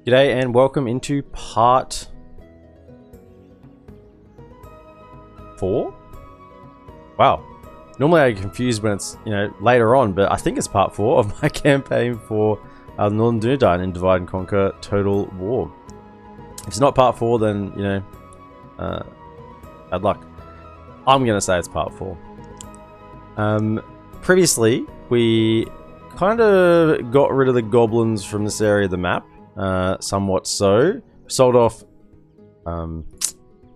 G'day and welcome into part 4? Wow. Normally I get confused when it's, later on, but I think it's part 4 of my campaign for NorthernDunedain in Divide and Conquer Total War. If it's not part 4, then, bad luck. I'm going to say it's part 4. Previously, we kind of got rid of the goblins from this area of the map. Somewhat so. Sold off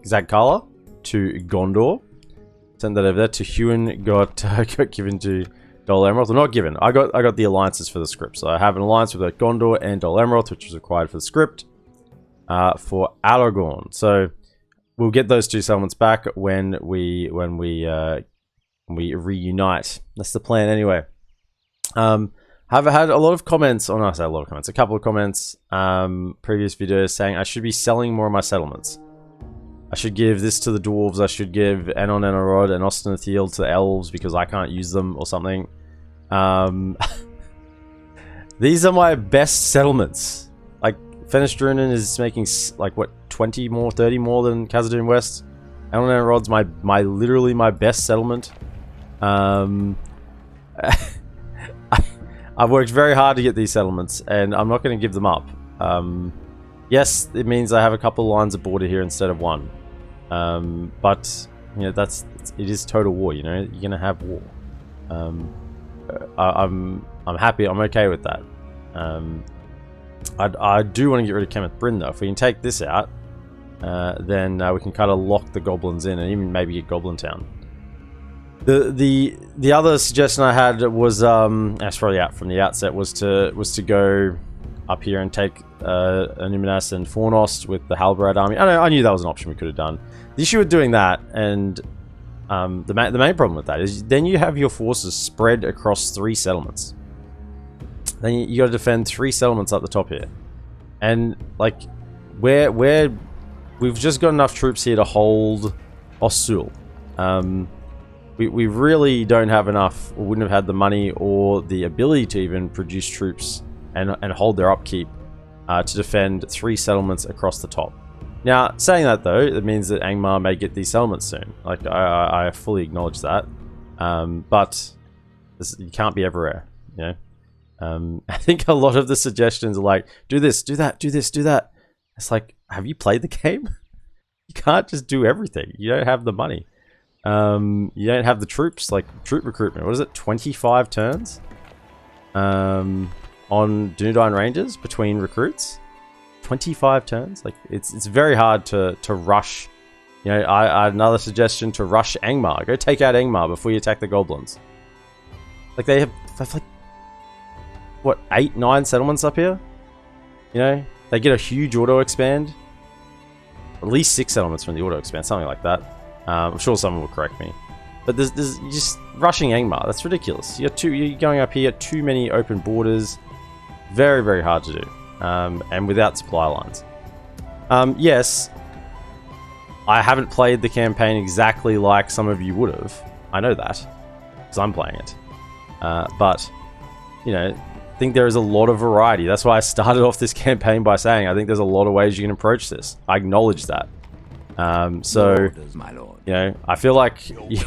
Ziegler to Gondor. Sent that over there to Huon. Got given to Dol Amroth. Well, not given. I got the alliances for the script. So I have an alliance with Gondor and Dol Amroth, which was required for the script for Aragorn. So we'll get those two settlements back when we reunite. That's the plan anyway. I've had a lot of comments, or no, I say a lot of comments, a couple of comments, previous videos saying I should be selling more of my settlements. I should give this to the dwarves, I should give Anon and Arod and Ostenathiel to the elves because I can't use them or something. These are my best settlements. Like, Fenestrunen is making, like, what, 20 more, 30 more than Khazad-dûm West? Anon and Arod's literally my best settlement. I've worked very hard to get these settlements, and I'm not going to give them up. Yes, it means I have a couple of lines of border here instead of one. But it is total war. You're going to have war. I'm happy. I'm okay with that. I do want to get rid of Kenneth Bryn though. If we can take this out, then we can kind of lock the goblins in and even maybe get Goblin Town. The other suggestion I had was that's probably out from the outset was to go up here and take Numinas and Fornost with the Halbarad army. I knew that was an option we could have done. The issue with doing that, and the main problem with that is then you have your forces spread across 3 settlements. Then you got to defend 3 settlements up the top here, and like we've just got enough troops here to hold Ossul. We really don't have enough, or wouldn't have had the money or the ability to even produce troops and hold their upkeep to defend 3 settlements across the top. Now, saying that though, it means that Angmar may get these settlements soon. Like, I fully acknowledge that. But you can't be everywhere, I think a lot of the suggestions are like, do this, do that, do this, do that. It's like, have you played the game? You can't just do everything. You don't have the money. You don't have the troops, like troop recruitment. What is it, 25 turns on Dunedain Rangers between recruits? 25 turns? Like, it's very hard to rush. I had another suggestion to rush Angmar. Go take out Angmar before you attack the goblins. Like, they have like, what, 8, 9 settlements up here? They get a huge auto expand. At least 6 settlements from the auto expand, something like that. I'm sure someone will correct me, but there's just rushing Angmar. That's ridiculous. You're going up here, too many open borders. Very, very hard to do, and without supply lines. Yes, I haven't played the campaign exactly like some of you would have. I know that because I'm playing it, but I think there is a lot of variety. That's why I started off this campaign by saying I think there's a lot of ways you can approach this. I acknowledge that. I feel like you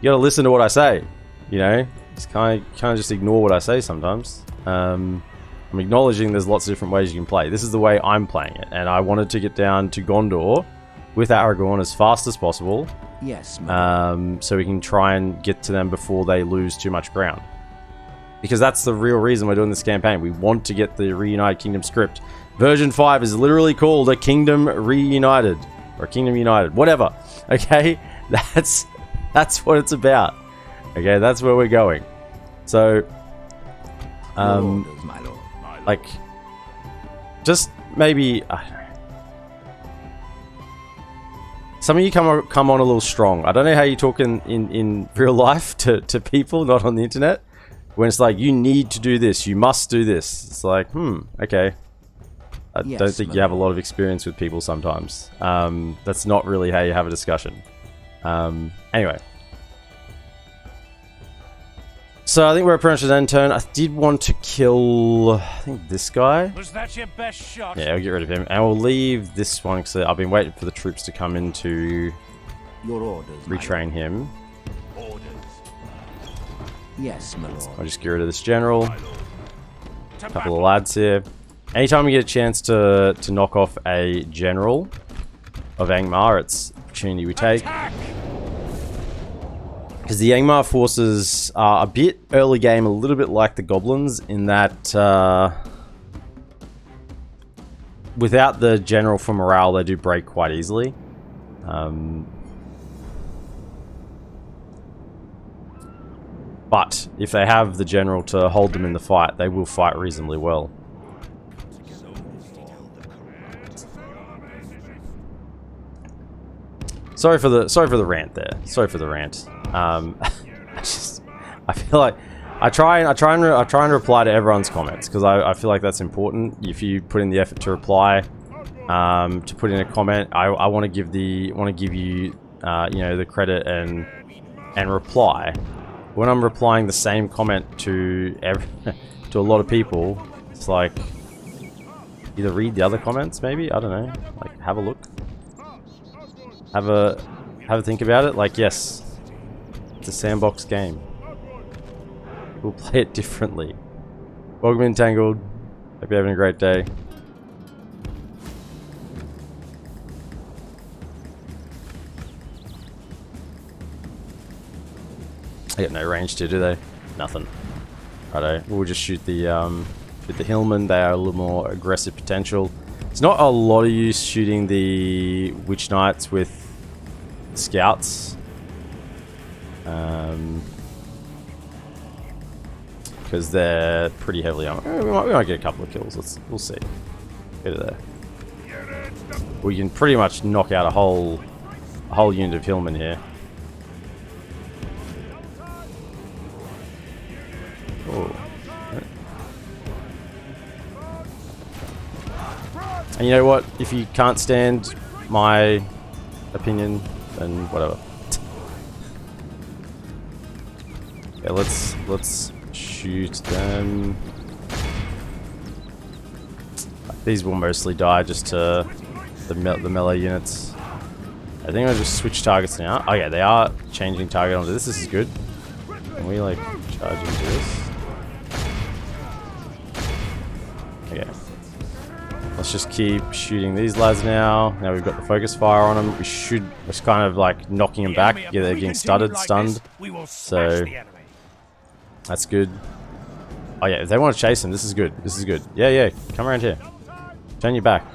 gotta listen to what I say, just kind of just ignore what I say sometimes. I'm acknowledging there's lots of different ways you can play. This is the way I'm playing it, and I wanted to get down to Gondor with Aragorn as fast as possible. Yes, so we can try and get to them before they lose too much ground. Because that's the real reason we're doing this campaign. We want to get the Reunited Kingdom script. Version 5 is literally called a Kingdom Reunited. Or Kingdom United. Whatever. Okay? That's what it's about. Okay? That's where we're going. So, like, just maybe, I don't know. Some of you come on a little strong. I don't know how you talk in real life to people, not on the internet. When it's like, you need to do this. You must do this. It's like, okay. I don't think you have a lot of experience with people sometimes. That's not really how you have a discussion. Anyway. So I think we're pretty much at end turn. I did want to kill, I think, this guy. Was that your best shot? Yeah, I'll get rid of him. And we'll leave this one because I've been waiting for the troops to come in to Your orders, retrain him. Orders. Yes, my lord. I'll just get rid of this general. A couple of lads here. Anytime we get a chance to knock off a general of Angmar, it's an opportunity we take. Because the Angmar forces are a bit early game, a little bit like the Goblins, in that without the general for morale, they do break quite easily. But if they have the general to hold them in the fight, they will fight reasonably well. Sorry for the rant there. Sorry for the rant. I feel like I try and reply to everyone's comments because I feel like that's important. If you put in the effort to reply, to put in a comment, I want to give you you know, the credit and reply. When I'm replying the same comment to to a lot of people, it's like either read the other comments, maybe, I don't know, like have a look. Have a think about it. Like, yes, it's a sandbox game. We'll play it differently. Welcome in, Tangled. Hope you're having a great day. They got no range to, do they? Nothing. Righto. We'll just shoot the hillmen. They are a little more aggressive potential. It's not a lot of use shooting the Witch Knights with scouts. Because they're pretty heavily armored. We might get a couple of kills. We'll see. Get it there. We can pretty much knock out a whole unit of hillmen here. Oh. And you know what? If you can't stand my opinion, then whatever. Yeah, let's shoot them. These will mostly die just to the melee units. I think I'll just switch targets now. Oh yeah, they are changing target onto this. This is good. Can we like charge into this? Okay. Let's just keep shooting these lads now. Now we've got the focus fire on them. We should just kind of like knocking them back. Yeah, they're getting stunned. So that's good. Oh yeah, if they want to chase them, this is good. This is good. Yeah, come around here. Turn your back.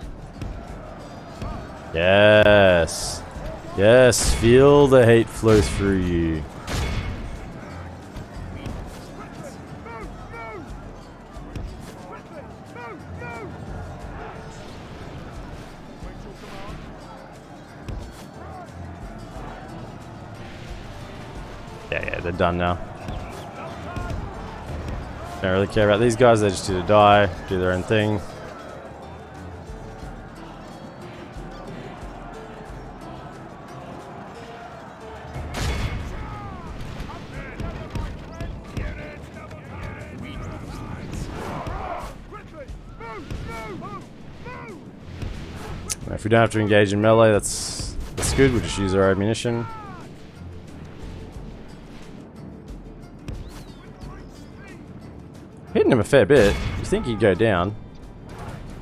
Yes. Yes, feel the hate flow through you. Yeah, they're done now. Don't really care about these guys, they just do to die, do their own thing. If we don't have to engage in melee, that's good, we'll just use our ammunition. Hitting him a fair bit. You think he'd go down.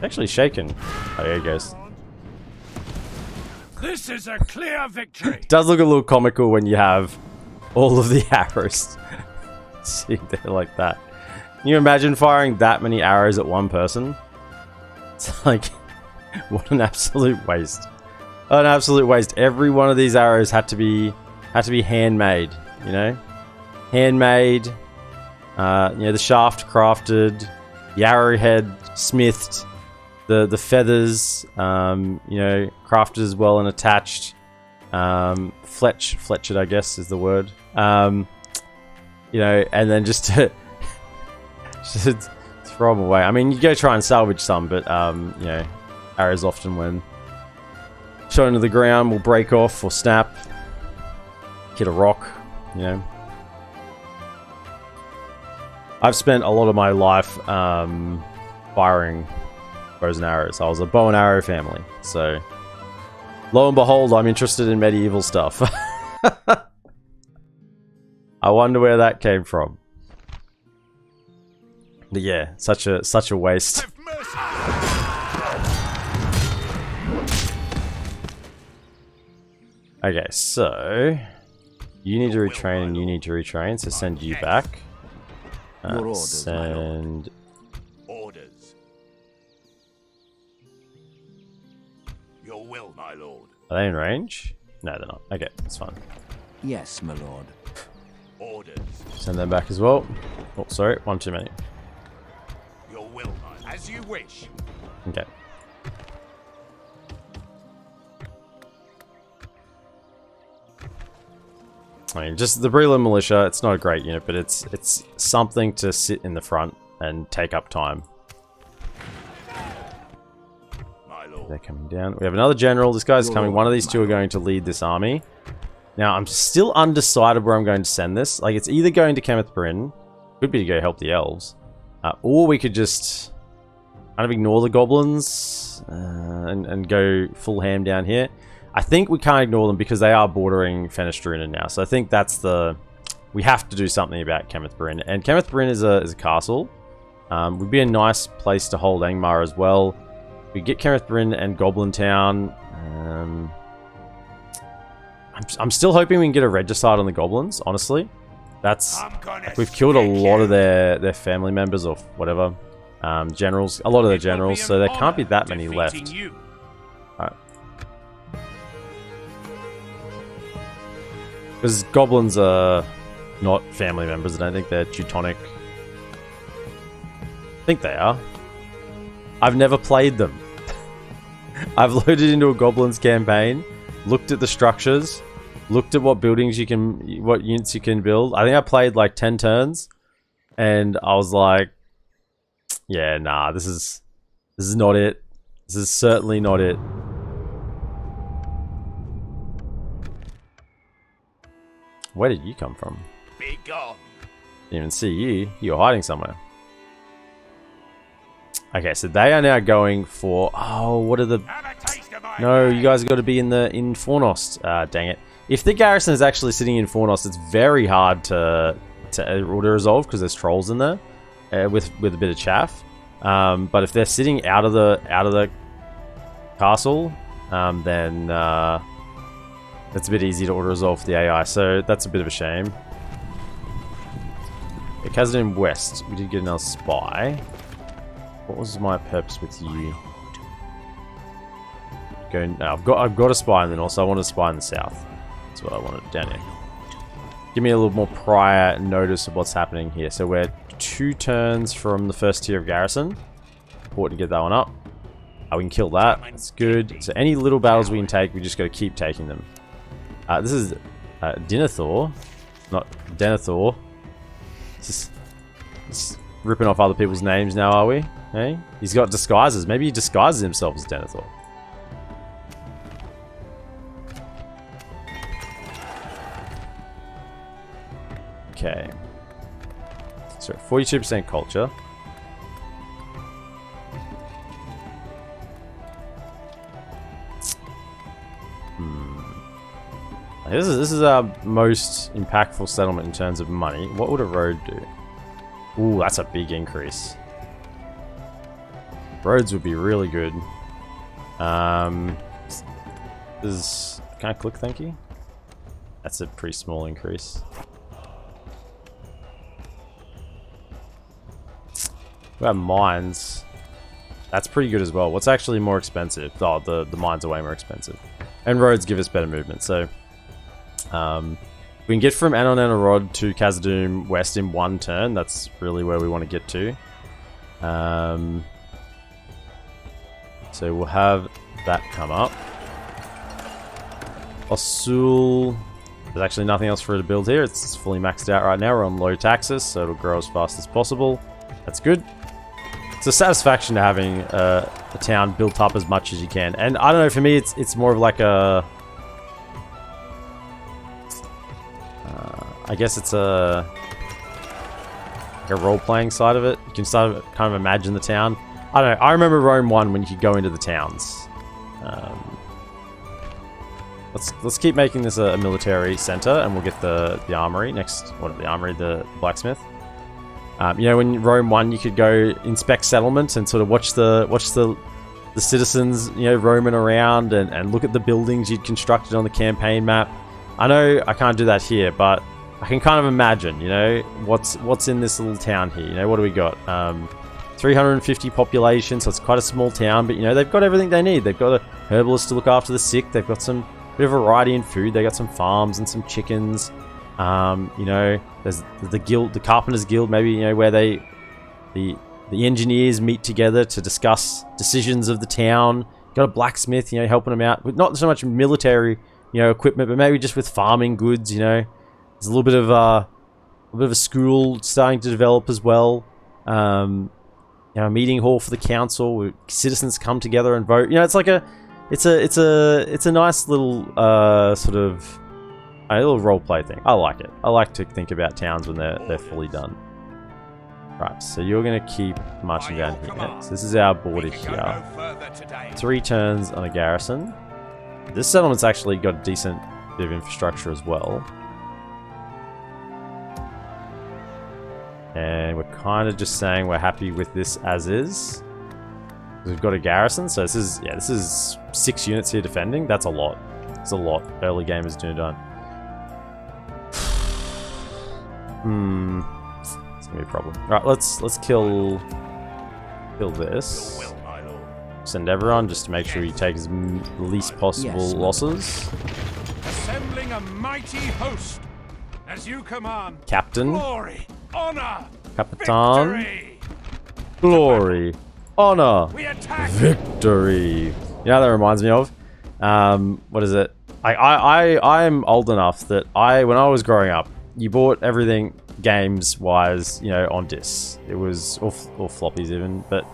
Actually shaken. Oh, there he goes. This is a clear victory. It does look a little comical when you have all of the arrows sitting there like that. Can you imagine firing that many arrows at one person? It's like, what an absolute waste. An absolute waste. Every one of these arrows had to be handmade, you know? Handmade. You know, the shaft crafted, the arrowhead smithed, the feathers, you know, crafted as well and attached. Fletched, I guess is the word. You know, and then just to throw them away. I mean, you go try and salvage some, but you know, arrows often when shot into the ground will break off or snap, hit a rock, you know. I've spent a lot of my life firing bows and arrows. I was a bow and arrow family, so lo and behold, I'm interested in medieval stuff. I wonder where that came from. But yeah, such a waste. Okay, so you need to retrain and you need to retrain, so send you back. Your orders, Send. Orders. Your will, my lord. Are they in range? No, they're not. Okay, that's fine. Yes, my lord. Orders. Send them back as well. Oh, sorry, one too many. Your will, my as you wish. Okay. I mean, just the Breland Militia, it's not a great unit, but it's something to sit in the front and take up time. My lord. They're coming down. We have another general. This guy's coming. One of these two are going to lead this army. Now, I'm still undecided where I'm going to send this. Like, it's either going to Kenneth Bryn, could be to go help the elves, or we could just kind of ignore the goblins and go full ham down here. I think we can't ignore them because they are bordering Dunedain now. So I think that's the... We have to do something about Kenneth Bryn. And Kenneth Bryn is a castle. Would be a nice place to hold Angmar as well. We get Kenneth Bryn and Goblin Town. I'm still hoping we can get a regicide on the goblins, honestly. That's... Like, we've killed a lot of their family members or whatever. Generals. A lot of their generals. So there can't be that many left. Alright. Because goblins are not family members. I don't think they're Teutonic. I think they are. I've never played them. I've loaded into a goblins campaign, looked at the structures, looked at what buildings you can, what units you can build. I think I played like 10 turns, and I was like, yeah, nah, this is not it. This is certainly not it. Where did you come from? Be gone. Didn't even see you. You're hiding somewhere. Okay, so they are now going for... Oh, what are the... Have a taste of my No, hand. you guys have got to be in Fornost. Dang it. If the garrison is actually sitting in Fornost, it's very hard to auto-resolve because there's trolls in there with a bit of chaff. But if they're sitting out of the castle, then it's a bit easy to auto-resolve for the AI. So that's a bit of a shame. Khazad West, we did get another spy. What was my purpose with you? No, I've got a spy in the north, so I want a spy in the south. That's what I wanted down here. Give me a little more prior notice of what's happening here. So we're 2 turns from the first tier of garrison. Important to get that one up. We can kill that. That's good. So any little battles we can take, we just got to keep taking them. This is Denethor, not Denethor. Just ripping off other people's names now, are we? Hey, he's got disguises. Maybe he disguises himself as Denethor. Okay. So 42% culture. This is our most impactful settlement in terms of money. What would a road do? Ooh, that's a big increase. Roads would be really good. Can I click thank you? That's a pretty small increase. We have mines. That's pretty good as well. What's actually more expensive? Oh, the mines are way more expensive. And roads give us better movement, so... we can get from Anon Anarod to Khazad West in 1 turn. That's really where we want to get to. So we'll have that come up. Osul. There's actually nothing else for it to build here. It's fully maxed out right now. We're on low taxes, so it'll grow as fast as possible. That's good. It's a satisfaction to having a town built up as much as you can. And I don't know, for me, it's more of like a... I guess it's a a role-playing side of it. You can start to kind of imagine the town. I don't know. I remember Rome 1 when you could go into the towns. Let's keep making this a military center, and we'll get the armory next. What the armory? The blacksmith. You know, when Rome 1, you could go inspect settlements and sort of watch the citizens, you know, roaming around and look at the buildings you'd constructed on the campaign map. I know I can't do that here, but I can kind of imagine, you know, what's in this little town here. You know, what do we got? 350 population, so it's quite a small town, but you know, they've got everything they need. They've got a herbalist to look after the sick. They've got some bit of variety in food. They got some farms and some chickens. You know, there's the guild, the carpenters guild, maybe, you know, where the engineers meet together to discuss decisions of the town. Got a blacksmith, you know, helping them out with not so much military, you know, equipment, but maybe just with farming goods. You know, there's a little bit of a school starting to develop as well. You know, a meeting hall for the council where citizens come together and vote. You know, it's like it's a nice little sort of a little roleplay thing. I like it. I like to think about towns when they're fully done. Right, so you're gonna keep marching down here. So this is our border here. 3 turns on a garrison. This settlement's actually got a decent bit of infrastructure as well. And we're kind of just saying we're happy with this as is. We've got a garrison, so this is 6 units here defending. That's a lot. It's a lot. Early game is Dunedain. It's gonna be a problem. Right, let's kill this. Send everyone just to make sure you take as least possible losses. Assembling a mighty host as you command. Captain. Glory, honor, Capitan. victory. Glory, honor, We attack. victory. You know what that reminds me of? What is it? I'm old enough that when I was growing up, you bought everything games wise, you know, on discs. It was or floppies even, but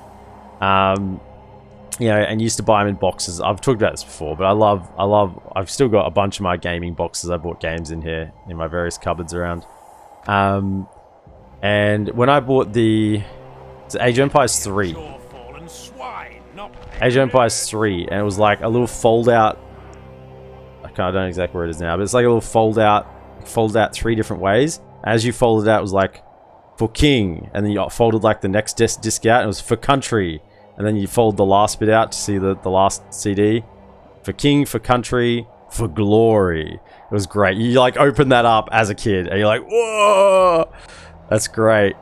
you know, and you used to buy them in boxes. I've talked about this before, but I've still got a bunch of my gaming boxes. I bought games in here in my various cupboards around. And when I bought it's Age of Empires 3. Age of Empires 3, and it was like a little fold out. I don't know exactly where it is now, but it's like a little fold out 3 different ways. As you folded out, it was like for king, and then you folded like the next disc out, and it was for country, and then you fold the last bit out to see the last CD. For king, for country, for glory. It was great. You like open that up as a kid, and you're like, whoa, that's great.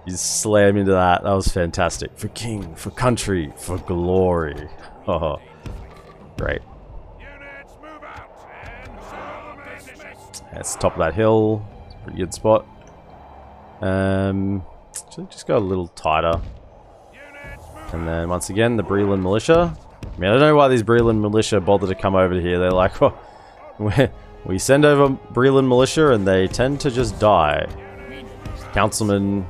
You slam into that. That was fantastic. For king, for country, for glory. Oh, great. That's the top of that hill. It's a pretty good spot. Just go a little tighter. And then once again, the Breland militia. I mean, I don't know why these Breland militia bother to come over here. They're like, well, we send over Breland militia and they tend to just die. Councilman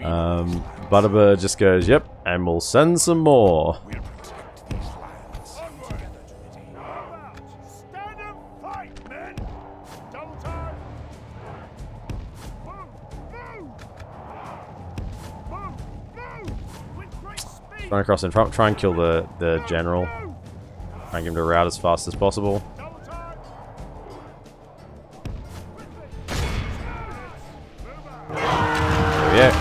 Butterbird just goes, yep, and we'll send some more. Run across in front, try and kill the general. Try and get him to rout as fast as possible. Yeah.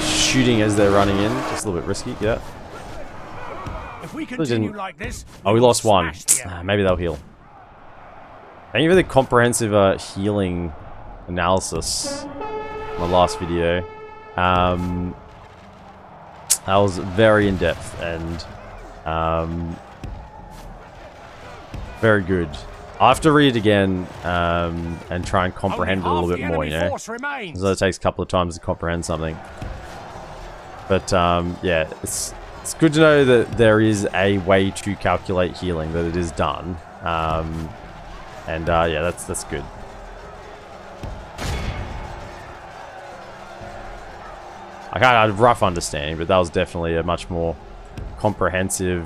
Shooting as they're running in, just a little bit risky, yeah. If we continue like this, oh, we lost one. Maybe they'll heal. Thank you for the comprehensive healing analysis in the last video. That was very in-depth and very good. I'll have to read it again and try and comprehend it a little bit more, you know? So it takes a couple of times to comprehend something. But yeah, it's good to know that there is a way to calculate healing, that it is done. Yeah, that's good. I had a rough understanding, but that was definitely a much more comprehensive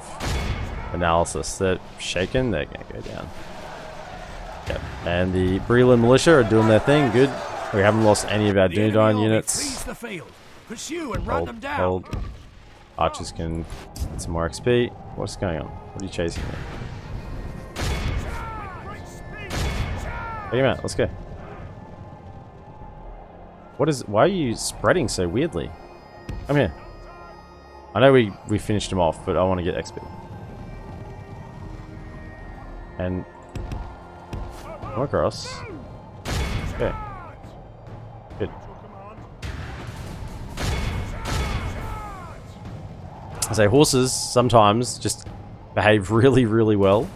analysis. They're shaken, they're going to go down. Yep. And the Breland militia are doing their thing, good. We haven't lost any of our The enemy Dunedain army units. flees the field. Pursue and run them down. Archers can get some more XP. What's going on? What are you chasing me? Take him out. Let's go. Why are you spreading so weirdly? Come here. I know we finished him off, but I want to get XP. And come across. Okay. Good. I say horses sometimes just behave really, really well.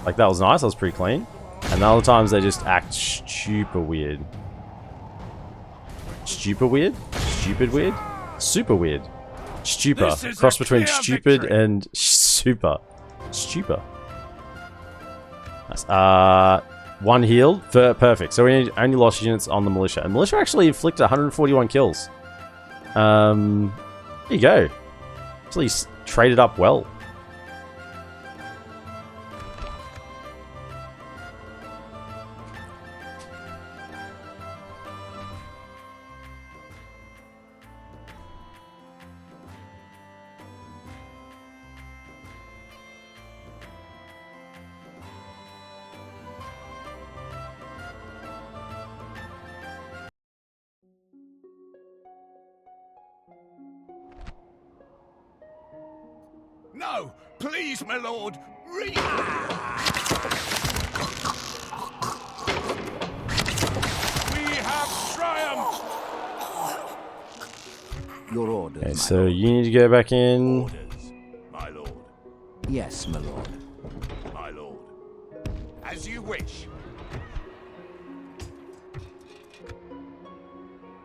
Like that was nice. That was pretty clean. And other times they just act super weird. Stupid weird? Stupid weird? Super weird. Stupa. Cross between stupid and super. Stupa. Nice. One healed. Perfect. So we only lost units on the militia. And militia actually inflicted 141 kills. There you go. Actually traded up well. No, please, my lord. We have triumphed. Your orders, Okay, my so lord. you need to go back in. Orders, my lord. Yes, my lord. My lord. As you wish.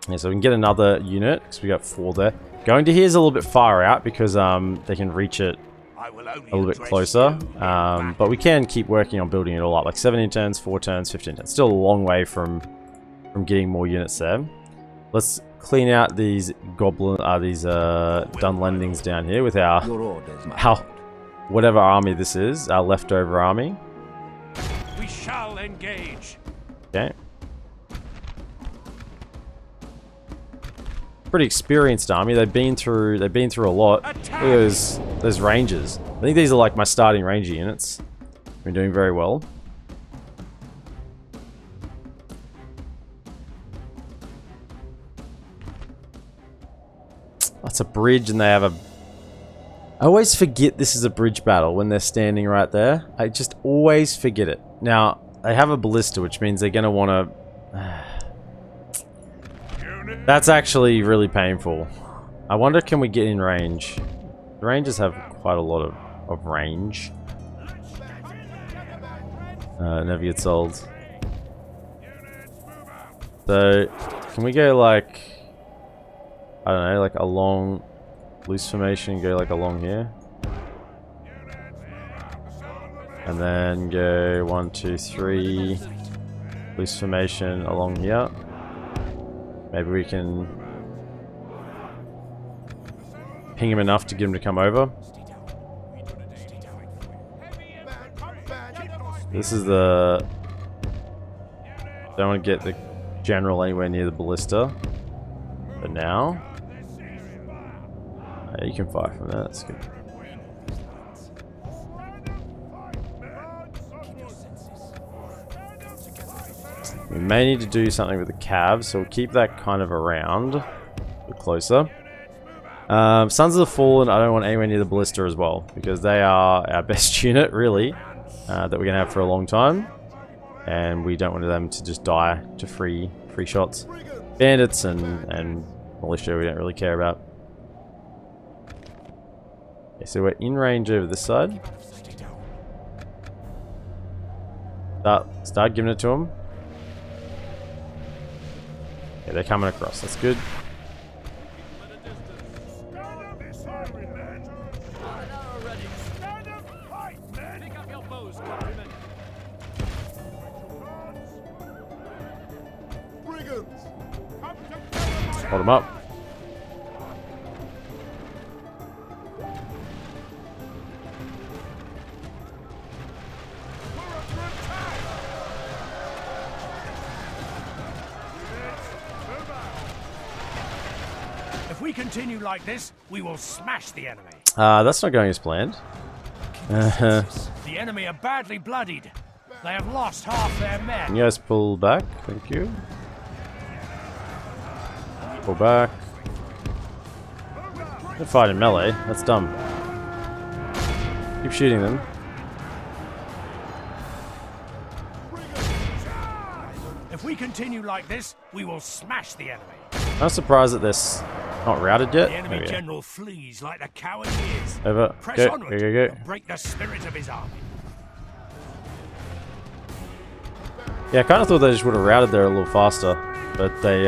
Yeah, so we can get another unit because we got 4 there. Going to here is a little bit far out because they can reach it I will only a little bit address closer. you in battle. But we can keep working on building it all up. Like 17 turns, 4 turns, 15 turns. Still a long way from getting more units there. Let's clean out these Dunlendings down here with our Your orders, my lord. whatever army this is, our leftover army. We shall engage. Okay. Pretty experienced army. They've been through a lot. Look at those rangers. I think these are like my starting ranger units. Been doing very well. That's a bridge and they have a... I always forget this is a bridge battle when they're standing right there. I just always forget it. Now, they have a ballista, which means they're going to want to... That's actually really painful. I wonder, can we get in range? The rangers have quite a lot of range. Never gets old. So, can we go like... I don't know, like along loose formation, go like along here. And then go 1, 2, 3 loose formation along here. Maybe we can ping him enough to get him to come over. This is the... Don't want to get the general anywhere near the ballista. But now... you can fire from there, that's good. We may need to do something with the cav, so we'll keep that kind of around. A bit closer. Sons of the Fallen, I don't want anywhere near the ballista as well, because they are our best unit, really, that we're going to have for a long time. And we don't want them to just die to free shots. Bandits and militia we don't really care about. Okay, so we're in range over this side. Start giving it to them. Yeah, they're coming across. That's good. Hold them up. we continue like this, we will smash the enemy. That's not going as planned. The enemy are badly bloodied. They have lost half their men. Can you guys pull back? Thank you. Pull back. They're fighting melee. That's dumb. Keep shooting them. If we continue like this, we will smash the enemy. I'm surprised that they're not routed yet. The enemy general flees like the coward he is. Over. Press Go, onward go, go, go. and break the spirit of his army. Yeah, I kind of thought they just would have routed there a little faster, but they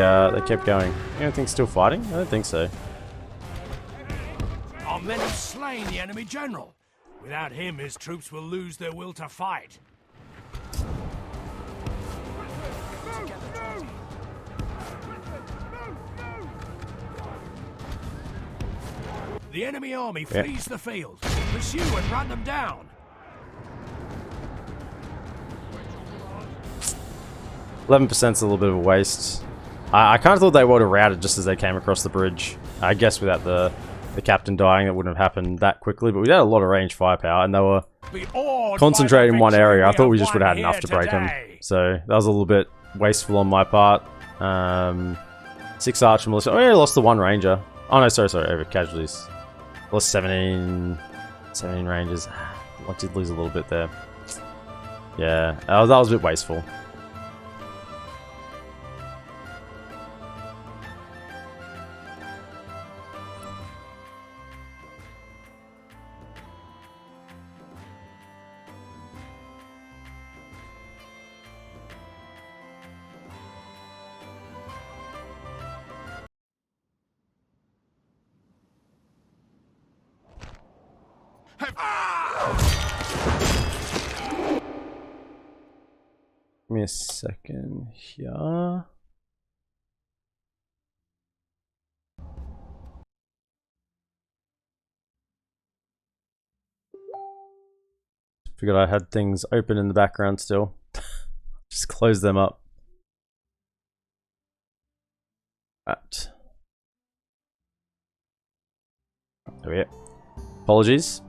kept going. Anything still fighting? I don't think so. Our men have slain the enemy general. Without him, his troops will lose their will to fight. The enemy army flees the field. Pursue and run them down. 11%'s a little bit of a waste. I kind of thought they would have routed just as they came across the bridge. I guess without the captain dying, that wouldn't have happened that quickly. But we had a lot of range firepower, and they were concentrated in one area. I thought we just would have had enough to break them. So that was a little bit wasteful on my part. 6 archer militia. Oh yeah, lost the 1 ranger. Oh no, sorry, over casualties. Lost 17 rangers. I did lose a little bit there. Yeah, that was a bit wasteful. Give me a second here. Figured I had things open in the background still. Just close them up. Right. There we go. Apologies.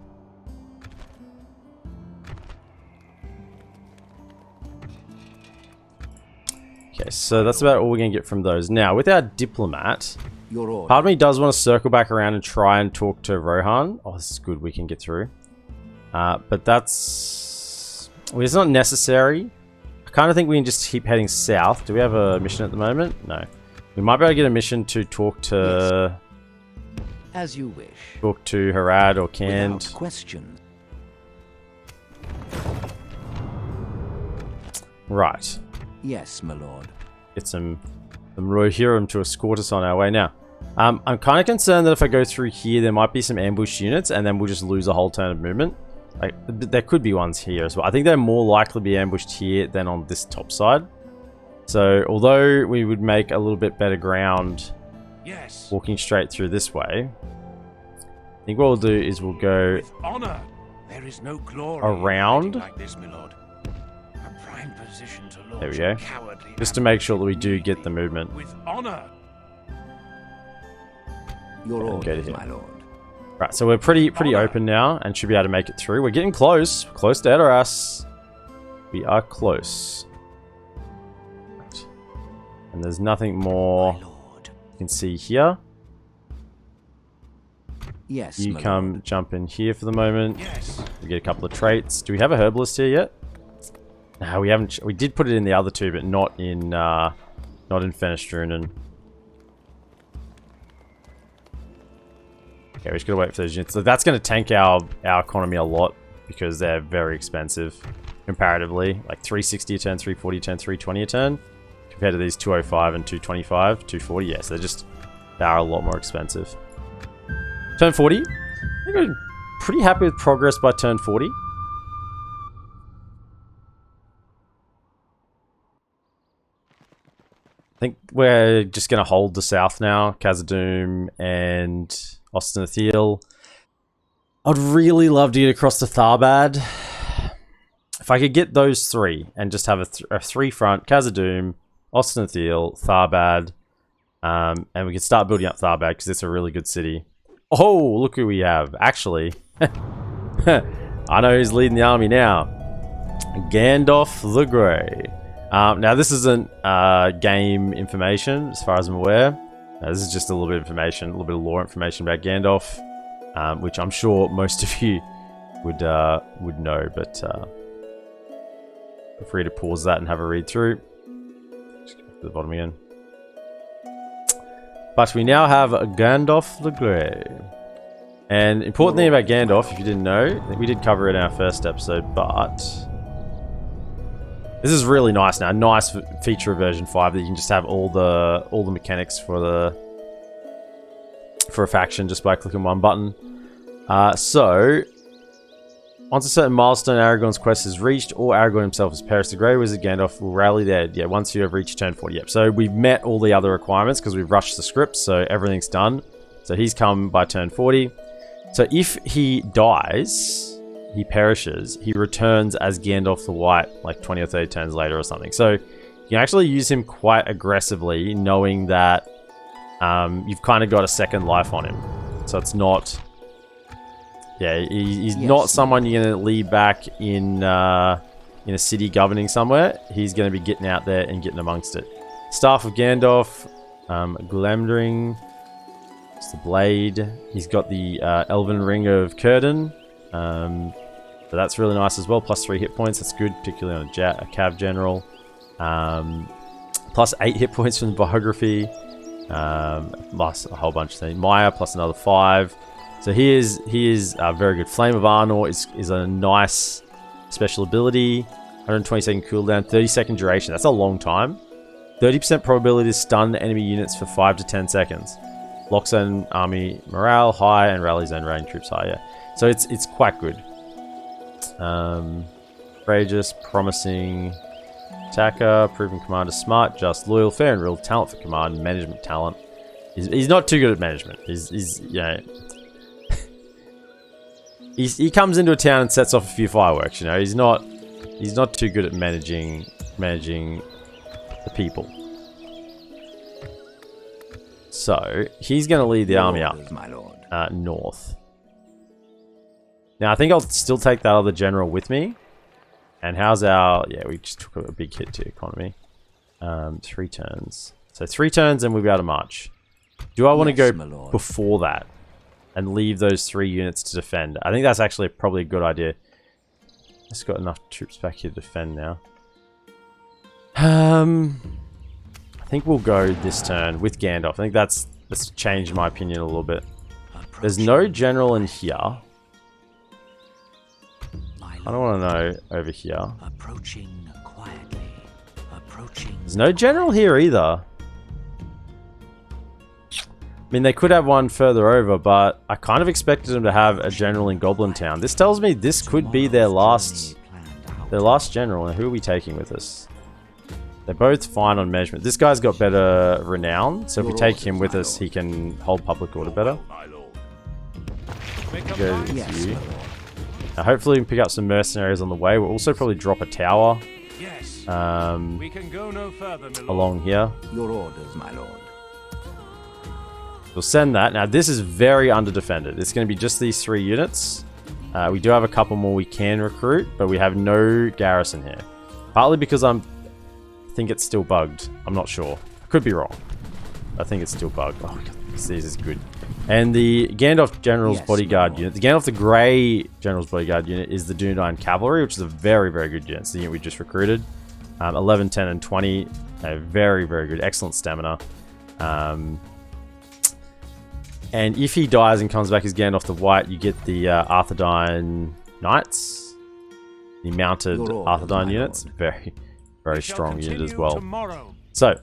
Okay, so that's about all we're going to get from those. Now, with our diplomat, part of me does want to circle back around and try and talk to Rohan. Oh, this is good. We can get through. But that's... Well, it's not necessary. I kind of think we can just keep heading south. Do we have a mission at the moment? No. We might be able to get a mission to talk to... Yes. As you wish. Talk to Harad or Cand. Without question. Right. Yes, my lord. Get some Rohirrim to escort us on our way. Now, I'm kind of concerned that if I go through here, there might be some ambush units, and then we'll just lose a whole turn of movement. Like, there could be ones here as well. I think they're more likely to be ambushed here than on this top side. So, although we would make a little bit better ground walking straight through this way, I think what we'll do is we'll go with honor. There is no glory around. Like this, my lord. A prime position to launch. There we go. Just to make sure that we do get the movement. With honor. Your orders, my lord. Right, so we're pretty open now and should be able to make it through. We're getting close. Close to Edoras. We are close. Right. And there's nothing more you can see here. Yes, you come jump in here for the moment. Yes. We get a couple of traits. Do we have a herbalist here yet? No, we haven't. We did put it in the other two, but not in Fenestrunen. Okay, we just gotta wait for those units. So that's gonna tank our economy a lot because they're very expensive comparatively. Like 360 a turn, 340 a turn, 320 a turn, compared to these 205 and 225, 240. Yes, they are a lot more expensive. Turn 40. I think I'm pretty happy with progress by turn 40. I think we're just going to hold the south now. Khazad-dûm and Osten-Athil. I'd really love to get across to Tharbad. If I could get those three and just have a three front, Khazad-dûm, Osten-Athil, Tharbad, And we can start building up Tharbad because it's a really good city. Oh, look who we have. Actually, I know who's leading the army now. Gandalf the Grey. Now, this isn't game information, as far as I'm aware. This is just a little bit of information, a little bit of lore information about Gandalf, which I'm sure most of you would know, but feel free to pause that and have a read through. Just go to the bottom again. But we now have Gandalf the Grey. And important thing about Gandalf, if you didn't know, I think we did cover it in our first episode, but this is really nice now. Nice feature of version 5 that you can just have all the mechanics for a faction just by clicking one button. So once a certain milestone in Aragorn's quest is reached, or Aragorn himself has perished, the Grey Wizard Gandalf will rally there. Yeah, once you have reached turn 40. Yep. So we've met all the other requirements because we've rushed the script, so everything's done. So he's come by turn 40. So if he dies, he perishes, he returns as Gandalf the White like 20 or 30 turns later or something. So you can actually use him quite aggressively, knowing that you've kind of got a second life on him. So it's not... Yeah, he's not someone you're going to leave back in a city governing somewhere. He's going to be getting out there and getting amongst it. Staff of Gandalf, Glamdring, it's the blade. He's got the Elven Ring of Círdan. So that's really nice as well. Plus 3 hit points. That's good, particularly on a Cav General. Plus 8 hit points from the biography. Plus a whole bunch of things. Maya plus another 5. So he is very good. Flame of Arnor is a nice special ability. 120 second cooldown, 30 second duration. That's a long time. 30% probability to stun enemy units for 5 to 10 seconds. Locks on army morale high and rallies and rain troops high. Yeah. So it's quite good. Courageous, promising attacker, proven commander, smart, just, loyal, fair and real, talent for command, management talent. He's not too good at management. He's you know. He comes into a town and sets off a few fireworks, you know. He's not too good at managing the people. So he's going to lead the army up north. Now I think I'll still take that other general with me. And how's our... Yeah, we just took a big hit to economy. 3 turns. So 3 turns and we'll be able to march. Do I want to go before that? And leave those 3 units to defend. I think that's actually probably a good idea. Just got enough troops back here to defend now. I think we'll go this turn with Gandalf. I think that's changed my opinion a little bit. There's no general in here. I don't want to know over here. There's no general here either. I mean, they could have one further over, but I kind of expected them to have a general in Goblin Town. This tells me this could be their last general. And who are we taking with us? They're both fine on measurement. This guy's got better renown, so if we take him with us, he can hold public order better. Go to you. Now, hopefully we can pick up some mercenaries on the way. We'll also probably drop a tower along here. Your orders, my lord. We'll send that. Now, this is very under-defended. It's going to be just these 3 units. We do have a couple more we can recruit, but we have no garrison here. Partly because I think it's still bugged. I'm not sure. I could be wrong. I think it's still bugged. Oh, God, this is good. And the Gandalf General's Bodyguard unit, the Gandalf the Grey General's Bodyguard unit is the Dunedain Cavalry, which is a very, very good unit. It's the unit we just recruited. 11, 10, and 20. Very, very good. Excellent stamina. And if he dies and comes back as Gandalf the White, you get the Arthedain Knights. The mounted Arthedain units. Very, very strong unit as well. So,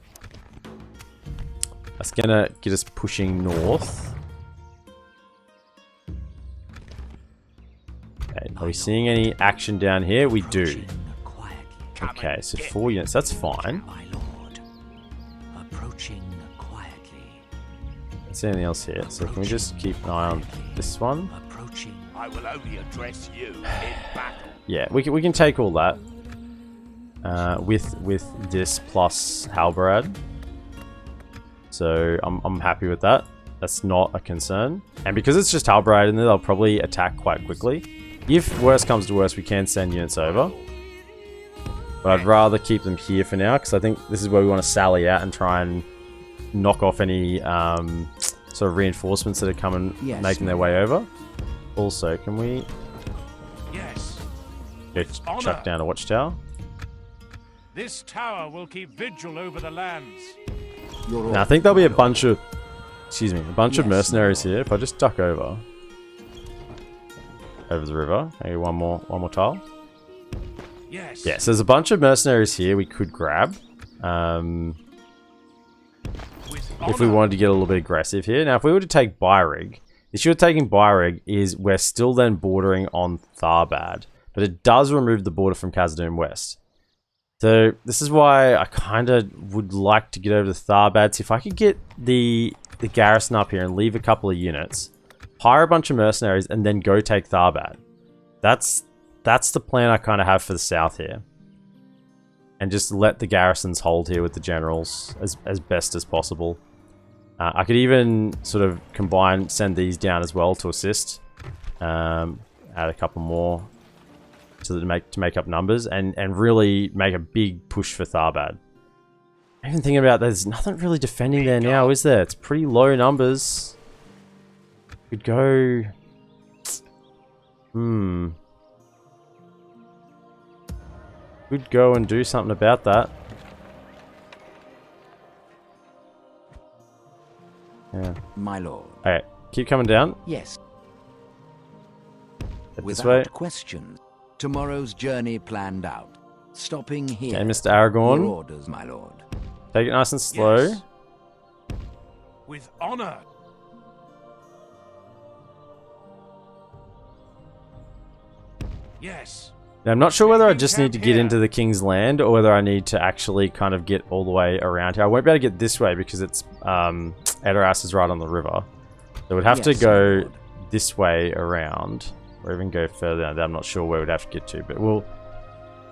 that's going to get us pushing north. Okay, are we seeing any action down here? We do. Okay, so 4 units. That's fine. See anything else here? So can we just keep an eye on this one? I will only address you in battle. Yeah, we can take all that with this plus Halbarad. So I'm happy with that. That's not a concern. And because it's just Halbride in there, they'll probably attack quite quickly. If worse comes to worse, we can send units over. But I'd rather keep them here for now, because I think this is where we want to sally out and try and knock off any sort of reinforcements that are coming, making their way over. Also, can we go chuck down a watchtower? This tower will keep vigil over the lands. Now, I think there'll be a bunch of, excuse me, a bunch of mercenaries here. If I just duck over the river, maybe one more tile. Yes. Yes, there's a bunch of mercenaries here we could grab. If we wanted to get a little bit aggressive here. Now, if we were to take Bairig, the issue with taking Bairig is we're still then bordering on Tharbad, but it does remove the border from Khazad-dûm West. So this is why I kind of would like to get over to Tharbad. See if I could get the garrison up here and leave a couple of units, hire a bunch of mercenaries, and then go take Tharbad. That's the plan I kind of have for the south here. And just let the garrisons hold here with the generals as best as possible. I could even sort of send these down as well to assist. Add a couple more to make up numbers and really make a big push for Tharbad. I'm even thinking about there's nothing really defending there now, is there? It's pretty low numbers. Could go... Could go and do something about that. Yeah. My lord. Alright, keep coming down. Yes. Head this way. Without question. Tomorrow's journey planned out. Stopping here. Okay, Mr. Aragorn. Your orders, my lord. Take it nice and slow. Yes. With honor. Yes. Now, I'm not sure whether I just need to get into the King's Land or whether I need to actually kind of get all the way around here. I won't be able to get this way because it's Edoras is right on the river. So we'd have to go this way around or even go further down. I'm not sure where we'd have to get to, but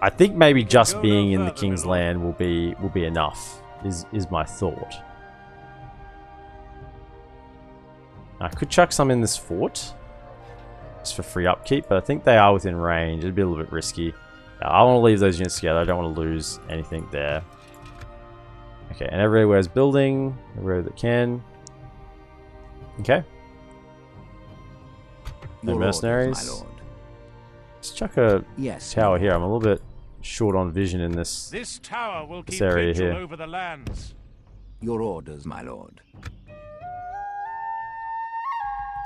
I think maybe just being in the King's Land will be enough is my thought. I could chuck some in this fort. For free upkeep, but I think they are within range. It'd be a little bit risky. I want to leave those units together. I don't want to lose anything there. Okay, and everywhere's building, everywhere that can. Okay. No mercenaries. Orders, my lord. Let's chuck a tower here. I'm a little bit short on vision in this tower will keep area vigil here. over the lands. Your orders, my lord.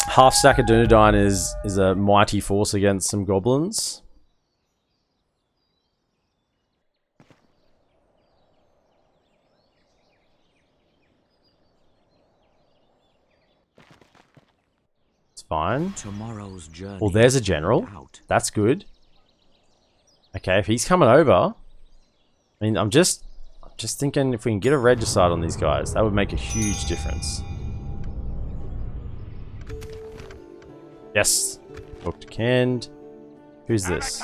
Half stack of Dunedain is a mighty force against some goblins. It's fine. Tomorrow's journey. Well, there's a general. That's good. Okay, if he's coming over, I mean, I'm just thinking if we can get a regicide on these guys, that would make a huge difference. Yes. Book to canned. Who's this?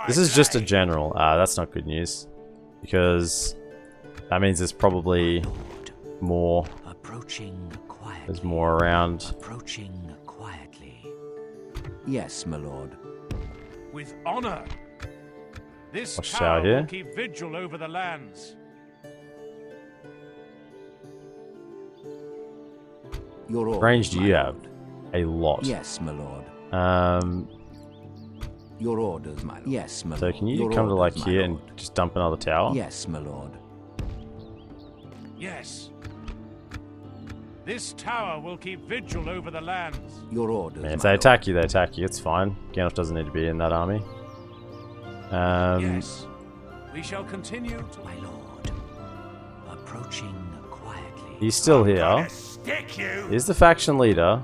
This is just a general. That's not good news. Because that means there's probably more. There's more around. Approaching quietly. Yes, my lord. With honor. This Watch tower out here. will keep vigil over the lands. Your orders, Range do my you lord. have? A lot. Yes, my lord. Your orders, my lord. Yes, my So lord. can you Your come to like orders, my here and lord. just dump another tower? Yes, my lord. Yes. This tower will keep vigil over the lands. Your orders, Man, if my they lord. attack you, they attack you. It's fine. Gandalf doesn't need to be in that army. Yes. We shall continue to... My lord. Approaching quietly. He's still here. Stick you. He's the faction leader.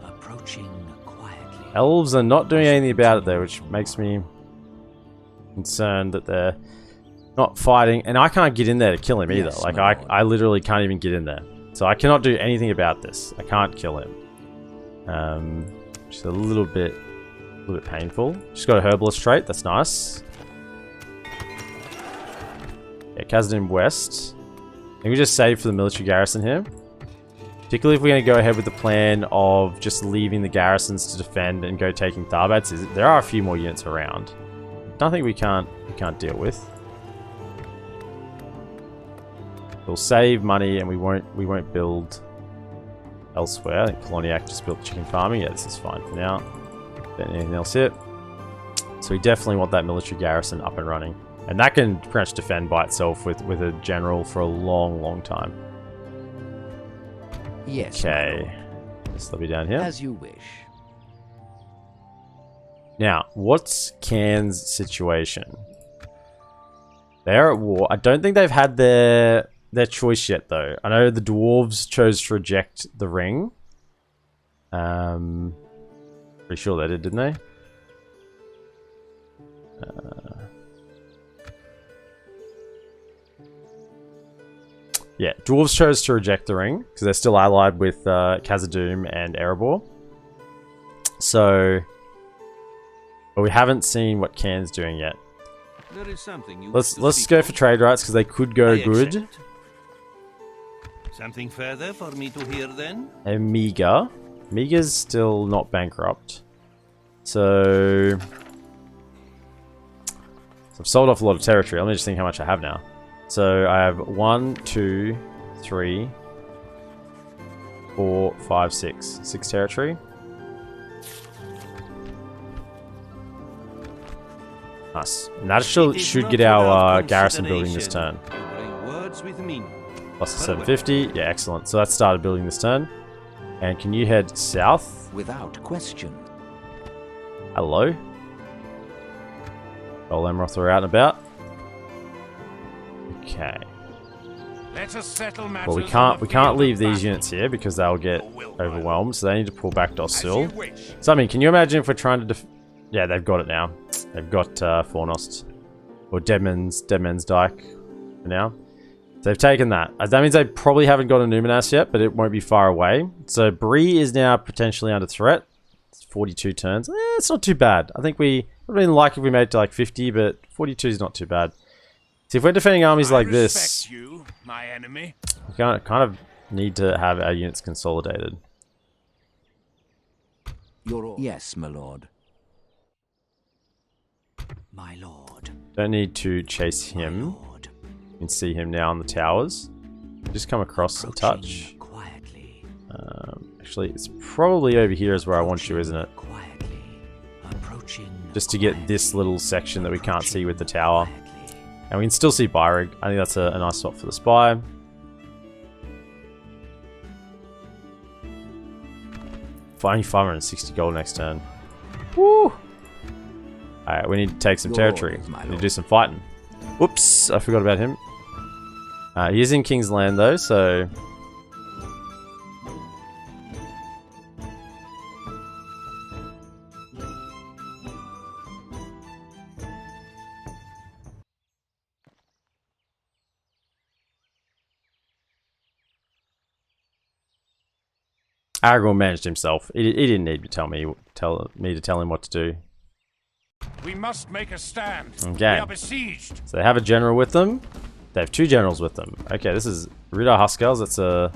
Approaching quietly. Elves are not doing anything about it though, which makes me concerned that they're not fighting. And I can't get in there to kill him either. Yes, Like, my lord. I literally can't even get in there. So I cannot do anything about this. I can't kill him. Just a little bit painful. Just got a herbalist trait. That's nice. Yeah, Khazad-dûm West. Can we just save for the military garrison here? Particularly if we're going to go ahead with the plan of just leaving the garrisons to defend and go taking Tharbats. There are a few more units around. Nothing we can't deal with. We'll save money and we won't build elsewhere. I think Poloniac just built chicken farming. Yeah, this is fine for now. Don't need anything else here. So we definitely want that military garrison up and running. And that can pretty much defend by itself with a general for a long, long time. Yes. Okay. This will be down here. As you wish. Now, what's Cairns' situation? They're at war. I don't think they've had their choice yet, though. I know the dwarves chose to reject the ring. Pretty sure they did, didn't they? Yeah, dwarves chose to reject the ring because they're still allied with Khazad-dûm and Erebor. So, but we haven't seen what Cairns doing yet. There is something you Let's go for trade rights because they could go good. Something further for me to hear then? And Meaga's still not bankrupt. So I've sold off a lot of territory. Let me just think how much I have now. So I have 1, 2, 3, 4, 5, 6. 6 territory. Nice. And that should get our garrison building this turn. Plus 750. Yeah, excellent. So that started building this turn. And can you head south? Without question. Hello. Old Emroth are out and about. Okay. Let us settle matters. Well, we can't leave these units here because they'll get overwhelmed. So they need to pull back Dosul. So I mean, can you imagine if we're trying to yeah, they've got it now. They've got Fornost or Deadman's Dyke for now. So they've taken that. That means they probably haven't got a Numinas yet, but it won't be far away. So Bree is now potentially under threat. It's 42 turns. It's not too bad. I think we would have been like if we made it to like 50, but 42 is not too bad. See, if we're defending armies like this, you, my enemy. we kind of need to have our units consolidated. Yes, my lord. My lord. Don't need to chase him. You can see him now on the towers. Just come across a touch. Quietly. Actually, it's probably over here is where I want you, isn't it? Quietly. Approaching. Just to get this little section that we can't see with the tower. And we can still see Byrig. I think that's a nice spot for the spy. Only 560 gold next turn. Woo! Alright, we need to take some territory. We need to do some fighting. Whoops, I forgot about him. He is in King's Land though, so... Aragorn managed himself. He didn't need to tell me to tell him what to do. We must make a stand. Okay. We are besieged. So they have a general with them. They have 2 generals with them. Okay, this is Ridar Huskars. That's a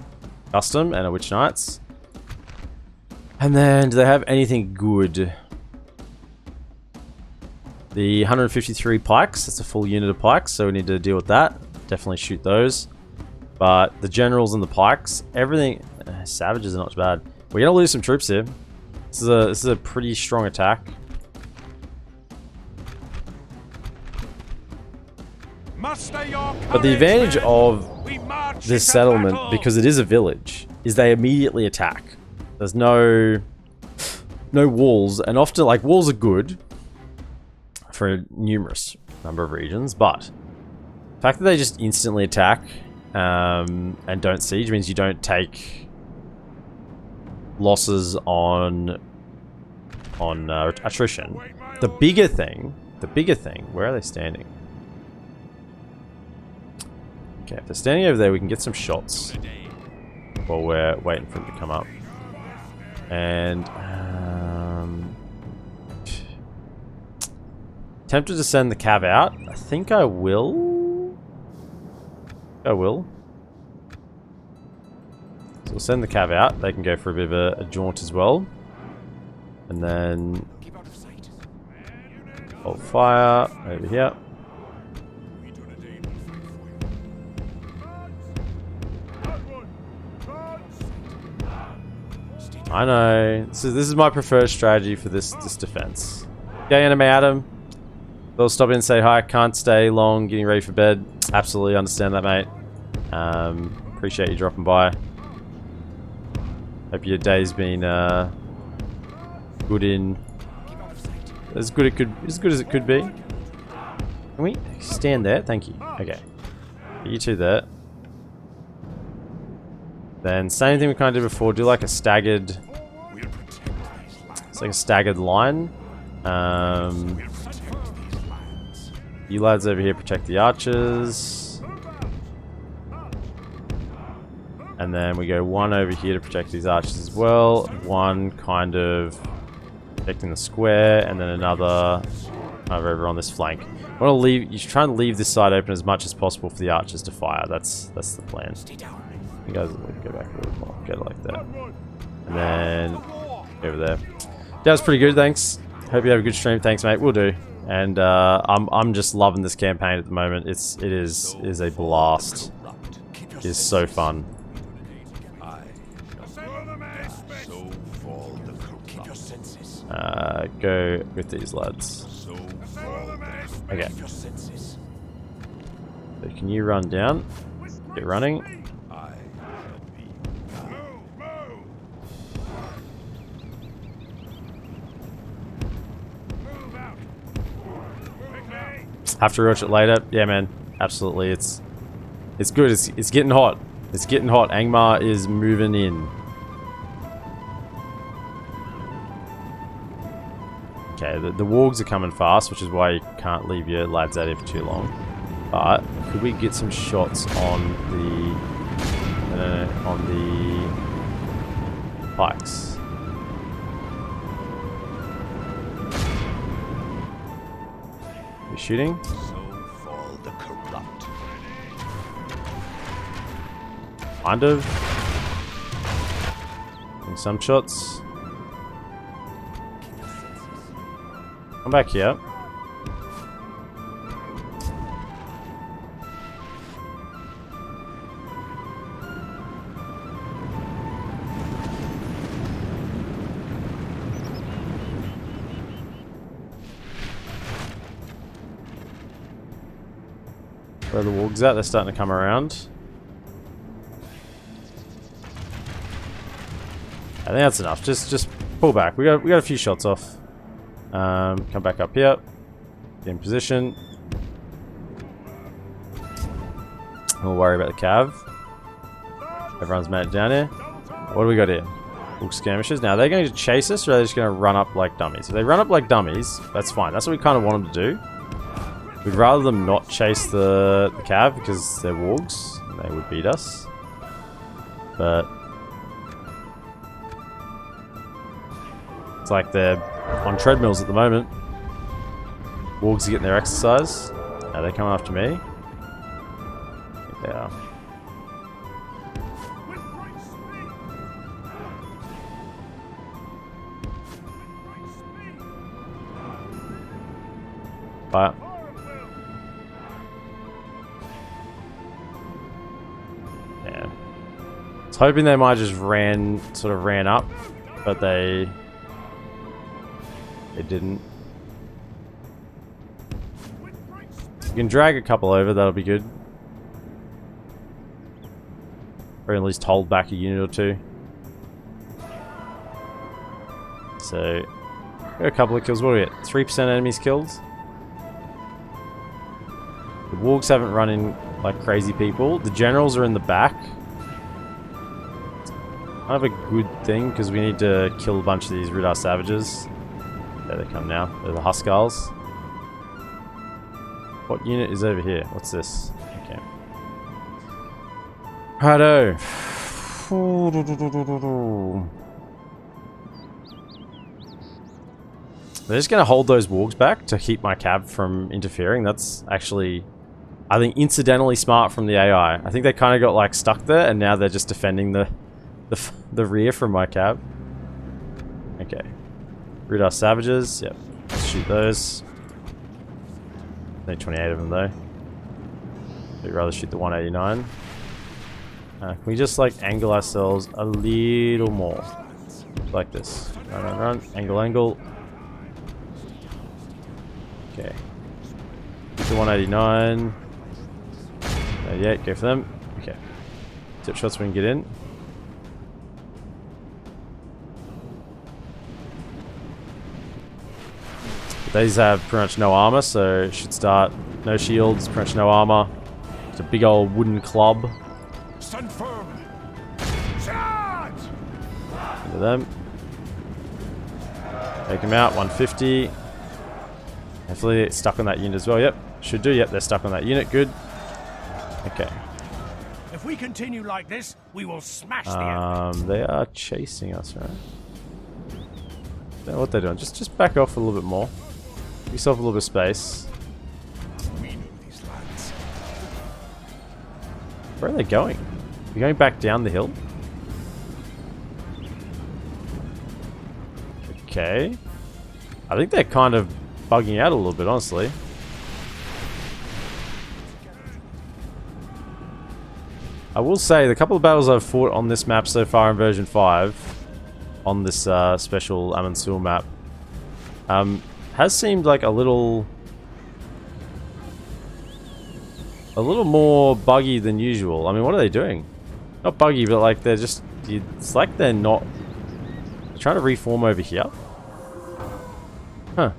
custom and a Witch Knights. And then do they have anything good? The 153 pikes. That's a full unit of pikes, so we need to deal with that. Definitely shoot those. But the generals and the pikes, everything. Savages are not bad. We're gonna lose some troops here. This is a pretty strong attack. But the advantage of this settlement, because it is a village, is they immediately attack. There's no walls, and often like walls are good for a numerous number of regions, but the fact that they just instantly attack and don't siege means you don't take losses on attrition. The bigger thing, where are they standing? Okay, if they're standing over there, we can get some shots while we're waiting for them to come up. And tempted to send the cav out. I think I will. So we'll send the cav out. They can go for a bit of a jaunt as well. And then hold fire over here. I know. So this is my preferred strategy for this defense. Okay, Anime Adam. They'll stop in and say hi. Can't stay long. Getting ready for bed. Absolutely understand that, mate. Appreciate you dropping by. Hope your day's been good in as good as it could be. Can we stand there? Thank you. Okay. Get you two there. Then same thing we kind of did before. Do like a staggered. It's like a staggered line. You lads over here protect the archers. And then we go one over here to protect these archers as well. One kind of protecting the square, and then another over on this flank. I want to leave. You should try and leave this side open as much as possible for the archers to fire. That's the plan. You guys go back a little more. Get it like that. And then over there. That was pretty good. Thanks. Hope you have a good stream. Thanks, mate. We'll do. And I'm just loving this campaign at the moment. It is a blast. It is so fun. Go with these lads. Okay. So can you run down? Get running. Have to rush it later. Yeah, man. Absolutely. It's good. It's getting hot. It's getting hot. Angmar is moving in. Okay, the wargs are coming fast, which is why you can't leave your lads out here for too long. But could we get some shots on the pikes? You shooting? So fall the corrupt. Kind of. And some shots. Come back here. Where are the wargs at? They're starting to come around. I think that's enough. Just pull back. We got a few shots off. Come back up here. Get in position. We'll worry about the cav. Everyone's made it down here. What do we got here? All skirmishes. Now, are they going to chase us, or are they just going to run up like dummies? If they run up like dummies, that's fine. That's what we kind of want them to do. We'd rather them not chase the cav because they're wargs. And they would beat us. But it's like they're on treadmills at the moment. Wargs are getting their exercise. Are they coming after me? I think they are. Fire. Yeah. I was hoping they might just sort of ran up, but they didn't. You can drag a couple over, that'll be good. Or at least hold back a unit or two. So, got a couple of kills. What do we get? 3% enemies killed. The wargs haven't run in like crazy people. The generals are in the back. Kind of a good thing because we need to kill a bunch of these Ridar savages. There they come now. They're the Huskars. What unit is over here? What's this? Okay. Righto. They're just going to hold those wargs back to keep my cab from interfering. That's actually, I think, incidentally smart from the AI. I think they kind of got like stuck there and now they're just defending the the rear from my cab. Okay. Root our savages. Yep. Let's shoot those. Need 28 of them though. I'd rather shoot the 189. Can we just like angle ourselves a little more? Like this. Run, run, run. Angle, angle. Okay. Shoot the 189. Yeah, go for them. Okay. Tip shots we can get in. These have pretty much no armor, so it should start no shields, pretty much no armor. It's a big old wooden club. Stand firm. Charge! Into them. Take them out, 150. Hopefully it's stuck on that unit as well. Yep, should do. Yep, they're stuck on that unit. Good. Okay. If we continue like this, we will smash the enemy. They are chasing us, right? Don't know what they're doing. Just back off a little bit more. Give yourself a little bit of space. We know these lands. Where are they going? They're going back down the hill? Okay. I think they're kind of bugging out a little bit, honestly. I will say, the couple of battles I've fought on this map so far in version 5, on this special Amansul map, has seemed like a little more buggy than usual. I mean, what are they doing? Not buggy, but like they're just, it's like they're not trying to reform over here. Huh.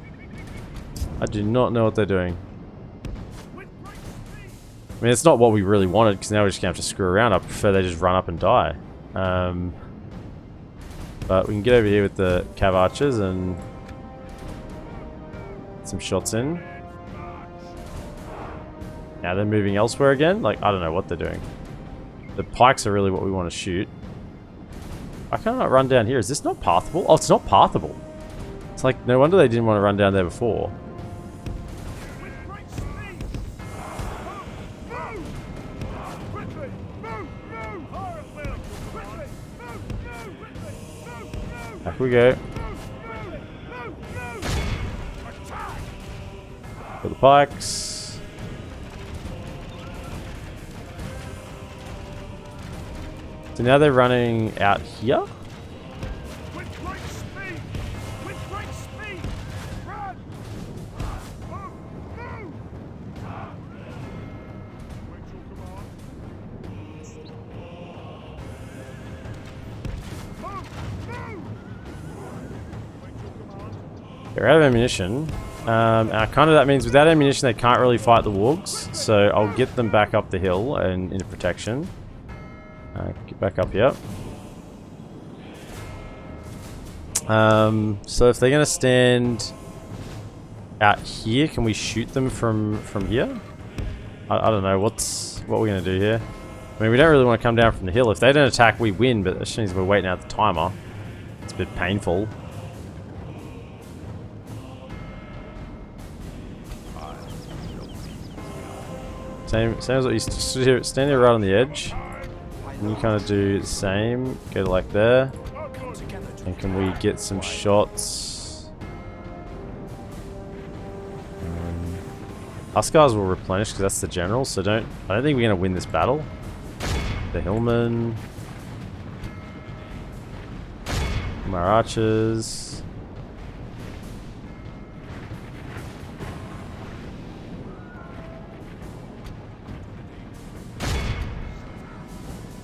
I do not know what they're doing. I mean, it's not what we really wanted, because now we're just going to have to screw around. I prefer they just run up and die. But we can get over here with the cav archers and get some shots in. Now they're moving elsewhere again. Like, I don't know what they're doing. The pikes are really what we want to shoot. Why can't I not run down here? Is this not pathable? Oh, it's not pathable. It's like, no wonder they didn't want to run down there before. Back we go. For the pikes. So now they're running out here. With great speed! With great speed! Run! Move! Move! Wait your command. Move! Move! Wait your command. They're out of ammunition. And kind of that means without ammunition they can't really fight the wargs. So I'll get them back up the hill and into protection. Get back up here. So if they're going to stand out here, can we shoot them from here? I don't know. What are we going to do here? I mean, we don't really want to come down from the hill. If they don't attack, we win, but that just means we're waiting out the timer. It's a bit painful. Same as what you stood here, stand here right on the edge. And you kind of do the same. Go to like there. And can we get some shots? Huskars will replenish because that's the general, so I don't think we're going to win this battle. The hillmen. My archers.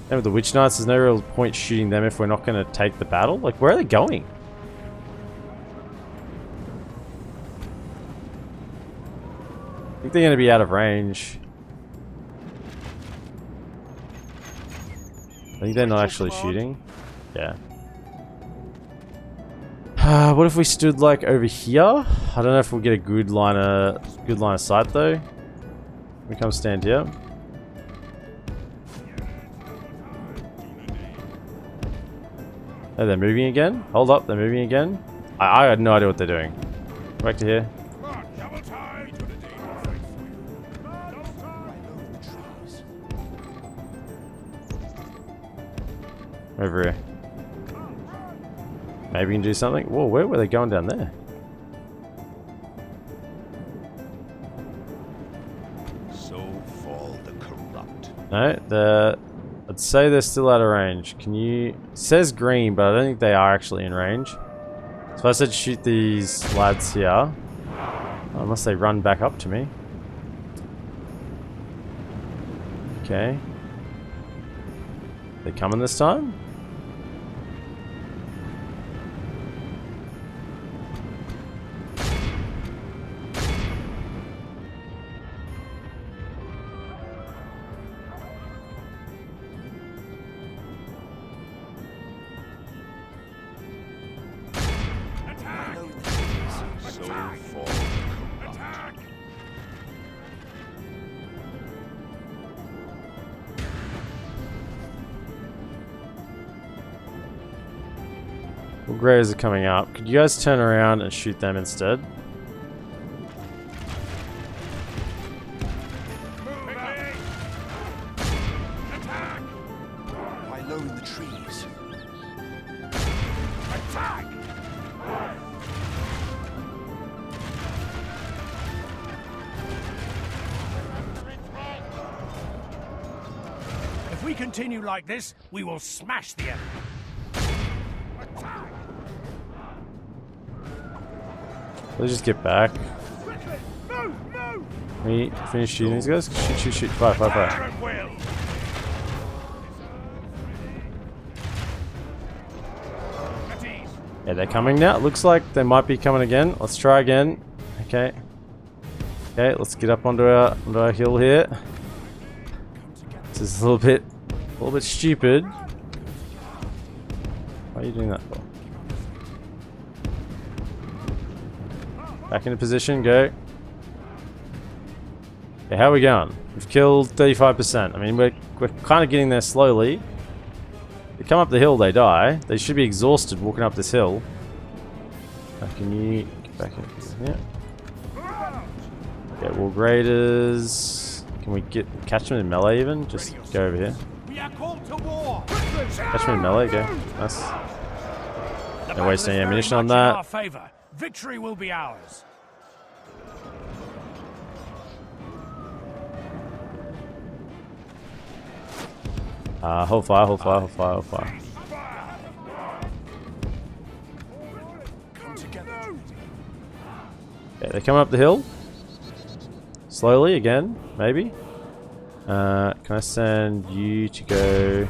And with the Witch Knights, there's no real point shooting them if we're not going to take the battle. Like, where are they going? I think they're going to be out of range. I think they're not actually shooting. Yeah. What if we stood like over here? I don't know if we'll get a good line of sight though. We come stand here. Oh, they're moving again? Hold up, they're moving again? I had no idea what they're doing. Back to here. Over here. Maybe we can do something. Whoa, where were they going down there? So fall the corrupt. No, I'd say they're still out of range. Can you... It says green, but I don't think they are actually in range. So if I said shoot these lads here, unless they run back up to me. Okay. They coming this time? So fall the corrupt. Well, Greys are coming up. Could you guys turn around and shoot them instead? Lie low in the trees. Attack! If we continue like this, we will smash the enemy. Let's just get back. We finish shooting these guys? Shoot, shoot, shoot. Fire, fire, fire. Yeah, they're coming now. Looks like they might be coming again. Let's try again. Okay. Okay, let's get up onto our hill here. This is a little bit stupid. Why are you doing that for? Back into position, go. Okay, how are we going? We've killed 35%. I mean, we're kind of getting there slowly. They come up the hill, they die. They should be exhausted walking up this hill. Can you get back in here? Okay, wall graders. Can we catch them in melee even? Just go over here. We are called to war. Catch them in melee, go. Nice. Don't waste any ammunition on In our that. favor. Victory will be ours. Hold fire, hold fire, hold fire, hold fire. Okay, they're coming up the hill. Slowly again, maybe. Can I send you to go?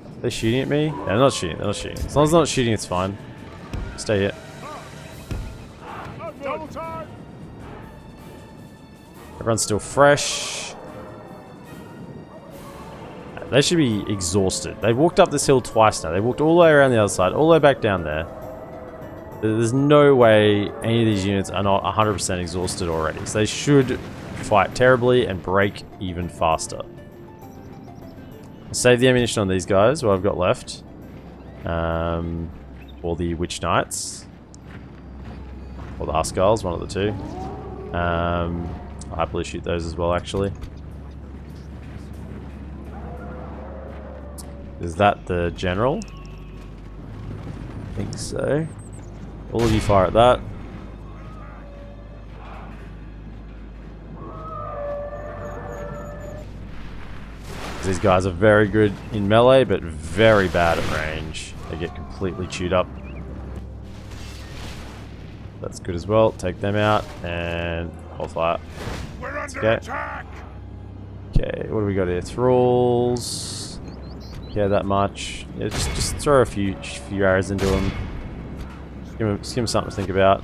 Are they shooting at me? Yeah, they're not shooting, they're not shooting. As long as they're not shooting, it's fine. Stay here. Everyone's still fresh. They should be exhausted. They've walked up this hill twice now. They walked all the way around the other side, all the way back down there. There's no way any of these units are not 100% exhausted already. So they should fight terribly and break even faster. Save the ammunition on these guys, what I've got left. Or the Witch Knights. Or the Huskars, one of the two. I'll happily shoot those as well, actually. Is that the general? I think so. All of you fire at that. These guys are very good in melee, but very bad at range. They get completely chewed up. That's good as well. Take them out and hold fire. We're under Okay. attack. Okay, what do we got here? Thralls. Yeah, that much. Yeah, just throw a few arrows into them. Just give them something to think about.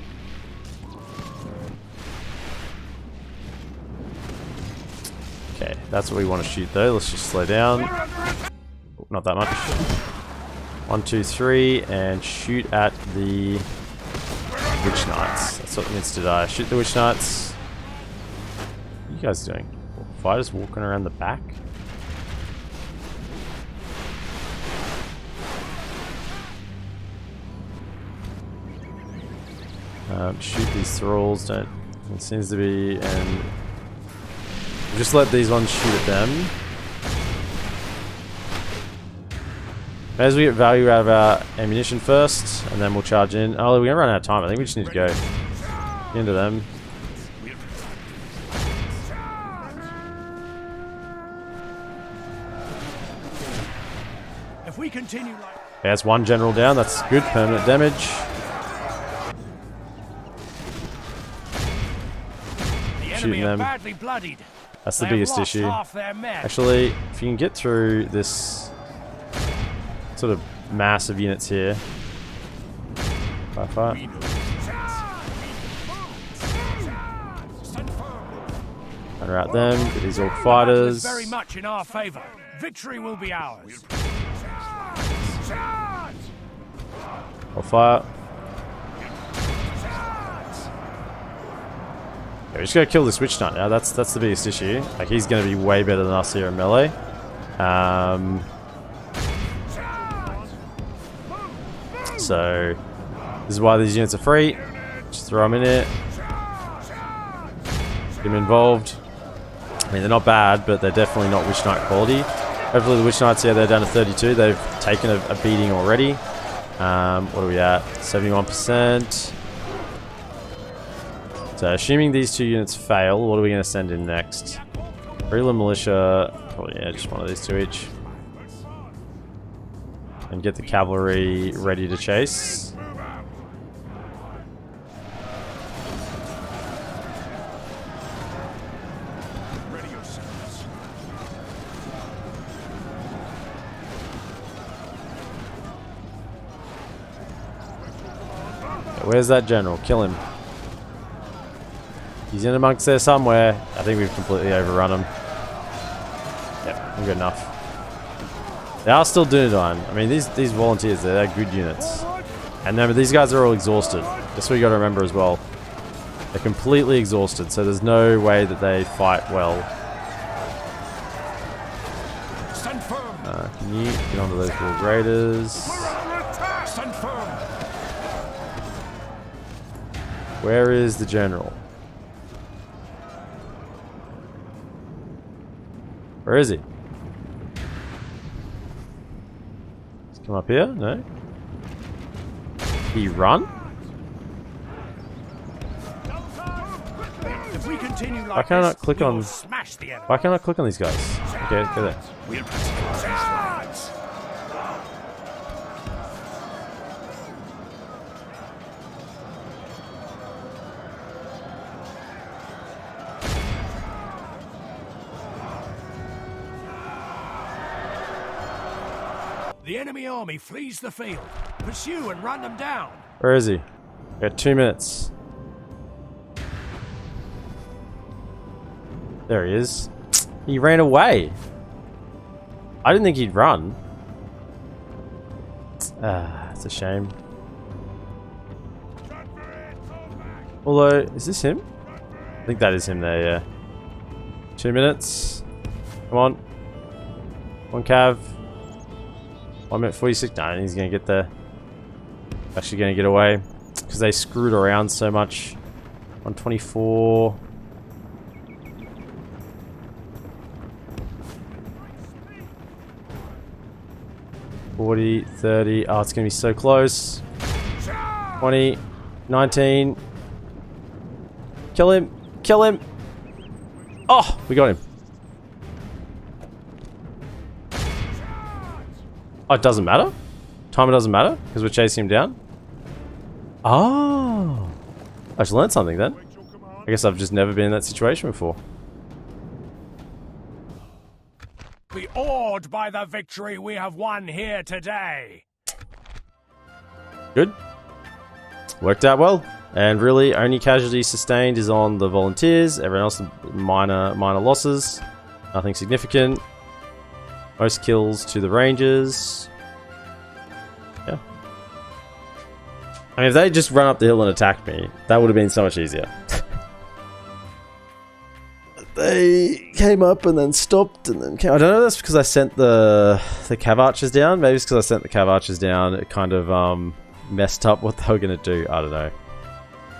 Okay, that's what we want to shoot though. Let's just slow down. Oh, not that much. 1, 2, 3, and shoot at the Witch Knights. That's what needs to die. Shoot the Witch Knights. What are you guys doing? Fighters walking around the back? Shoot these thralls. Don't. It seems to be, and just let these ones shoot at them. As we get value out of our ammunition first, and then we'll charge in. Oh, we're gonna run out of time. I think we just need to go into them. If we continue like Okay, that's one general down. That's good. Permanent damage. the enemy Shooting are them. badly bloodied. That's the They have biggest lost issue. half their men. Actually, if you can get through this sort of mass of units here. Fight. And rout them. Get these orc The battle is fighters. very much in our favor. Victory will be ours. Or fire. Yeah, we just gotta kill this witch knight now. That's the biggest issue. Like, he's gonna be way better than us here in melee. So this is why these units are free. Just throw them in it. Get them involved. I mean, they're not bad, but they're definitely not witch knight quality. Hopefully the witch knights here, they're down to 32. They've taken a beating already. What are we at? 71%. So assuming these two units fail, what are we going to send in next? Regular militia. Probably, yeah, just one of these two each. And get the cavalry ready to chase. Where's that general? Kill him. He's in amongst there somewhere. I think we've completely overrun him. Yep, we're good enough. They are still Dunedain. I mean, these volunteers, they're good units. And remember, these guys are all exhausted. That's what you got to remember as well. They're completely exhausted, so there's no way that they fight well. Stand firm. Can you get onto those little graders? Stand firm. Where is the general? Where is he? Let's come up here? No? He run? If we continue like Why can't I this, click we on- will smash the enemy. Why can't I click on these guys? Okay, go there. The enemy army flees the field. Pursue and run them down. Where is he? We got 2 minutes. There he is. He ran away. I didn't think he'd run. It's a shame. Although, is this him? I think that is him there, yeah. 2 minutes. Come on. One cav. 1 minute 46. Nah, he's gonna get there. Actually gonna get away. Because they screwed around so much. 124. 40, 30. Oh, it's gonna be so close. 20, 19. Kill him. Kill him. Oh, we got him. Oh, it doesn't matter? Timer doesn't matter? Because we're chasing him down? Oh. I just learned something then. I guess I've just never been in that situation before. Be awed by the victory we have won here today. Good. Worked out well. And really, only casualty sustained is on the volunteers. Everyone else, minor losses. Nothing significant. Most kills to the rangers. Yeah. I mean, if they just run up the hill and attacked me, that would have been so much easier. They came up and then stopped and then came. I don't know if that's because I sent the cav archers down. Maybe it's because I sent the cav archers down. It kind of messed up what they were going to do. I don't know.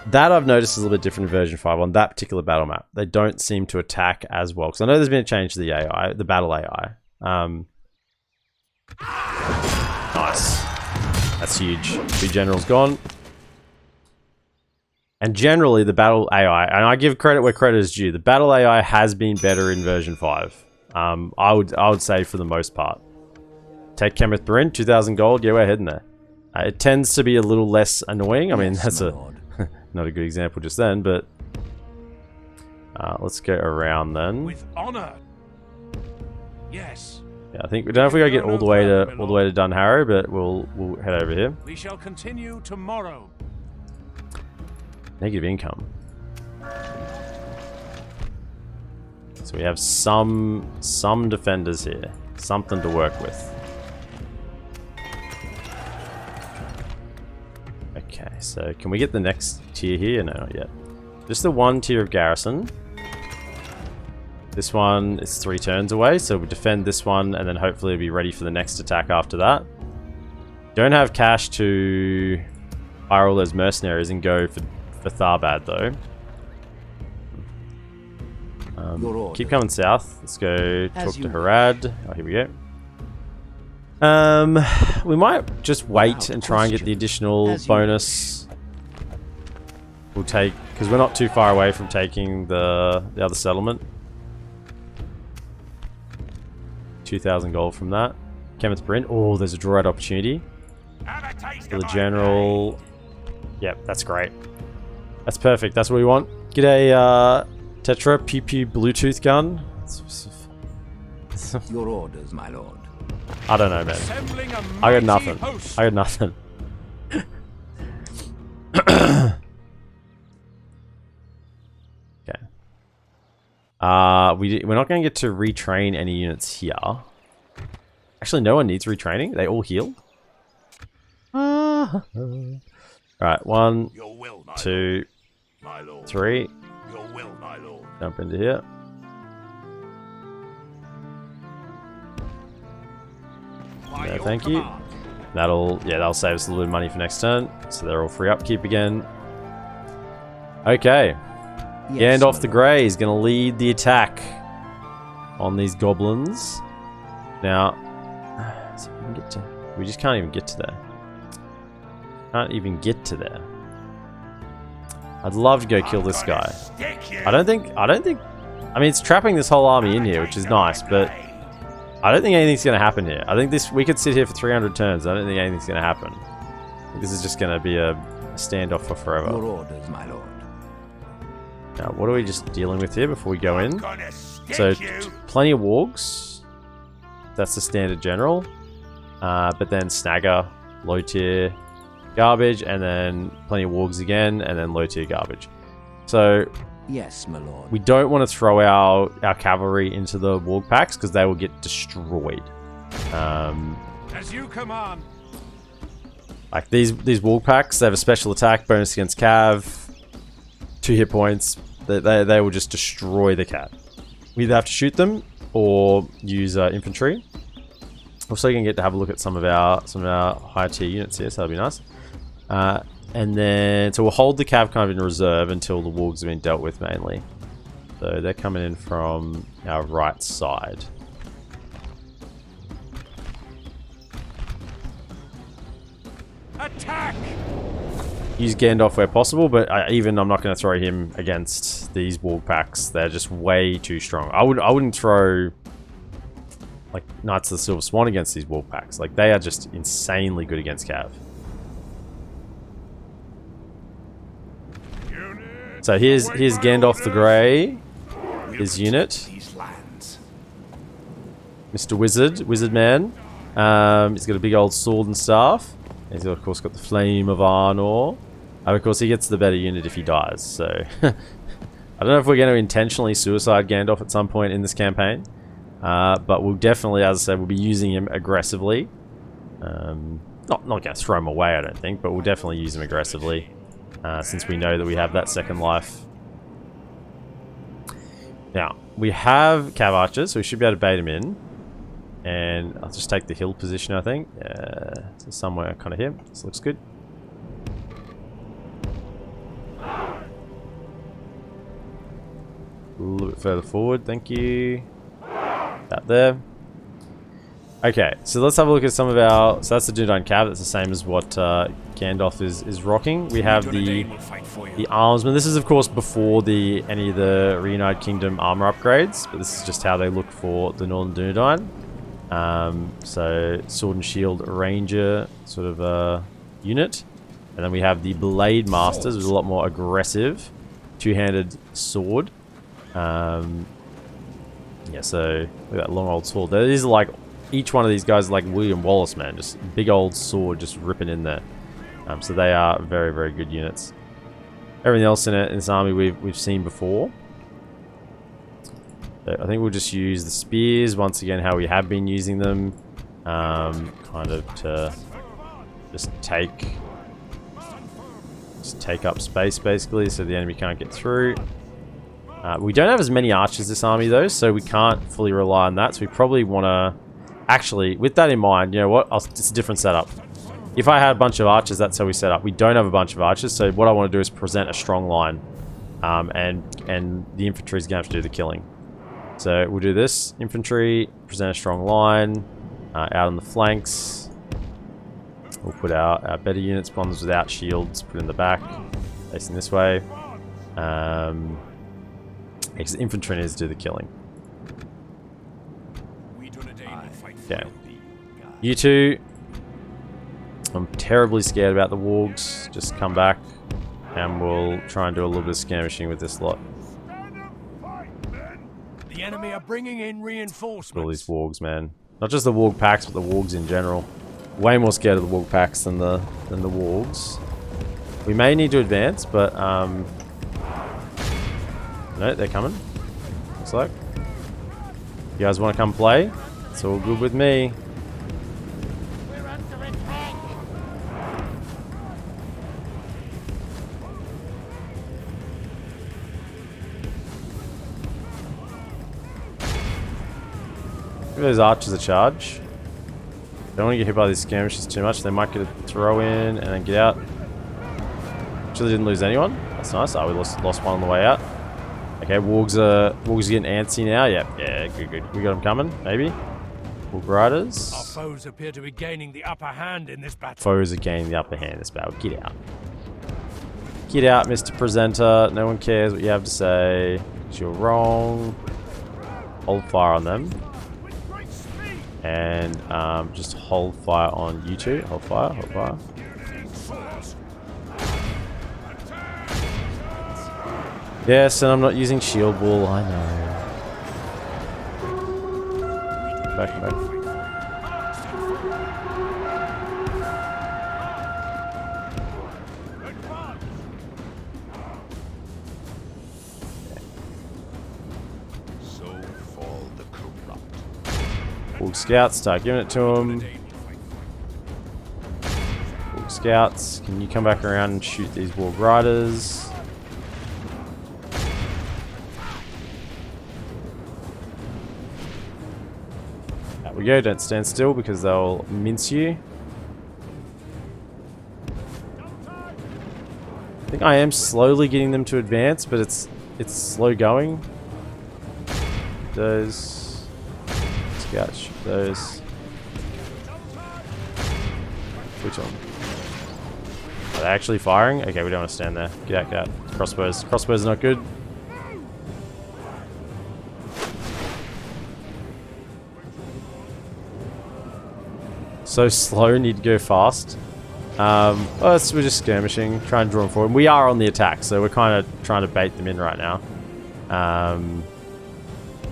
That I've noticed is a little bit different in version 5 on that particular battle map. They don't seem to attack as well. Because I know there's been a change to the AI, the battle AI. Nice. That's huge. 2 generals gone. And generally, the battle AI, and I give credit where credit is due, the battle AI has been better in version 5. I would say for the most part. Take Kenneth Bryn, 2,000 gold. Yeah, we're heading there. It tends to be a little less annoying. I mean, that's not a good example just then, but let's go around then. With honor. Yes. Yeah, I think we don't know if we gotta get all the way to Dunharrow, but we'll head over here. We shall continue tomorrow. Negative income. So we have some defenders here. Something to work with. Okay, so can we get the next tier here? No, not yet. Just the 1 tier of garrison. This one is 3 turns away, so we defend this one and then hopefully we'll be ready for the next attack after that. Don't have cash to hire all those mercenaries and go for Tharbad though. Keep coming south. Let's go talk to Harad. Oh, here we go. We might just wait and try and get the additional bonus. We'll take, because we're not too far away from taking the other settlement. 2,000 gold from that. Kenneth Bryn. Oh, there's a draw out opportunity. For the general. Yep, that's great. That's perfect. That's what we want. Get a Tetra Pew Pew Bluetooth gun. Your orders, my lord. I don't know, man. I got nothing. I got nothing. Okay. We're not going to get to retrain any units here. Actually, no one needs retraining. They all heal. Alright, 1, 2, 3. Jump into here. No, thank you. That'll save us a little bit of money for next turn. So they're all free upkeep again. Okay. Yes, Gandalf the Grey is going to lead the attack on these goblins. Now, so we just can't even get to there. Can't even get to there. I'd love to go kill this guy. I don't think, I mean, it's trapping this whole army in here, which is nice, but I don't think anything's going to happen here. I think we could sit here for 300 turns. I don't think anything's going to happen. I think this is just going to be a standoff for forever. Your orders, my lord. Now, what are we just dealing with here before we go in? So, plenty of wargs. That's the standard general. But then snagger, low tier, garbage, and then plenty of wargs again, and then low tier garbage. So, yes, my lord. We don't want to throw our cavalry into the warg packs because they will get destroyed. As you command. Like these warg packs, they have a special attack bonus against cav, 2 hit points. They will just destroy the cat. We either have to shoot them or use infantry. Also, you can get to have a look at some of our higher tier units here, so that'll be nice. And then, so we'll hold the cav kind of in reserve until the wargs have been dealt with mainly. So they're coming in from our right side. Attack! Use Gandalf where possible, but I'm not going to throw him against these warg packs. They're just way too strong. I wouldn't throw like Knights of the Silver Swan against these warg packs. Like they are just insanely good against cav. So here's Gandalf the Grey, his unit. Mr. Wizard Man. He's got a big old sword and staff. He's of course got the Flame of Arnor. Of course he gets the better unit if he dies, so I don't know if we're going to intentionally suicide Gandalf at some point in this campaign. But we'll definitely, as I said, we'll be using him aggressively. Not going to throw him away, I don't think, but we'll definitely use him aggressively. Since we know that we have that second life. Now, we have cav archers, so we should be able to bait him in. And I'll just take the hill position, I think. So somewhere kind of here. This looks good. A little bit further forward, thank you. About there. Okay, so let's have a look at some of our... So that's the Dunedain cab. That's the same as what Gandalf is rocking. We have the armsman. This is, of course, before any of the Reunited Kingdom armor upgrades, but this is just how they look for the Northern Dunedain. So sword and shield ranger sort of unit. And then we have the Blade Masters, which is a lot more aggressive. Two-handed sword. Yeah, so look at that long old sword. These are like... Each one of these guys is like William Wallace, man. Just big old sword just ripping in there. So they are very, very good units. Everything else in this army we've seen before. So I think we'll just use the spears once again, how we have been using them. Kind of to just take up space basically, so the enemy can't get through. We don't have as many archers this army though, so we can't fully rely on that. So we probably want to actually, with that in mind, you know what? It's a different setup. If I had a bunch of archers, that's how we set up. We don't have a bunch of archers, so what I want to do is present a strong line, and the infantry is going to have to do the killing. So we'll do this: infantry, present a strong line, out on the flanks. We'll put our better units, bombers without shields, put in the back, facing this way. Because the infantry needs to do the killing. Okay. You two, I'm terribly scared about the wargs. Just come back, and we'll try and do a little bit of skirmishing with this lot. The enemy are bringing in reinforcements. All these wargs, man. Not just the warg packs, but the wargs in general. Way more scared of the warg packs than the wargs. We may need to advance, but no, they're coming. Looks like. You guys want to come play? It's all good with me. We're under attack. Give those archers a charge. Don't want to get hit by these skirmishes too much. They might get a throw in and then get out. Actually didn't lose anyone. That's nice. Oh, we lost one on the way out. Okay, wargs are getting antsy now. Yep, yeah, good. We got them coming, maybe. Warg riders. Our foes appear to be gaining the upper hand in this battle. Foes are gaining the upper hand in this battle. Get out. Get out, Mr. Presenter. No one cares what you have to say. 'Cause you're wrong. Hold fire on them. And just hold fire on you two. Hold fire, hold fire. Yes, and I'm not using shield wall, I know. Back. So fall the corrupt. Warg scouts, start giving it to them. Warg scouts, can you come back around and shoot these warg riders? We go, don't stand still because they'll mince you. I think I am slowly getting them to advance, but it's slow going. Those scouts, shoot those. Which one? Are they actually firing? Okay, we don't want to stand there. Get out. Crossbows. Crossbows are not good. So slow, need to go fast. We're just skirmishing, try and draw them forward. We are on the attack, so we're kind of trying to bait them in right now.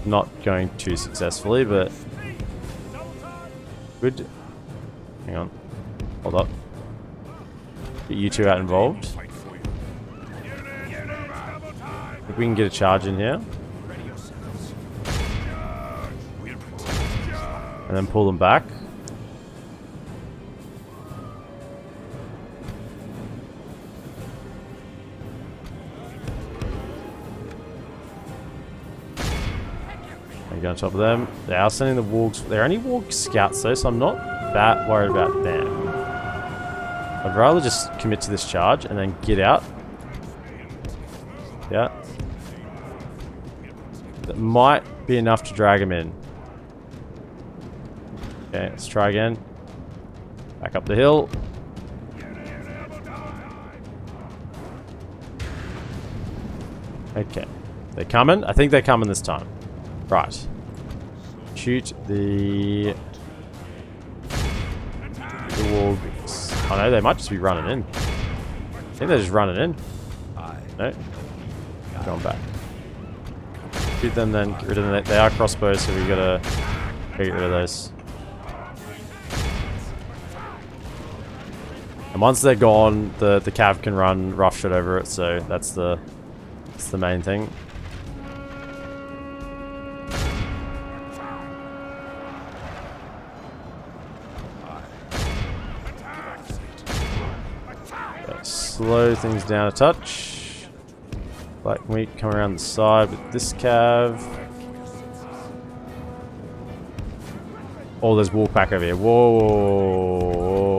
Not going too successfully, but good. Hang on, hold up. Get you two out involved. If we can get a charge in here, and then pull them back. On top of them. They are sending the wargs. They're only warg scouts though, so I'm not that worried about them. I'd rather just commit to this charge and then get out. Yeah. That might be enough to drag him in. Okay, let's try again. Back up the hill. Okay. They're coming? I think they're coming this time. Right. Shoot the wolves. Oh no, they might just be running in. I think they're just running in. No. Going back. Shoot them then, get rid of them. They are crossbows, so we gotta get rid of those. And once they're gone, the cav can run roughshod over it, so that's the main thing. Slow things down a touch. Black meat come around the side with this cav. Oh, there's wolf pack over here. Whoa.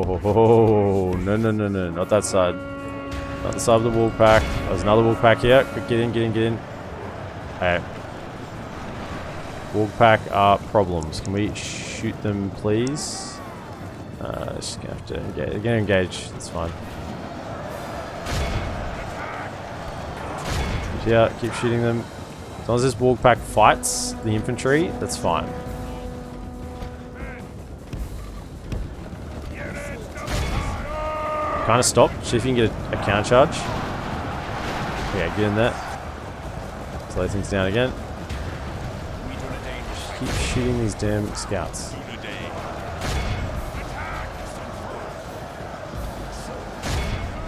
No, not that side. Not the side of the wolf pack. There's another wolf pack here. Quick, get in. Okay. Wolf pack are problems. Can we shoot them, please? Just gonna have to engage. That's fine. Yeah, keep shooting them. As long as this wolf pack fights the infantry, that's fine. Kind of stop. See if you can get a counter charge. Yeah, get in there. Slow things down again. Just keep shooting these damn scouts.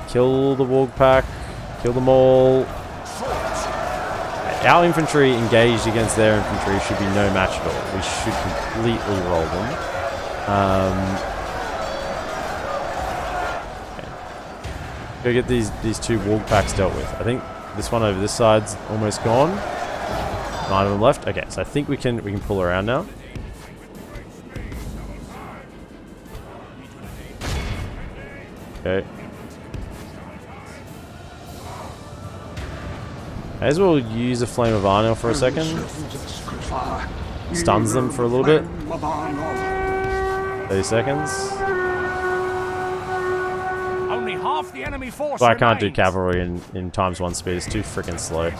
Kill the wolf pack. Kill them all. Our infantry engaged against their infantry should be no match at all. We should completely roll them. Okay. Go get these two wolf packs dealt with. I think this one over this side's almost gone. 9 of them left. Okay, so I think we can pull around now. Okay. May as well use a Flame of Arnil for a second. Stuns them for a little bit. 30 seconds. Only half the enemy force But I can't do remains. cavalry in ×1 speed. It's too freaking slow.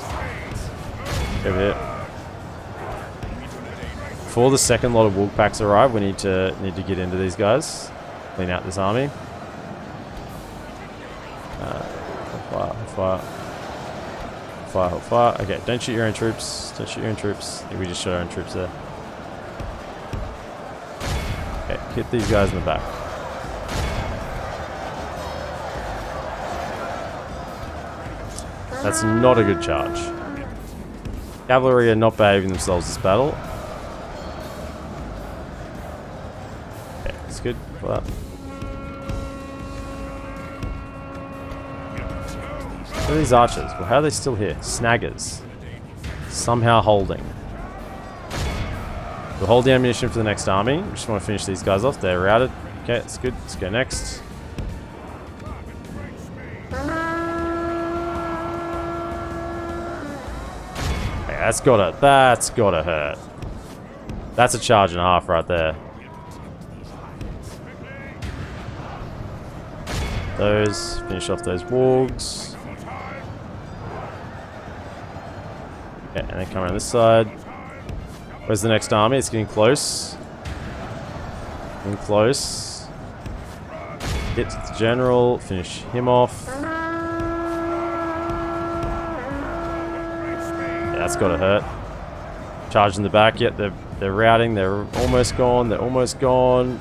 Over here. Before the second lot of wolf packs arrive, we need to get into these guys. Clean out this army. Fire. Okay, don't shoot your own troops. I think we just shot our own troops there. Okay, hit these guys in the back. That's not a good charge. Cavalry are not behaving themselves this battle. Okay, that's good for that. What are these archers? Well, how are they still here? Snaggers. Somehow holding. We'll hold the ammunition for the next army. We just want to finish these guys off. They're routed. Okay, that's good. Let's go next. Okay, that's gotta hurt. That's a charge and a half right there. Those. Finish off those wargs. Okay, and then come around this side. Where's the next army? It's getting close. Getting close. Get to the general. Finish him off. Yeah, that's gotta hurt. Charge in the back. Yet they're routing. They're almost gone. They're almost gone.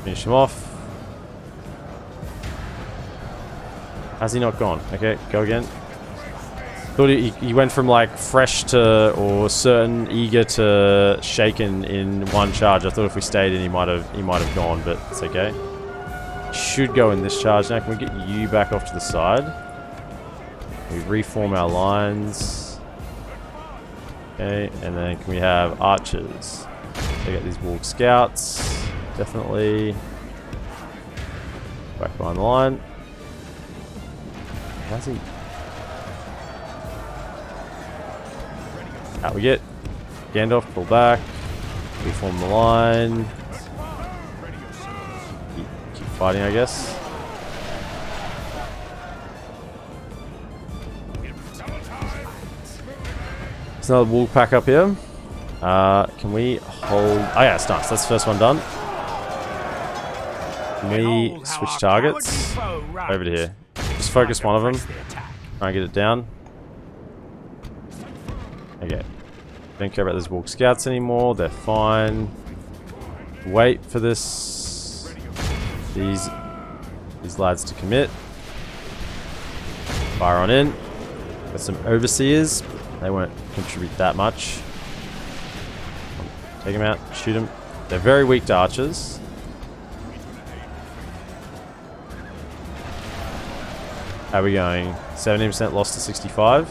Finish him off. Has he not gone? Okay, go again. Thought he went from like fresh to or certain, eager to shaken in one charge. I thought if we stayed in, he might have gone, but it's okay. Should go in this charge now. Can we get you back off to the side? We reform our lines. Okay, and then can we have archers? They get these wolf scouts. Definitely. Back behind the line. How's he? Out we get. Gandalf, pull back. We form the line. Keep fighting, I guess. There's another wool pack up here. Can we hold... Oh yeah, it's nice. That's the first one done. Can we switch targets? Over to here. Just focus one of them. Try and get it down. Okay. Don't care about those walk scouts anymore. They're fine. Wait for this. These lads to commit. Fire on in. Got some overseers. They won't contribute that much. Take them out. Shoot them. They're very weak to archers. How are we going? 70% lost to 65.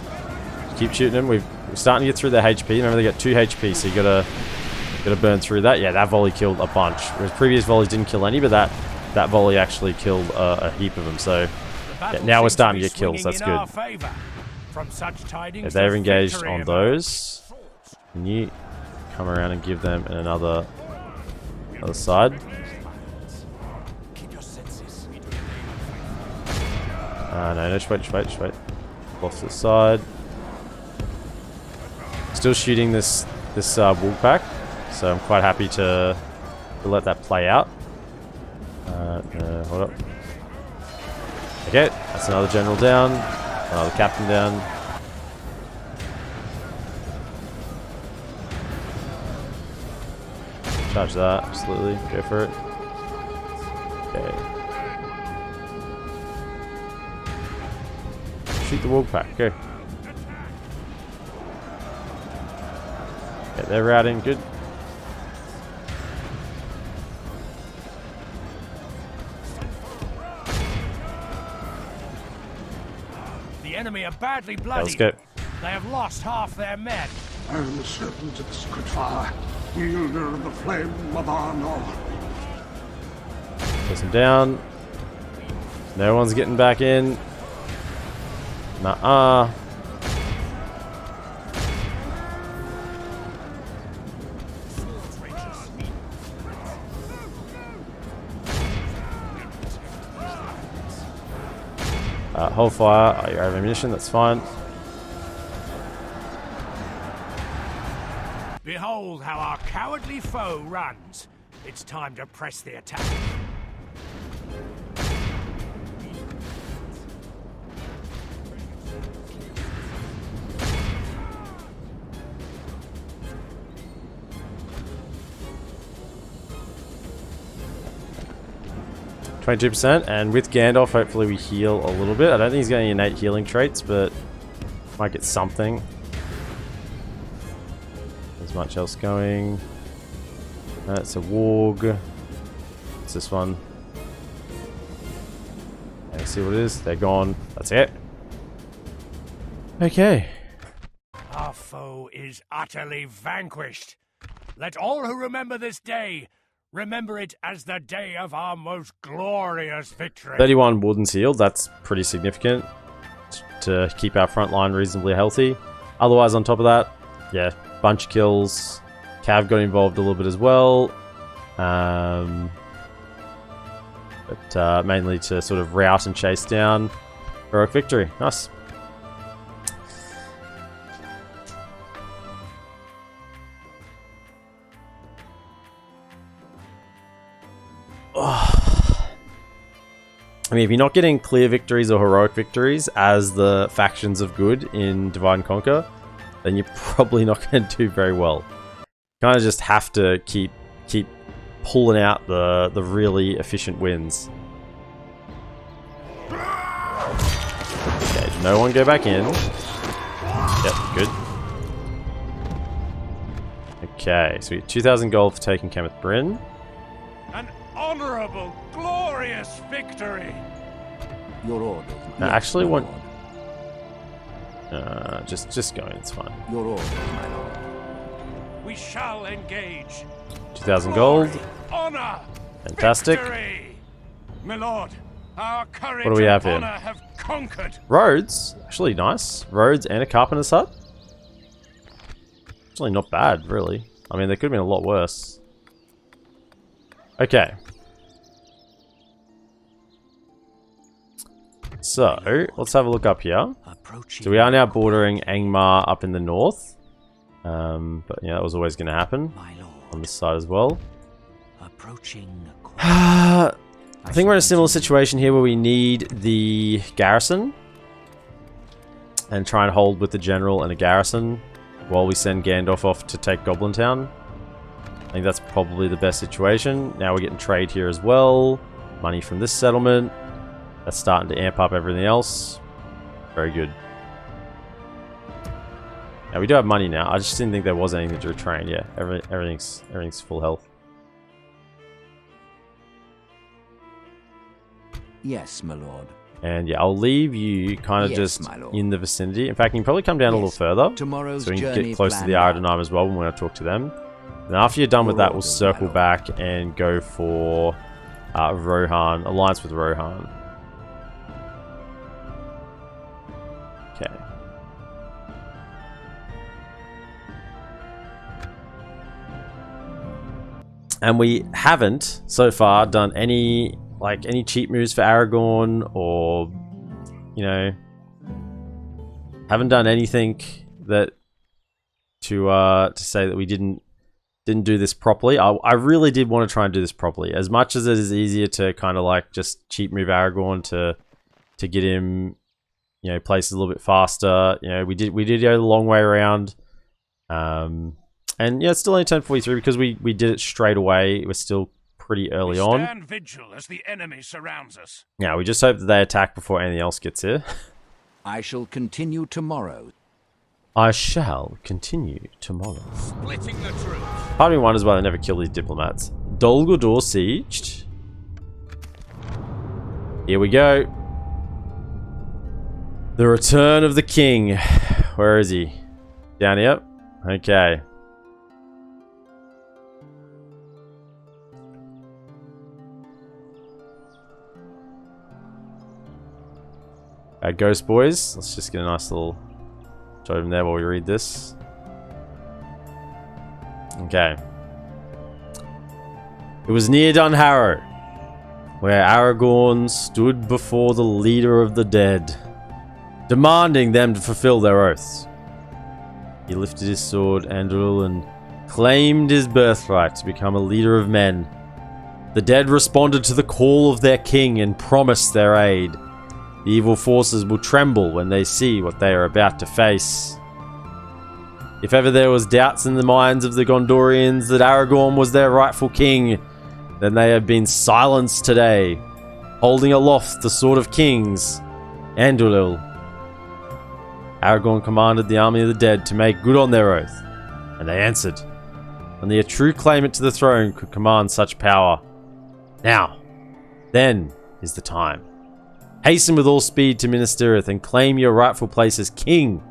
Keep shooting them. We're starting to get through their HP. Remember, they got 2 HP, so you gotta burn through that. Yeah, that volley killed a bunch. Whereas previous volleys didn't kill any, but that volley actually killed a heap of them. So yeah, now we're starting to get kills. That's good. Yeah, they're engaged on those. Can you come around and give them another side? No, just wait. Off to the side. Still shooting this wool pack, so I'm quite happy to let that play out. Hold up. Okay, that's another general down, another captain down. Charge that, absolutely. Go for it. Okay. Shoot the wool pack, go. Yeah, they're routing, good. The enemy are badly bloodied. Let's go. They have lost half their men. I am the serpent of Scritfire, wielder of the flame of Arnor. Push them down. No one's getting back in. Nuh-uh. Hold fire. Oh, you're out of ammunition, that's fine. Behold how our cowardly foe runs. It's time to press the attack. %, and with Gandalf, hopefully we heal a little bit. I don't think he's got any innate healing traits, but might get something. There's much else going. That's a warg. What's this one? Let's see what it is. They're gone. That's it. Okay. Our foe is utterly vanquished. Let all who remember this day remember it as the day of our most glorious victory. 31 Wardens healed. That's pretty significant to keep our front line reasonably healthy. Otherwise, on top of that, yeah, bunch of kills. Cav got involved a little bit as well. But mainly to sort of rout and chase down heroic victory. Nice. I mean, if you're not getting clear victories or heroic victories as the factions of good in Divide and Conquer, then you're probably not going to do very well. You kind of just have to keep pulling out the really efficient wins. Okay, no one go back in. Yep, good. Okay, so we have 2,000 gold for taking Kenneth Bryn. An honorable, glorious victory. Your orders. I Yes, actually my want... lord. Just go, it's fine. Your orders, my lord. We shall engage. 2,000 gold. Honor. Fantastic. Victory. My lord, our courage What do we have and here? honor have conquered. Roads, actually nice. Roads and a carpenter's hut. Actually not bad, really. I mean, they could have been a lot worse. Okay. So, let's have a look up here. So we are now bordering Angmar up in the north. But yeah, that was always going to happen on this side as well. I think we're in a similar situation here where we need the garrison. And try and hold with the general and a garrison while we send Gandalf off to take Goblin Town. I think that's probably the best situation. Now we're getting trade here as well. Money from this settlement. That's starting to amp up everything else. Very good. Now we do have money now. I just didn't think there was anything to retrain. Yeah, everything's full health. Yes, my lord. And yeah, I'll leave you kind of just in the vicinity. In fact, you can probably come down a little further. Tomorrow's so we can get close to the Aragorn as well when we want to talk to them. And after you're done with that, we'll circle back and go for Rohan, alliance with Rohan. Okay. And we haven't so far done any cheap moves for Aragorn, or haven't done anything that to say that we didn't do this properly. I really did want to try and do this properly. As much as it is easier to kind of like just cheap move Aragorn to get him, places a little bit faster. We did go the long way around. And yeah, it's still only 10:43 because we did it straight away. It was still pretty early on. Stand vigil as the enemy surrounds us. Yeah, we just hope that they attack before anything else gets here. I shall continue tomorrow. I shall continue tomorrow. Splitting the truth. Part of me wonders why they never kill these diplomats. Dol Guldur sieged. Here we go. The return of the king. Where is he? Down here? Okay. Ghost boys. Let's just get a nice little shot of him there while we read this. Okay. It was near Dunharrow, where Aragorn stood before the leader of the dead, demanding them to fulfill their oaths. He lifted his sword, Anduril, and claimed his birthright to become a leader of men. The dead responded to the call of their king and promised their aid. The evil forces will tremble when they see what they are about to face. If ever there was doubts in the minds of the Gondorians that Aragorn was their rightful king, then they have been silenced today, holding aloft the sword of kings, Anduril. Aragorn commanded the army of the dead to make good on their oath, and they answered. Only a true claimant to the throne could command such power. Now, then is the time. Hasten with all speed to Minas Tirith and claim your rightful place as king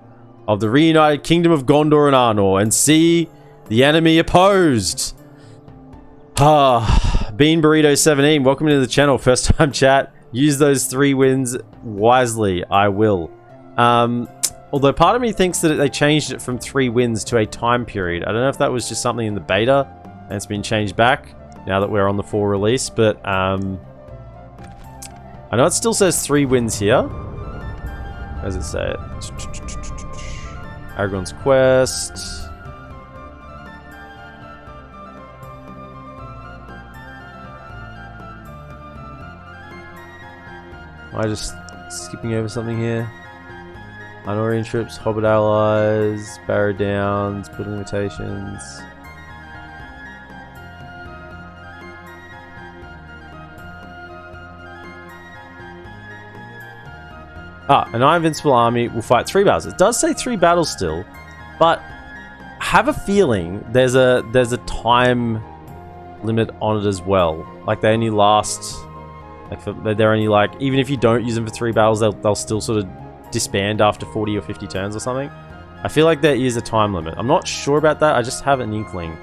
of the reunited kingdom of Gondor and Arnor, and see the enemy opposed. Bean Burrito 17, welcome to the channel. First time chat. Use those 3 wins wisely. I will. Although part of me thinks that they changed it from 3 wins to a time period. I don't know if that was just something in the beta and it's been changed back now that we're on the 4 release, but I know it still says 3 wins here. How does it say it? Aragorn's quest. Am I just skipping over something here? Arnorian troops, Hobbit allies, Barrow Downs, building limitations. An invincible army will fight 3 battles. It does say 3 battles still, but I have a feeling there's a time limit on it as well. Like they only last, they're only like, even if you don't use them for 3 battles, they'll still sort of disband after 40 or 50 turns or something. I feel like there is a time limit. I'm not sure about that. I just have an inkling.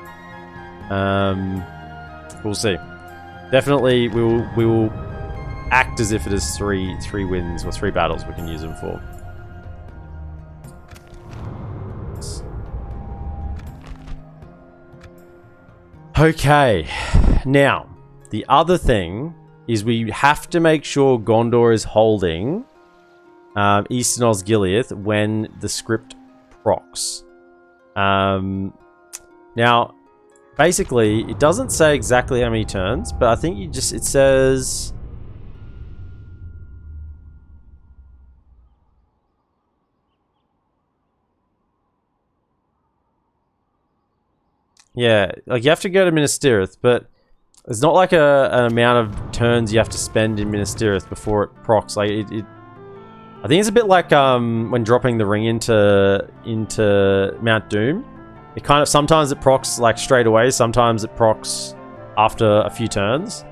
We'll see. Definitely, we will act as if it is 3 wins or 3 battles we can use them for. Okay, now the other thing is we have to make sure Gondor is holding Eastern Osgiliath when the script procs. Now, basically, it doesn't say exactly how many turns, but I think it says... Yeah, like you have to go to Minas Tirith, but there's not like an amount of turns you have to spend in Minas Tirith before it procs. Like I think it's a bit like when dropping the ring into Mount Doom. It kind of sometimes it procs like straight away, sometimes it procs after a few turns.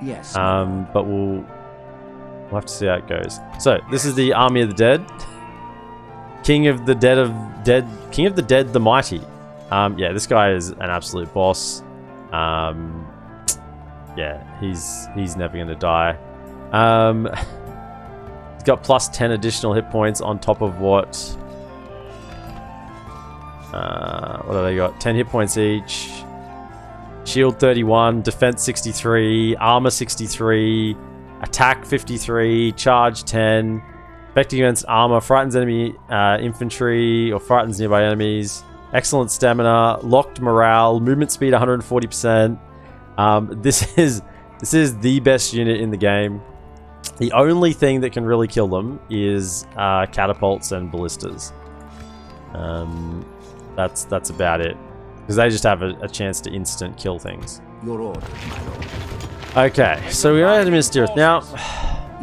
Yes. But we'll have to see how it goes. So this is the Army of the Dead, King of the Dead, the Mighty. Yeah, this guy is an absolute boss. Yeah, he's never gonna die. He's got plus 10 additional hit points on top of what have they got? 10 hit points each. Shield 31, defense 63, armor 63, attack 53, charge 10, effective against armor, frightens enemy infantry or frightens nearby enemies. Excellent stamina, locked morale, movement speed 140%. This is the best unit in the game. The only thing that can really kill them is catapults and ballistas. That's about it, because they just have a chance to instant kill things. Your orders, my lord. Okay, so we are to Minas Tirith now.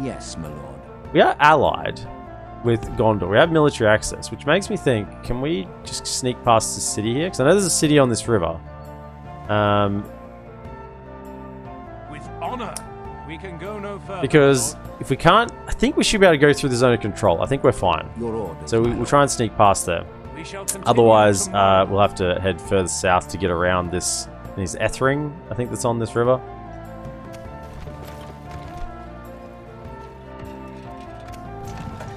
Yes, my lord. We are allied with Gondor. We have military access, which makes me think, can we just sneak past the city here? Because I know there's a city on this river. With honor, we can go no further. Because if we can't, I think we should be able to go through the zone of control. I think we're fine. Your orders, So we'll try and sneak past there. We shall continue Otherwise, tomorrow. we'll have to head further south to get around this Ethring, I think, that's on this river.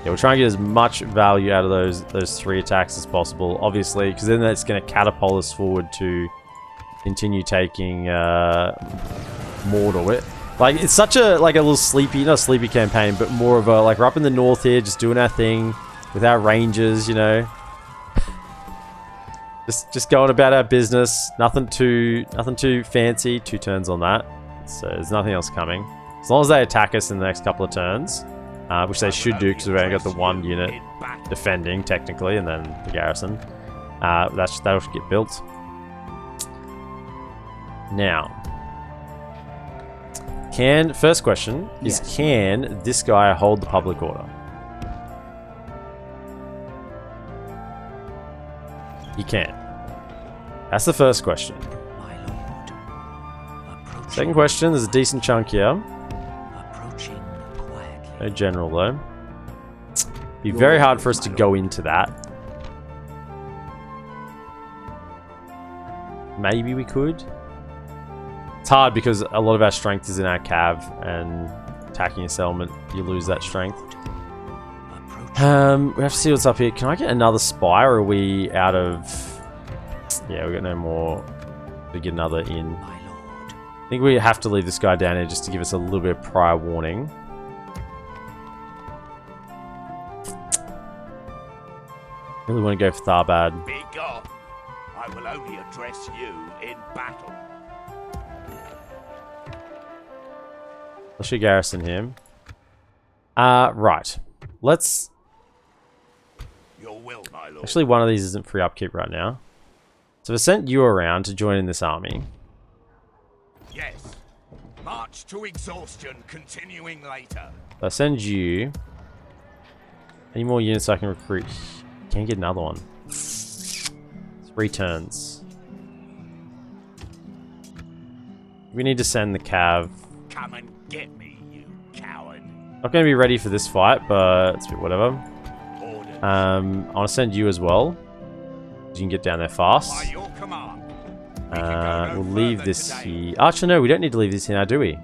Yeah, we'll try and get as much value out of those 3 attacks as possible, obviously, because then that's going to catapult us forward to continue taking Mordor. Like, it's such a little sleepy, not a sleepy campaign, but more of a, like, we're up in the north here, just doing our thing with our rangers, you know. Just going about our business. Nothing too fancy. 2 turns on that. So there's nothing else coming. As long as they attack us in the next couple of turns, which they should do because we've only got the 1 unit defending technically, and then the garrison. That should get built. Now, first question is, can this guy hold the public order? He can. That's the first question. My lord. Second question, there's a decent chunk here. Approaching quietly. No general though. Be very hard for us to go into that. Maybe we could. It's hard because a lot of our strength is in our cav, and attacking a settlement, you lose that strength. We have to see what's up here. Can I get another spy, or are we out of... Yeah, we got no more to get another in. I think we have to leave this guy down here just to give us a little bit of prior warning. Really want to go for Tharbad. Be gone. I will only address you in battle. I should garrison him. Right. Let's... Your will, my lord. Actually, one of these isn't free upkeep right now. So I sent you around to join in this army. Yes. March to exhaustion, continuing later. So I send you... Any more units I can recruit? Can't get another one. 3 turns. We need to send the cav. Come and get me, you coward. Not going to be ready for this fight, but it's a bit whatever. Orders. I want to send you as well. You can get down there fast. By your command. We can go no We'll leave further this today. here. Actually, no, we don't need to leave this here now, do we?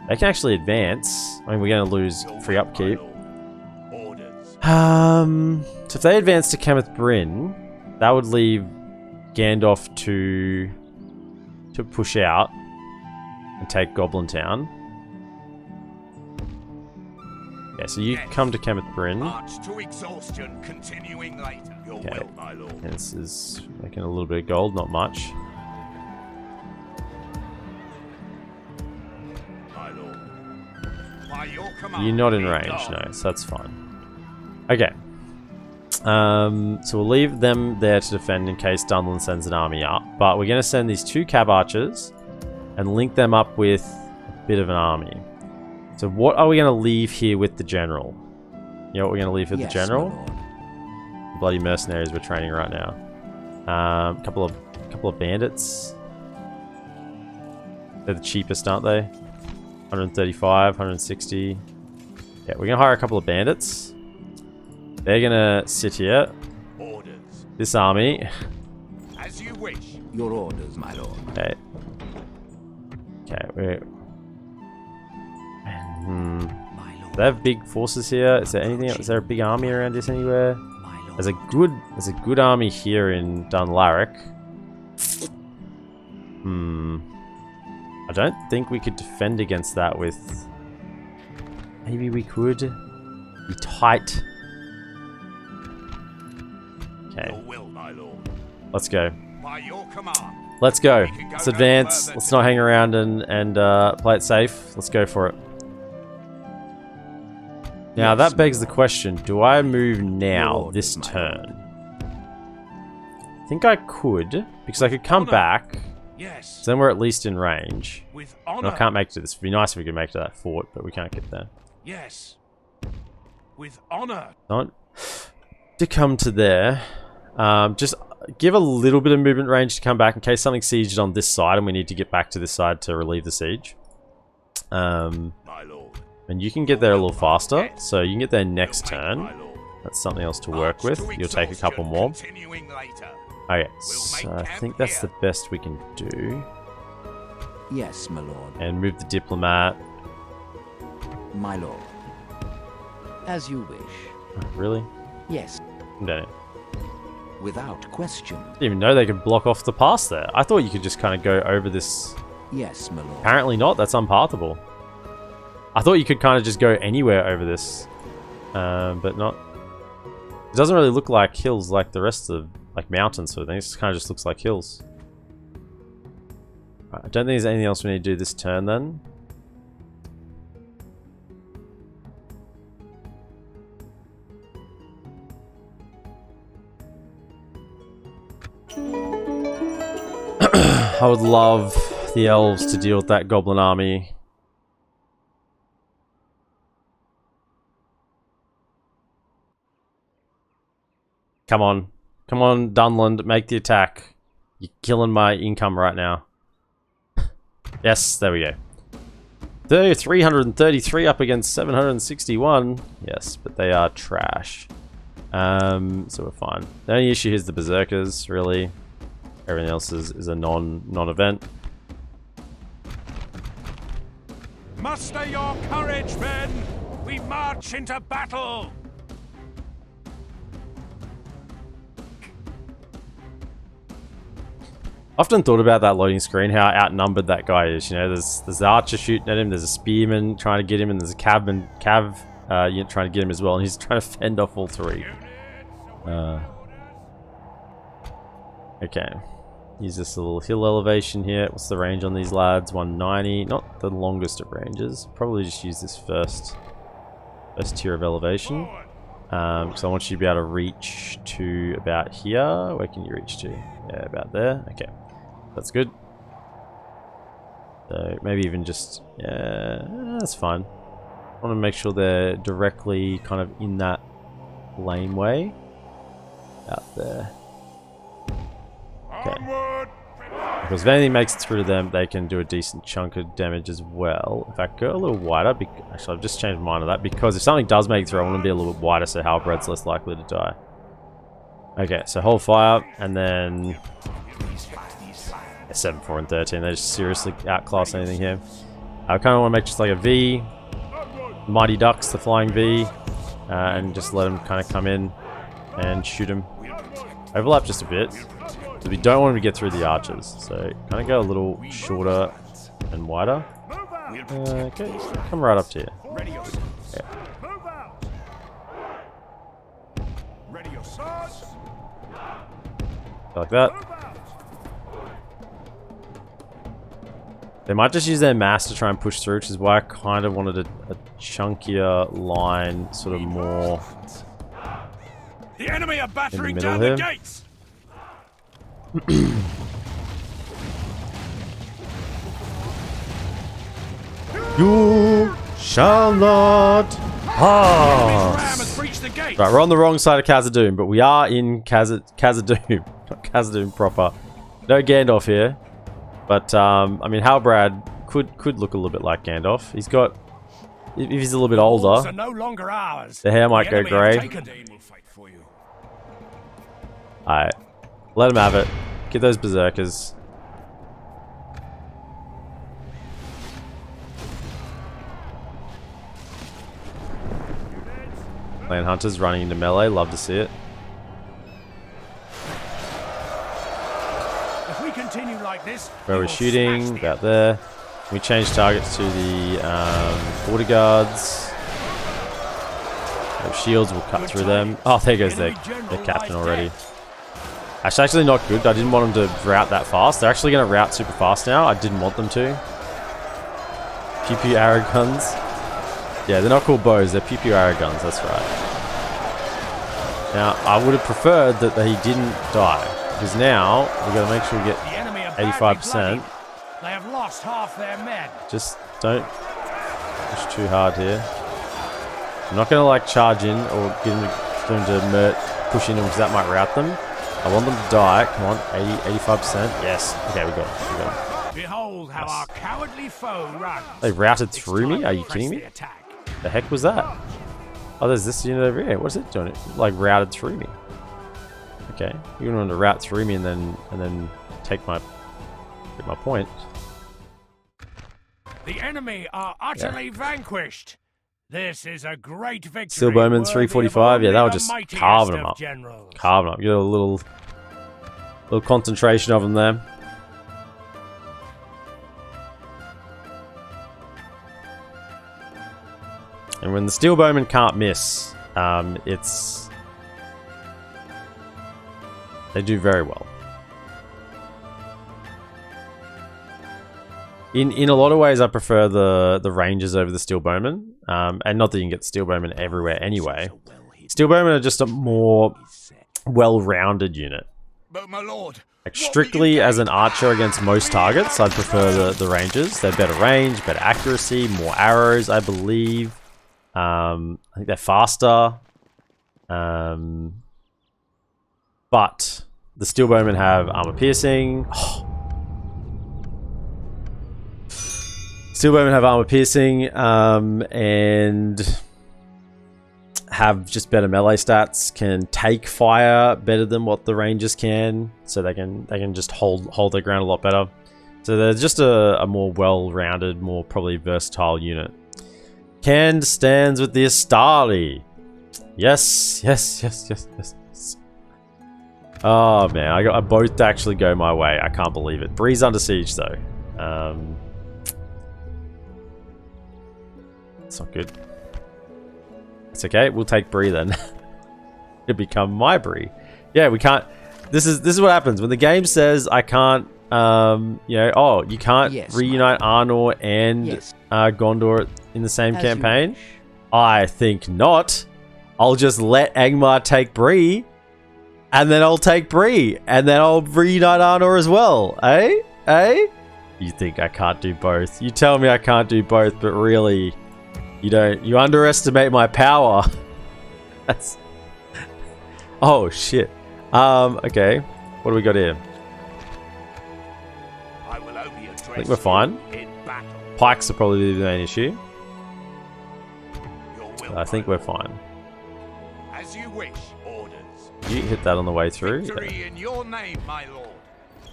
They can actually advance. I mean, we're going to lose Your free will, my upkeep. lord. Orders. So if they advance to Kenneth Bryn, that would leave Gandalf to could push out and take Goblin Town. Yeah, so you come to Kenneth Bryn. March to exhaustion, continuing later. Your will, my lord. And this is making a little bit of gold, not much. My lord. By your command. You're not in be range, gone. no, so that's fine. Okay. So we'll leave them there to defend in case Dunland sends an army up. But we're going to send these 2 cab archers and link them up with a bit of an army. So what are we going to leave here with the general? You know what we're going to leave with the general? Bloody mercenaries we're training right now. Couple of bandits. They're the cheapest, aren't they? 135, 160. Yeah, we're going to hire a couple of bandits. They're going to sit here. Orders. This army. As you wish. Your orders, my lord. Okay. Okay, we're... They have big forces here. Is there anything? Is there a big army around this anywhere? There's a good army here in Dunlaric. I don't think we could defend against that with. Maybe we could. Be tight. Okay. Your will, my lord. Let's go. By your command. Let's go. We can go Let's no advance. further Let's not hang around and play it safe. Let's go for it. Now that begs the question, do I move now, this turn? I think I could, because I could come back, Yes. so then we're at least in range. With And honor. I can't make it to this. It'd be nice if we could make it to that fort, but we can't get there. Yes. With honor. Not to come to there. Just give a little bit of movement range to come back in case something sieged on this side and we need to get back to this side to relieve the siege. My lord. And you can get there a little faster, so you can get there next Will make, turn. my lord. That's something else to work March with. to You'll take a couple exhaustion, more. continuing later. Okay, We'll so make I camp think that's here. the best we can do. Yes, my lord. And move the diplomat. My lord. As you wish. Oh, really? Yes, No. without question. Didn't even know they could block off the pass there. I thought you could just kind of go over this. Yes, my lord. Apparently not. That's unpathable. I thought you could kind of just go anywhere over this, but not. It doesn't really look like hills like the rest of like mountains sort of thing. It kind of just looks like hills. Right, I don't think there's anything else we need to do this turn then. I would love the elves to deal with that goblin army. Come on. Come on, Dunland, make the attack. You're killing my income right now. Yes, there we go. 333 up against 761. Yes, but they are trash. So we're fine. The only issue is the berserkers, really. Everything else is a non-event. Muster your courage, men! We march into battle! Often thought about that loading screen, how outnumbered that guy is. You know, there's the archer shooting at him, there's a spearman trying to get him, and there's a cav unit trying to get him as well, and he's trying to fend off all three. Okay. Use this little hill elevation here. What's the range on these lads? 190. Not the longest of ranges. Probably just use this first tier of elevation. Because I want you to be able to reach to about here. Where can you reach to? Yeah, about there. Okay. That's good. So maybe even just... yeah, that's fine. I want to make sure they're directly kind of in that laneway. Out there. Okay. Because if anything makes it through to them, they can do a decent chunk of damage as well. In fact, go a little wider. Actually, I've just changed my mind of that. Because if something does make it through, I want to be a little bit wider so Halberd's less likely to die. Okay, so hold fire, and then... 7, 4, and 13. They just seriously outclass anything here. I kind of want to make just like a V. Mighty Ducks, the flying V. And just let them kind of come in and shoot them. Overlap just a bit. So we don't want him to get through the archers. So kind of go a little shorter and wider. Okay, come right up to here. Yeah. Like that. They might just use their mass to try and push through, which is why I kind of wanted a chunkier line, sort of more. The enemy are battering middle down here. the gates. You shall not pass. Ram has breached the gate. Right, we're on the wrong side of Khazad-dûm, but we are in Khazad-dûm, not Khazad-dûm proper. No Gandalf here, but I mean Halbrand could look a little bit like Gandalf. He's got, if he's a little bit older, Are no longer ours. the hair might The go enemy have grey. taken Dunedain will fight for you. Alright, let him have it. Get those berserkers. Land Hunters running into melee, love to see it. If we continue like this, Where we we're will shooting, smash the about there. We change targets to the border guards. Have shields, we'll cut through them. Oh, there goes their captain already. Actually not good. I didn't want them to route that fast. They're actually going to route super fast now. I didn't want them to. Pew pew arrow guns. Yeah, they're not called bows. They're pew pew arrow guns. That's right. Now, I would have preferred that he didn't die. Because now, we've got to make sure we get The enemy are badly 85%. bloodied. They have lost half their men. Just don't push too hard here. I'm not going to like charge in or get them to push in because that might rout them. I want them to die. Come on, 85%. Yes. Okay, we got it. We got it. Behold how our cowardly foe runs. They routed through me? Are you kidding me? The heck was that? Oh, there's this unit over here. What is it doing? It like routed through me. Okay, you want to route through me and then take my point. The enemy are utterly vanquished. This is a great victory. Steel Bowman 345. Yeah, that was just carving them up. Generals. Carving them up. You got a little concentration of them there. And when the Steel Bowman can't miss, they do very well. In a lot of ways, I prefer the Rangers over the Steel Bowman, and not that you can get Steel Bowman everywhere anyway. Steel Bowman are just a more well-rounded unit. But my lord, Like strictly as an archer against most targets, I'd prefer the Rangers. They're better range, better accuracy, more arrows, I believe. I think they're faster. But the Steel Bowmen have armor piercing. Steel Bowmen have armor piercing, and have just better melee stats. Can take fire better than what the Rangers can, so they can just hold their ground a lot better. So they're just a more well-rounded, more probably versatile unit. Canned stands with the Astari. Yes. Oh man, I both actually go my way. I can't believe it. Bree's under siege though. It's not good. It's okay. We'll take Bree then. It'll become my Bree. Yeah, we can't. This is what happens when the game says I can't. You can't reunite Arnor and Gondor in the same campaign. I think not. I'll just let Angmar take Bree, and then I'll take Bree, and then I'll reunite Arnor as well. Eh? You think I can't do both? You tell me I can't do both, but really, you don't. You underestimate my power. That's. Oh shit. Okay. What do we got here? I think we're fine. Pikes are probably the main issue. I think we're fine. As you wish, orders. You hit that on the way through. Victory in your name, my lord.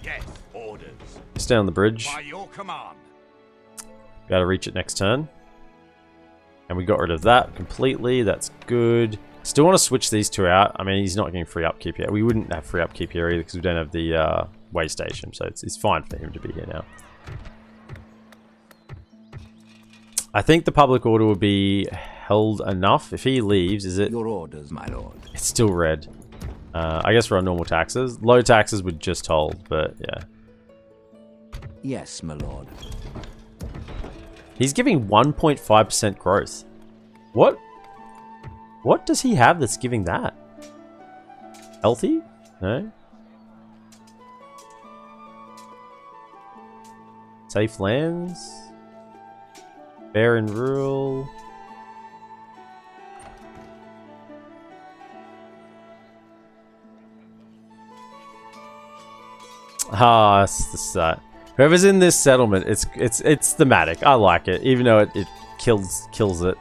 Yes, orders. Stay on the bridge. By your command. Got to reach it next turn. And we got rid of that completely. That's good. Still want to switch these two out. I mean, he's not getting free upkeep here. We wouldn't have free upkeep here either because we don't have the way station. So it's fine for him to be here now. I think the public order would be held enough. If he leaves, is it? Your orders, my lord. It's still red. I guess we're on normal taxes. Low taxes would just hold, but yeah. Yes, my lord. He's giving 1.5% growth. What? What does he have that's giving that? Healthy? No? Safe lands? Fair and rural? Ah, it's that. Whoever's in this settlement, it's thematic. I like it, even though it kills it.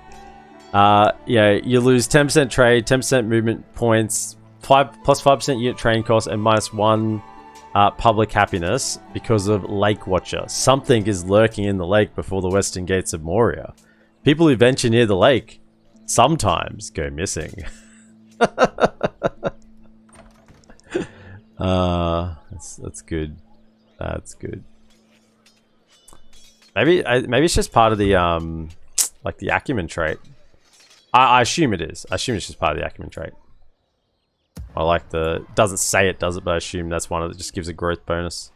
Yeah, you lose 10% trade, 10% movement points, plus 5% unit train cost, and -1 public happiness because of Lake Watcher. Something is lurking in the lake before the western gates of Moria. People who venture near the lake sometimes go missing. That's good. That's good. Maybe it's just part of the like the acumen trait. I assume it is. I assume it's just part of the acumen trait. I like the doesn't say it does it, but I assume that's one of that just gives a growth bonus.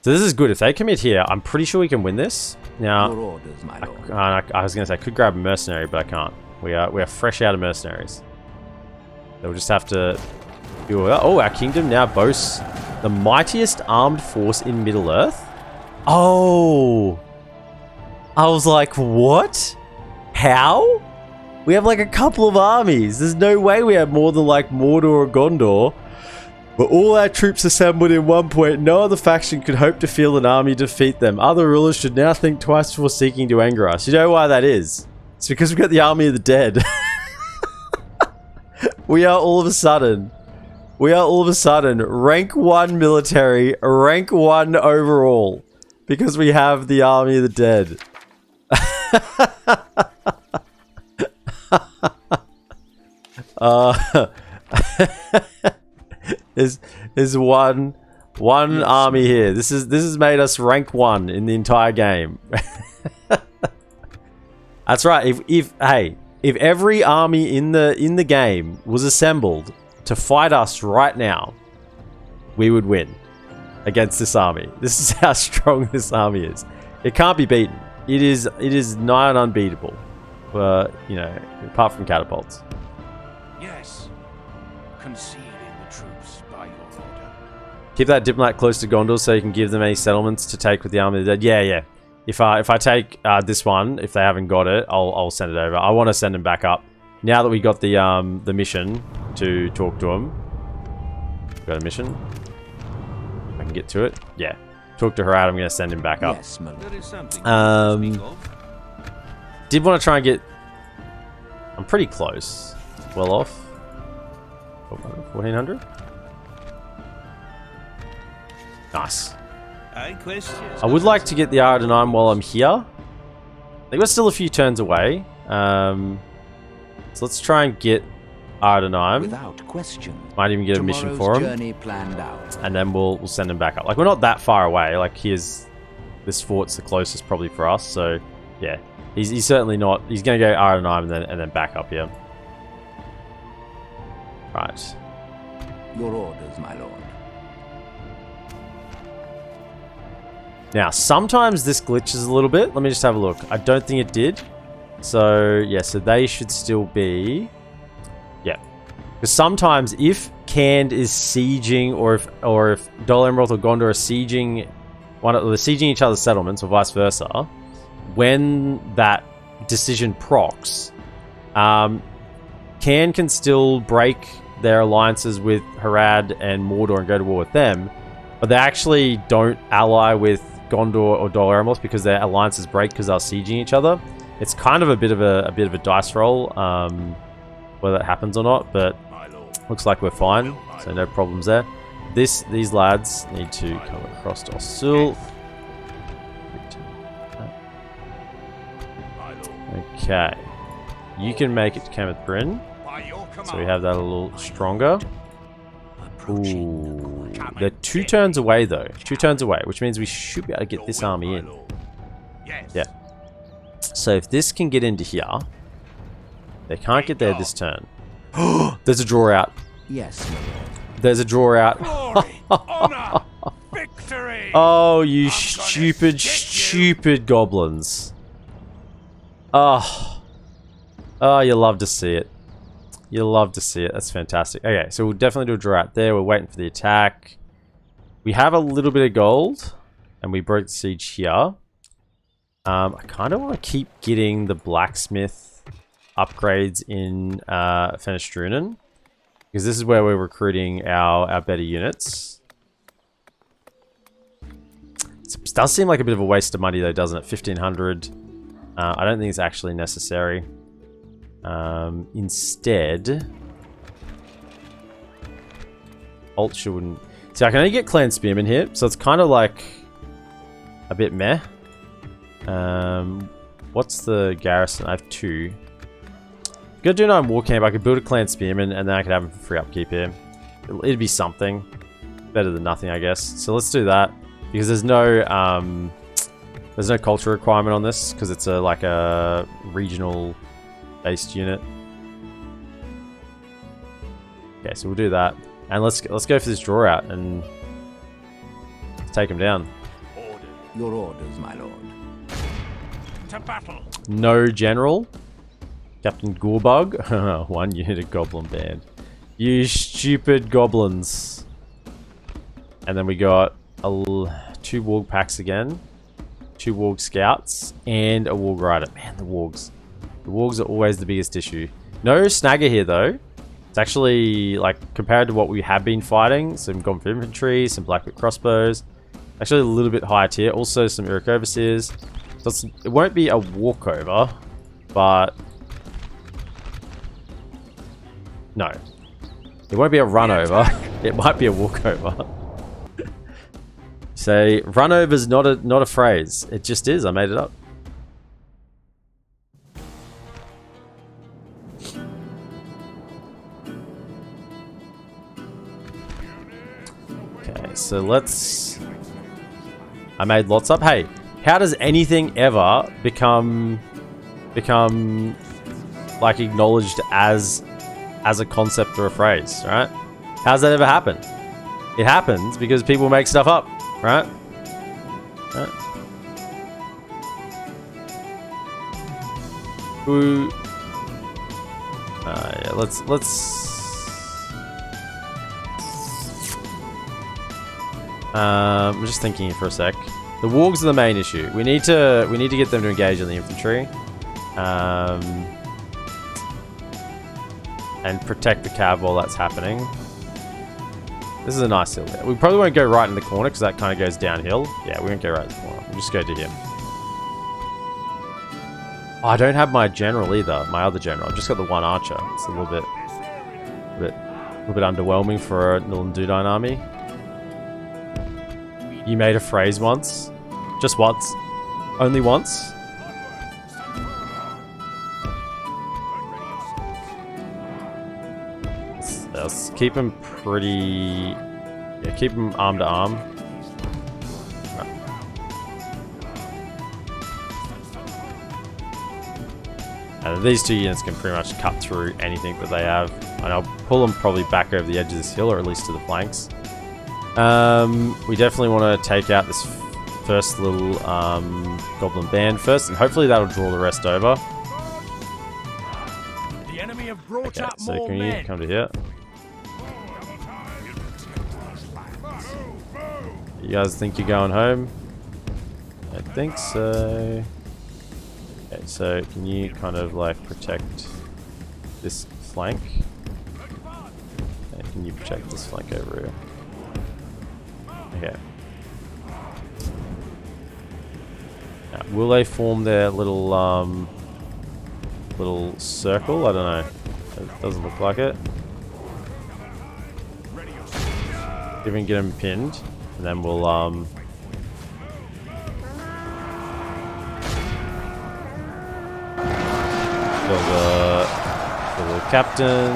So this is good. If they commit here, I'm pretty sure we can win this. Now, Your orders, my lord. I was gonna say I could grab a mercenary, but I can't. We are fresh out of mercenaries. They'll just have to. Oh, our kingdom now boasts the mightiest armed force in Middle Earth. Oh, I was like, what? How? We have like a couple of armies. There's no way we have more than like Mordor or Gondor. But all our troops assembled in one point. No other faction could hope to field an army to defeat them. Other rulers should now think twice before seeking to anger us. You know why that is? It's because we've got the army of the dead. We are all of a sudden rank 1 military, rank 1 overall. Because we have the army of the dead. Is one army here. This has made us rank 1 in the entire game. That's right. If every army in the game was assembled to fight us right now, we would win against this army. This is how strong this army is. It can't be beaten. It is nigh on unbeatable. You know, apart from catapults. Yes. Concealing the troops by your order. Keep that diplomat close to Gondor so you can give them any settlements to take with the army of the dead. Yeah. If I take this one, if they haven't got it, I'll send it over. I want to send them back up. Now that we got the mission to talk to them. We've got a mission. I can get to it. Yeah. Talk to Harad. I'm going to send him back up. Yes, my lord. There is something to speak of. Did want to try and get... I'm pretty close. Well off. 1400? Nice. I would like to get the Dúnedain while I'm here. I think we're still a few turns away. So let's try and get Dúnedain. Without question. Might even get a mission for him. Journey planned out. And then we'll send him back up. Like, we're not that far away. Like, this fort's the closest probably for us. So, yeah. He's certainly not... He's going to go Dúnedain and then back up here. Right. Your orders, my lord. Now, sometimes this glitches a little bit. Let me just have a look. I don't think it did. So, yeah, so they should still be... Yeah. Because sometimes if Canned is sieging, or if Dol Amroth or Gondor are sieging... they're sieging each other's settlements, or vice versa, when that decision procs, can still break their alliances with Harad and Mordor and go to war with them, but they actually don't ally with Gondor or Dol Amroth because their alliances break because they're sieging each other. It's kind of a bit of a dice roll, whether that happens or not, but looks like we're fine, so no problems there. These lads need to come across to Osul. Okay. You can make it to Cameth Bryn. By your command. So we have that a little stronger. Ooh. They're 2 turns away though. 2 turns away, which means we should be able to get this army in. Yeah. So if this can get into here, they can't get there this turn. There's a draw out. Yes, my lord. There's a draw out. Glory, honor, victory. Oh, you stupid goblins. Oh. Oh, you love to see it. You love to see it. That's fantastic. Okay, so we'll definitely do a draw out there. We're waiting for the attack. We have a little bit of gold, and we broke the siege here. I kind of want to keep getting the blacksmith upgrades in Dunedain, because this is where we're recruiting our better units. It does seem like a bit of a waste of money though, doesn't it? 1,500. I don't think it's actually necessary. Instead, Ultra wouldn't. See, I can only get clan spearmen here, so it's kind of like a bit meh. What's the garrison? I have 2. Go do 9 war camp. I could build a clan spearman, and then I could have him for free upkeep here. It'd be something better than nothing, I guess. So let's do that because there's no culture requirement on this because it's like a regional based unit. Okay, so we'll do that, and let's go for this draw out and take him down. Your orders, my lord. To battle. No general. Captain Gorbug. 1 unit of goblin band. You stupid goblins. And then we got 2 warg packs again. 2 warg scouts. And a warg rider. Man, the wargs. The wargs are always the biggest issue. No snagger here though. It's actually, like, compared to what we have been fighting, some Goblin infantry, some Blackwood crossbows. Actually a little bit higher tier. Also some Uruk overseers. So it won't be a walkover, but... No. It won't be a run over. It might be a walkover. Say, run over's not a phrase. It just is. I made it up. Okay, so let's... I made lots up. Hey, how does anything ever become like acknowledged as a concept or a phrase, right? How does that ever happen? It happens because people make stuff up, right? Who? Yeah, let's. I'm just thinking here for a sec. The wargs are the main issue. We need to get them to engage on the infantry, and protect the cab while that's happening. This is a nice hill there. We probably won't go right in the corner because that kind of goes downhill. Yeah, we won't go right in the corner. We'll just go to him. Oh, I don't have my general either. My other general. I've just got the 1 archer. It's a little bit underwhelming for a NorthernDunedain army. You made a phrase once. Just once. Only once. Let's keep him pretty... Yeah, keep him arm to arm. Right. And these 2 units can pretty much cut through anything that they have. And I'll pull them probably back over the edge of this hill, or at least to the flanks. We definitely want to take out this first little goblin band first, and hopefully that'll draw the rest over. The enemy have brought up So more can you men. come to here? You guys think you're going home? I think so. Okay, so can you kind of like protect this flank? And can you protect this flank over here? Okay. Now, will they form their little little circle? I don't know. It doesn't look like it. See if we can get them pinned, and then we'll build a captain.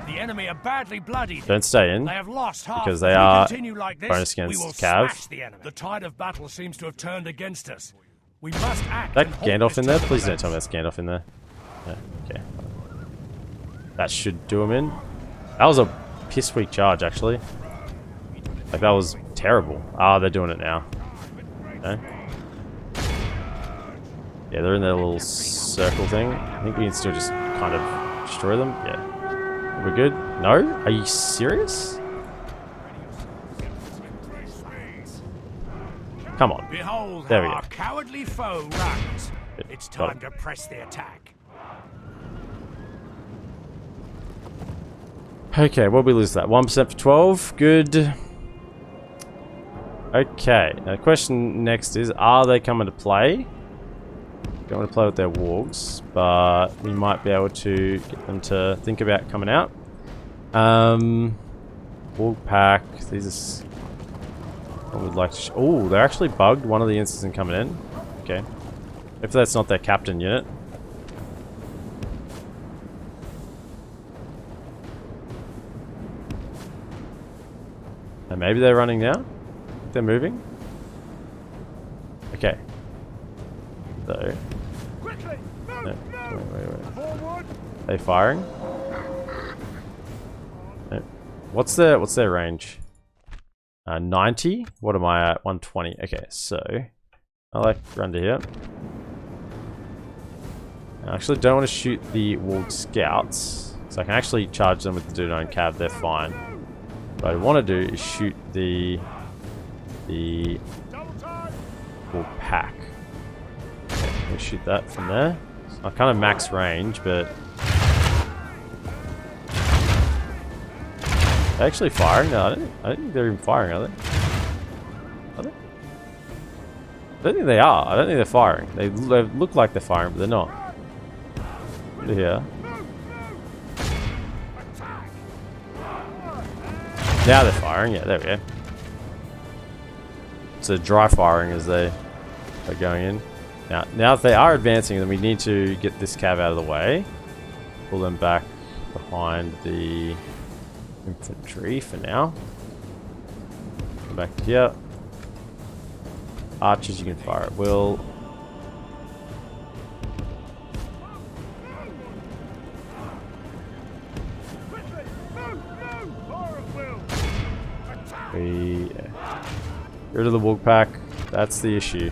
The enemy are badly bloodied. Don't stay in. They have lost half. Because they If we are continue like this, bonus we against will Cav. smash the enemy. The tide of battle seems to have turned against us. We must act. Is that and halt Gandalf this in there? turn of Please don't events. tell me that's Gandalf in there. Yeah, okay. That should do him in. That was a piss weak charge, actually. Like, that was terrible. Ah, they're doing it now. Okay. Yeah, they're in their little circle thing. I think we can still just kind of destroy them. Yeah. We're good? No? Are you serious? Come on. Behold There how we our go. cowardly foe runs. It's Got time to press the attack. Okay, what did we lose that? 1% for 12. Good. Okay, now the question next is, are they coming to play? Don't want to play with their wargs, but we might be able to get them to think about coming out. Warg pack. These are... I would like to... Oh, they're actually bugged. One of the instances isn't coming in. Okay. If that's not their captain unit. And maybe they're running now? They're moving? Okay. So... No, wait. They firing? No. What's their range? 90? What am I at? 120. Okay, so... I like to run to here. I actually don't want to shoot the Warg Scouts. So I can actually charge them with the Dunedain Cav, they're fine. What I want to do is shoot the Warg Pack. Okay, let me shoot that from there. So I kind of max range, but... They're actually firing? No, I don't think they're even firing, are they? Are they? I don't think they are. I don't think they're firing. They look like they're firing, but they're not. Over here. Now they're firing. Yeah, there we go. So dry firing as they are going in. Now if they are advancing, then we need to get this cav out of the way. Pull them back behind the infantry for now. Come back to here. Archers, you can fire at will. Get rid of the Warg Pack. That's the issue.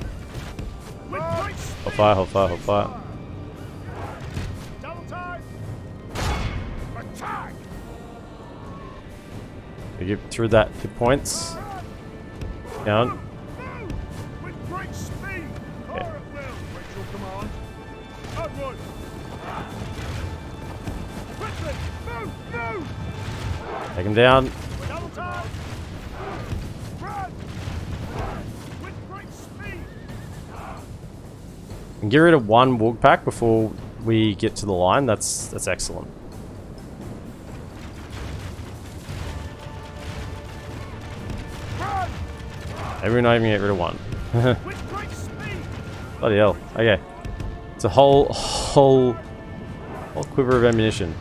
Hold fire, hold fire, hold fire. We get through that hit points. Down. Okay. Take him down. And get rid of one Warg Pack before we get to the line. That's excellent. Maybe we're not even get rid of one. Bloody hell. Okay. It's a whole quiver of ammunition.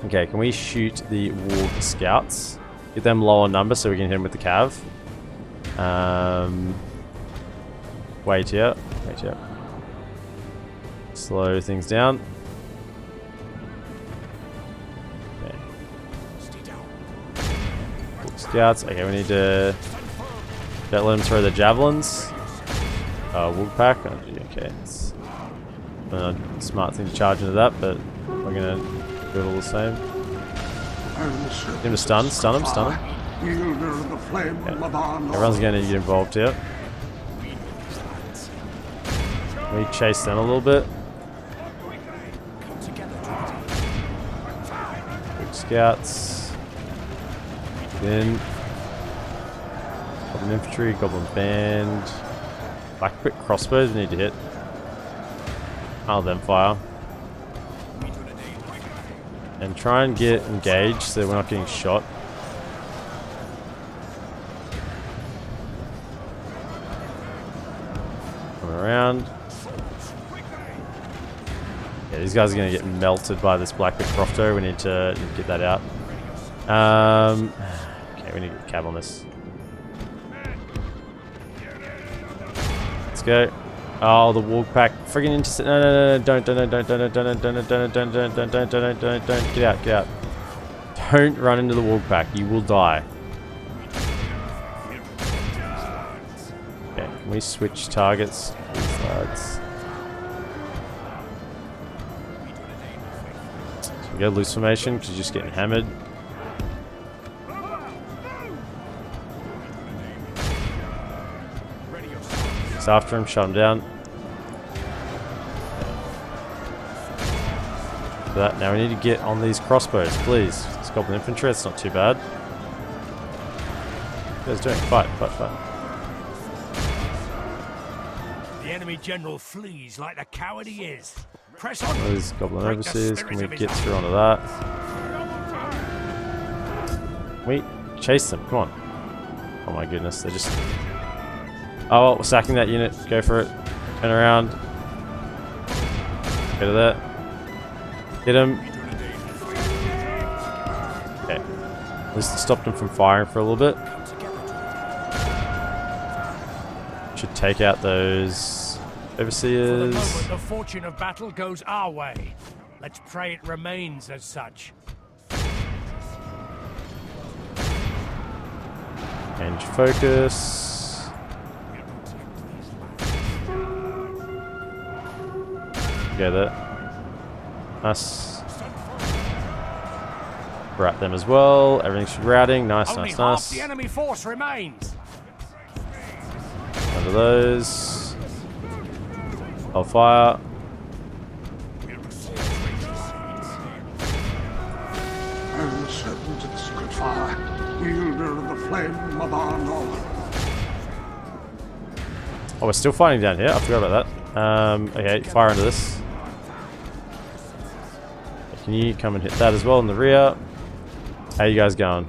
Okay, can we shoot the Warg Scouts? Get them low on number so we can hit them with the cav. Wait here. Wait here. Slow things down. Okay. Warg Scouts. Okay, we need to... Don't let them throw the javelins. Warg Pack. Oh, gee, okay. It's a smart thing to charge into that, but we're gonna do it all the same. Get him to stun him, stun him. Okay. Everyone's gonna need to get involved here. We chase them a little bit. Warg Scouts. Then Goblin Infantry, Goblin Band. Black quick crossbows we need to hit. I'll them fire. And try and get engaged so we're not getting shot. Come around. Yeah, Yeah, these guys are going to get melted by this Blackwood Crofto. We need to get that out. Okay, we need to get cab on this. Let's go. Oh, the Warg Pack. Friggin' intercept. No, don't. Get out. Don't run into the Warg Pack. You will die. Okay, can we switch targets? These lads. So we go loose formation because you're just getting hammered. It's after him, shut him down. For that, now we need to get on these crossbows, please. It's Goblin infantry, it's not too bad. What are you guys doing? Fight. The enemy general flees like the coward he is. Press on. Those Goblin overseas, can we get through onto that? Wait, chase them, come on. Oh my goodness, they're just... Oh, we're sacking that unit. Go for it. Turn around. Go to that. Hit him. Okay. At least it stopped him from firing for a little bit. Should take out those overseers. For the moment, the fortune of battle goes our way. Let's pray it remains as such. Change focus. Go there. Nice. Rout them as well. Everything's routing. Nice. Half the enemy force remains. Under those. Hold fire. And serpent of the secret fire, wielder of the flame of our Lord. Oh, we're still fighting down here. I forgot about that. Okay, fire into this. Can you come and hit that as well in the rear? How you guys going?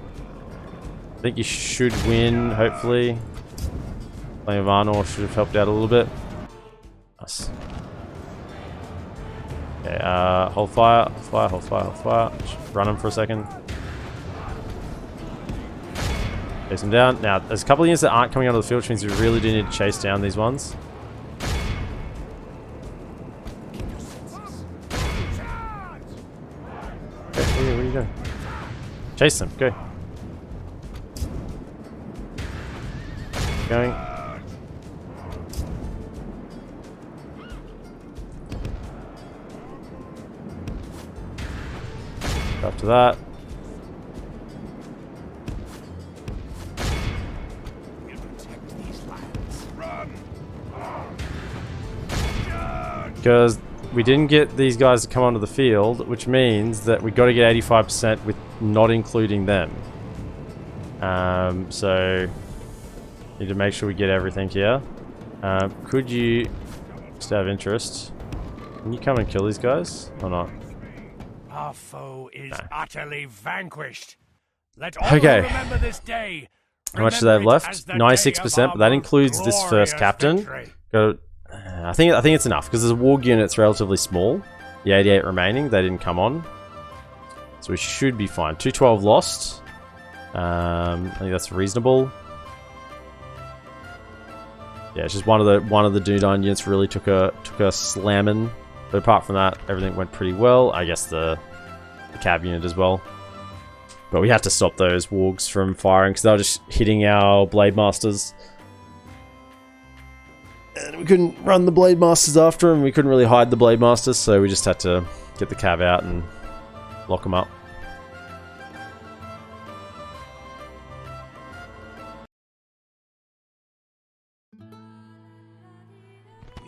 I think you should win, hopefully. Flame of Arnor should have helped out a little bit. Nice. Okay, hold fire. Just run them for a second. Chase them down. Now, there's a couple of units that aren't coming onto the field, which means we really do need to chase down these ones. Where are you going? Chase them, go. Going. After that. Because we didn't get these guys to come onto the field, which means that we got to get 85% with not including them. So need to make sure we get everything here. Could you, just out of interest, can you come and kill these guys or not? Our foe is utterly vanquished. Let all remember this day. How much do they have left? 96%, but that includes this first captain. I think it's enough because the warg unit's relatively small. The 88 remaining, they didn't come on, so we should be fine. 212 lost. I think that's reasonable. Yeah, it's just one of the Dunedain units really took a slamming, but apart from that, everything went pretty well. I guess the cab unit as well. But we had to stop those wargs from firing because they were just hitting our blade masters. And we couldn't run the blade masters after them. We couldn't really hide the blade masters, so we just had to get the cab out and lock them up.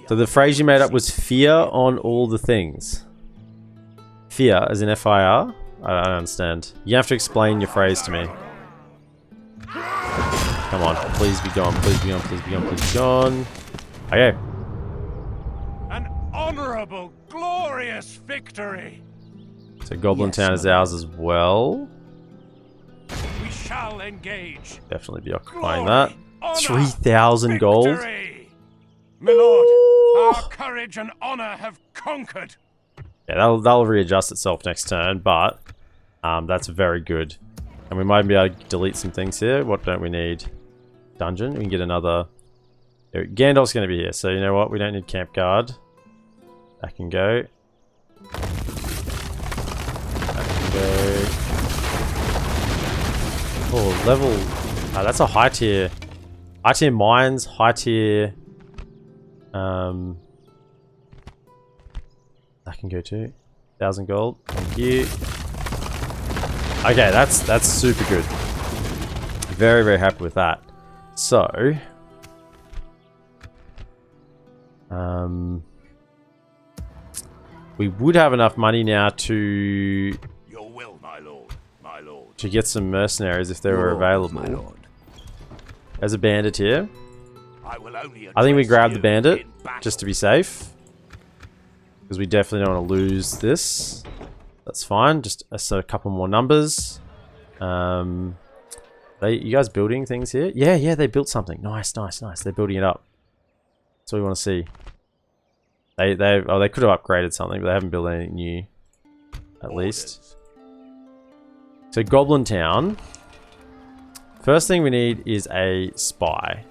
So the phrase you made up was fear on all the things. Fear, as in F-I-R? I don't understand. You have to explain your phrase to me. Come on, please be gone, please be gone, please be gone, please be gone. Okay. An honorable, glorious victory. So Goblin Town is ours as well. We shall engage. Definitely be occupying that. 3,000 gold. My lord, our courage and honor have conquered. Okay, that'll readjust itself next turn, but that's very good. And we might be able to delete some things here. What don't we need? Dungeon. We can get another. Gandalf's going to be here, so you know what? We don't need camp guard. That can go. That can go. Oh, level. That's a high tier. High tier mines. High tier. That can go too. 1,000 gold. Thank you. Okay, that's super good. Very, very happy with that. So, we would have enough money now to Your will, my lord, my lord. to get some mercenaries if they were available. My lord. There's a bandit here. I will only I think we address grab the you bandit in battle. just to be safe, because we definitely don't want to lose this. That's fine. Just a couple more numbers. You guys building things here? Yeah, they built something. Nice. They're building it up. That's what we want to see. They could have upgraded something, but they haven't built anything new. At least. So Goblin Town. First thing we need is a spy.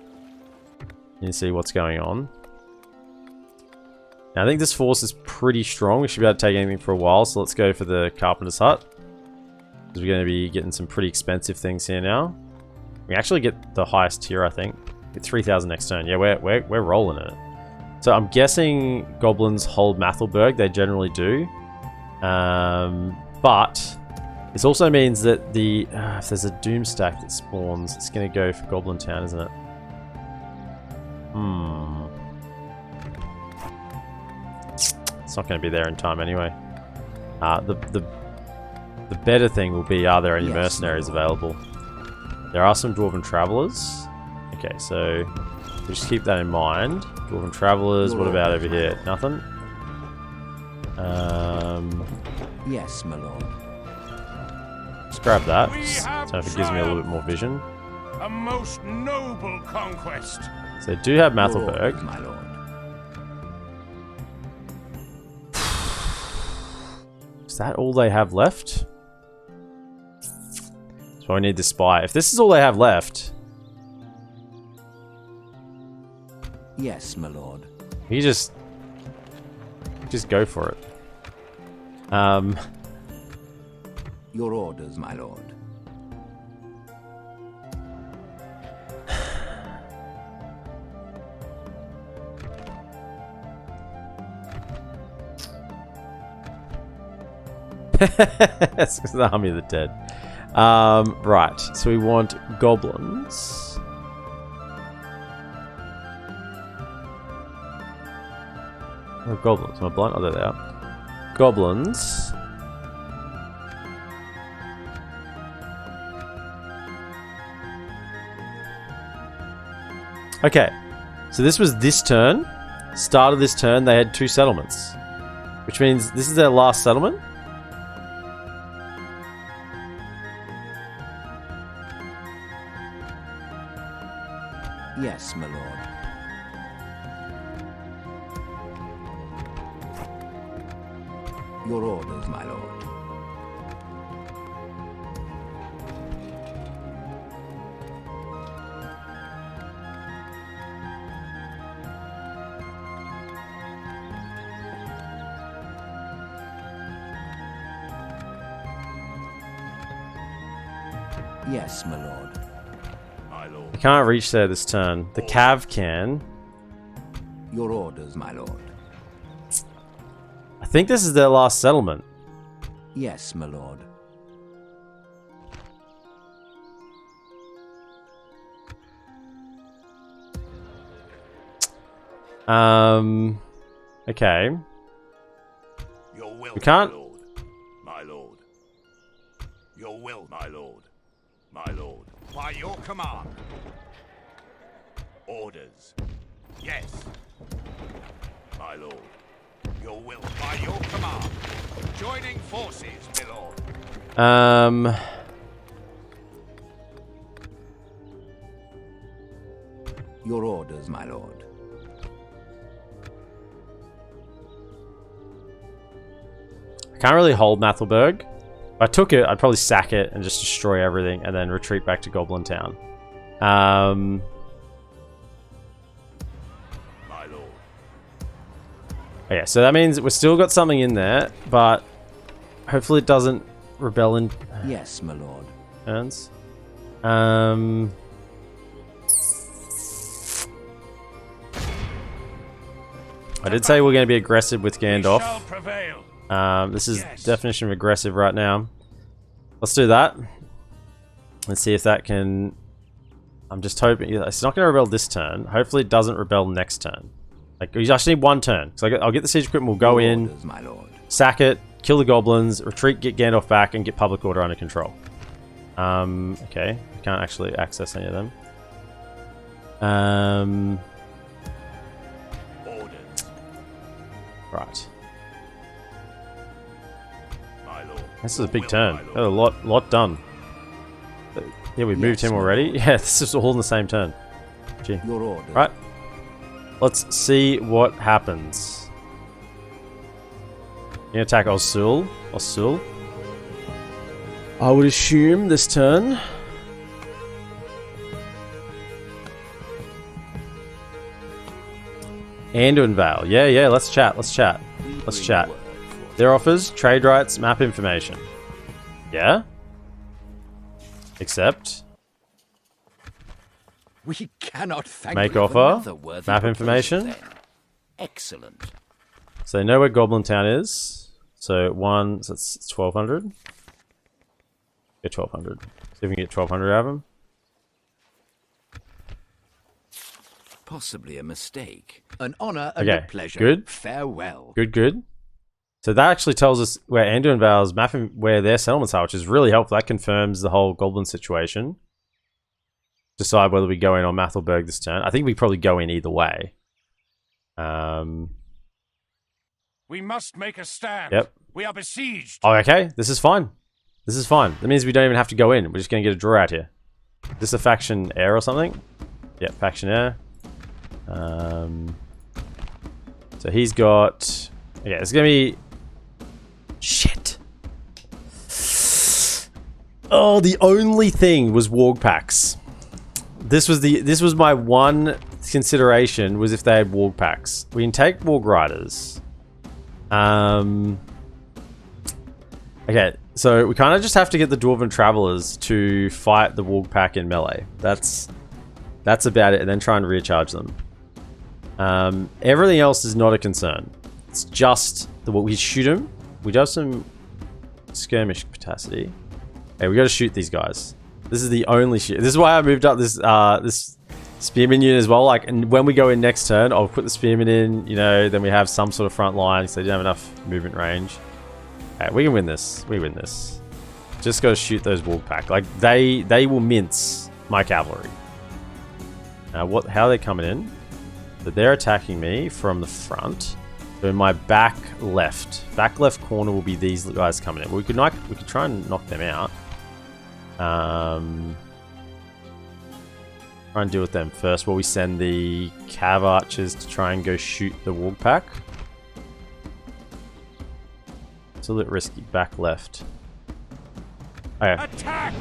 You can see what's going on. Now, I think this force is pretty strong. We should be able to take anything for a while, so let's go for the Carpenter's Hut. Because we're going to be getting some pretty expensive things here now. We actually get the highest tier, I think. Get 3,000 next turn. Yeah, we're rolling it. So I'm guessing goblins hold Mathelberg. They generally do. But this also means that if there's a Doom stack that spawns, it's going to go for Goblin Town, isn't it? It's not going to be there in time anyway. The better thing will be, are there any mercenaries available? There are some Dwarven Travelers. Okay, so we'll just keep that in mind. Dwarven Travelers, what about over here? Nothing? Yes, my lord. Let's grab that. We Just, have so if it gives me a little bit more vision. A most noble conquest. So they do have Your Mathelberg. orders, my lord. Is that all they have left? So I need the spy. If this is all they have left, Yes, my lord. you just go for it. Your orders, my lord. That's the Army of the Dead. Right, so we want goblins. Oh, goblins. Am I blind? Oh, there they are. Goblins. Okay, so this was this turn. Start of this turn, they had 2 settlements, which means this is their last settlement. Yes, my lord. Your orders, my lord. Yes, my lord. My lord. We can't reach there this turn. The Cav can. Your orders, my lord. I think this is their last settlement. Yes, my lord. Okay. Your will, We can't- my lord. My lord. Your will, my lord. My lord. By your command. Orders. Yes. My lord. Your will, by your command. Joining forces, my lord. Your orders, my lord. Can't really hold Mathelberg. If I took it, I'd probably sack it and just destroy everything and then retreat back to Goblin Town. My lord. Okay, so that means we've still got something in there, but hopefully it doesn't rebel in Yes, my lord. turns. I did say we're going to be aggressive with We Gandalf. shall prevail. This is Yes. definition of aggressive right now. Let's do that. Let's see if that can... I'm just hoping... It's not going to rebel this turn. Hopefully it doesn't rebel next turn. Like, we just need one turn. So I'll get the siege equipment, we'll go Your in, orders, my lord. sack it, kill the goblins, retreat, get Gandalf back, and get public order under control. Okay. I can't actually access any of them. Orders. Right. My lord. This is a Your big will, turn. my lord. Got a lot done. Yeah, we moved Yes, him my already. lord. Yeah, this is all in the same turn. Gee. Your orders. Right. Let's see what happens. You gonna attack Osul? Osul? I would assume this turn. Anduin Vale. Yeah, let's chat. Let's chat. Let's chat. Their offers, trade rights, map information. Yeah? Except... We cannot thank Make you for offer, another worthy map proposal, information. then. Excellent. So they know where Goblin Town is. So so it's 1200. Get 1200. See if we can get 1200 out of them. Possibly a mistake. An honor and Okay, a pleasure. good. Farewell. Good. So that actually tells us where Anduin Vale's mapping, where their settlements are, which is really helpful. That confirms the whole Goblin situation. Decide whether we go in on Mathelberg this turn. I think we probably go in either way. We must make a stand. Yep. We are besieged. Oh, okay. This is fine. This is fine. That means we don't even have to go in. We're just going to get a draw out here. Is this a faction heir or something? Yep, faction heir. So he's got... Okay, it's going to be... Shit. Oh, the only thing was warg packs. This was my one consideration, was if they had warg packs. We can take warg riders. Okay, so we kind of just have to get the Dwarven Travelers to fight the warg pack in melee. That's about it, and then try and recharge them. Everything else is not a concern. It's just we shoot them. We do have some skirmish capacity. Hey, we got to shoot these guys. This is the only shit. This is why I moved up this this spearman unit as well. Like, and when we go in next turn, I'll put the spearman in. You know, then we have some sort of front line, so they didn't have enough movement range. Hey, we can win this. We win this. Just got to shoot those warg pack. Like they will mince my cavalry. Now, how are they coming in? So they're attacking me from the front. So in my back left corner will be these guys coming in. We could try and knock them out. Try and deal with them first while we send the cav archers to try and go shoot the warg pack. It's a little risky. Back left. Okay. Attack!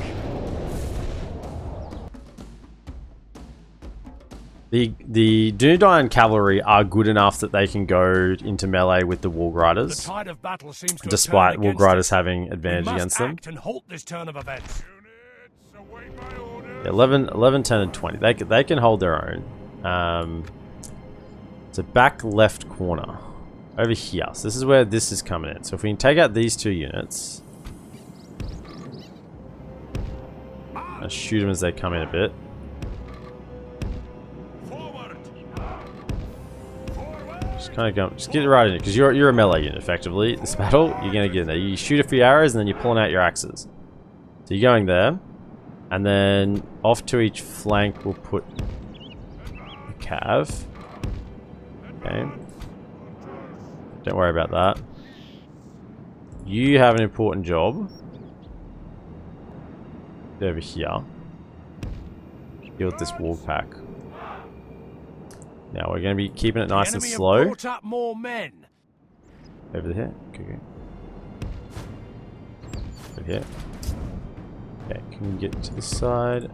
The Dunedain cavalry are good enough that they can go into melee with the warg The riders, tide of battle seems to have despite turned warg against riders us. having advantage We must against them. act and halt this turn of events. Units, await my orders. 11, 10, and 20. They can hold their own. So back left corner. Over here. So this is where this is coming in. So if we can take out these two units. I'll shoot them as they come in a bit. Forward. Just kind of go. Just get right in it. Because you're a melee unit, effectively. This battle, you're going to get in there. You shoot a few arrows and then you're pulling out your axes. So you're going there. And then off to each flank, we'll put a cav. Okay. Don't worry about that. You have an important job. Over here. Deal with this warg pack. Now we're going to be keeping it nice and The enemy have slow. brought up more men. Over here. Okay. here. Okay, can we get to the side?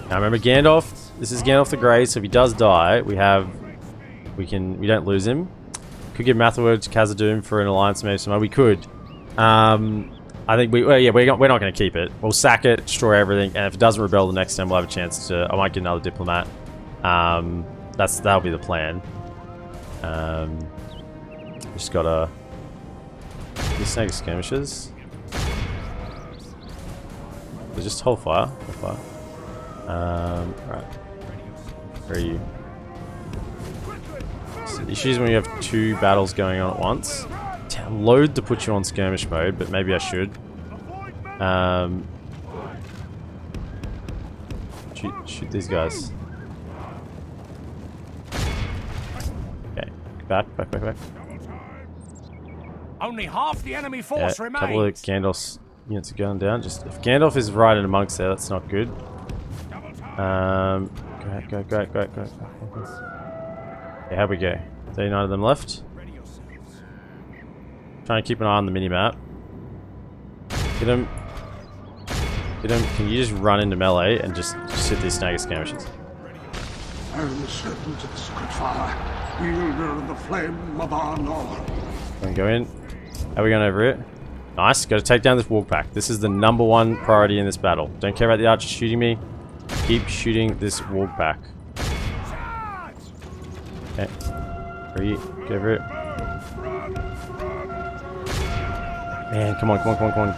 Now remember Gandalf. This is Gandalf the Grey, so if he does die, we don't lose him. Could give Mathword to Khazad-dûm for an alliance maybe somewhere. We could. I think we're not going to keep it. We'll sack it, destroy everything, and if it doesn't rebel the next time, we'll have a chance to. I might get another diplomat. That'll be the plan. Just gotta. These snake skirmishes. So just hold fire. Hold fire. Right. Where are you? So the issue is when you have two battles going on at once. Load to put you on skirmish mode, but maybe I should. Shoot these guys. Okay, back. Only half the enemy force A remains. couple of Gandalf's units are going down. Just if Gandalf is right in amongst there, that's not good. Go. Okay, how'd we go? 39 of them left. Trying to keep an eye on the mini-map. Get him. Can you just run into melee and just hit these snagger skirmishes? And serpent of the sacred fire, wielder of the flame of our Lord. Go in. How are we going over it? Nice. Got to take down this warg pack. This is the #1 priority in this battle. Don't care about the archers shooting me. Keep shooting this warg pack. Okay. Get over it. Man, come on.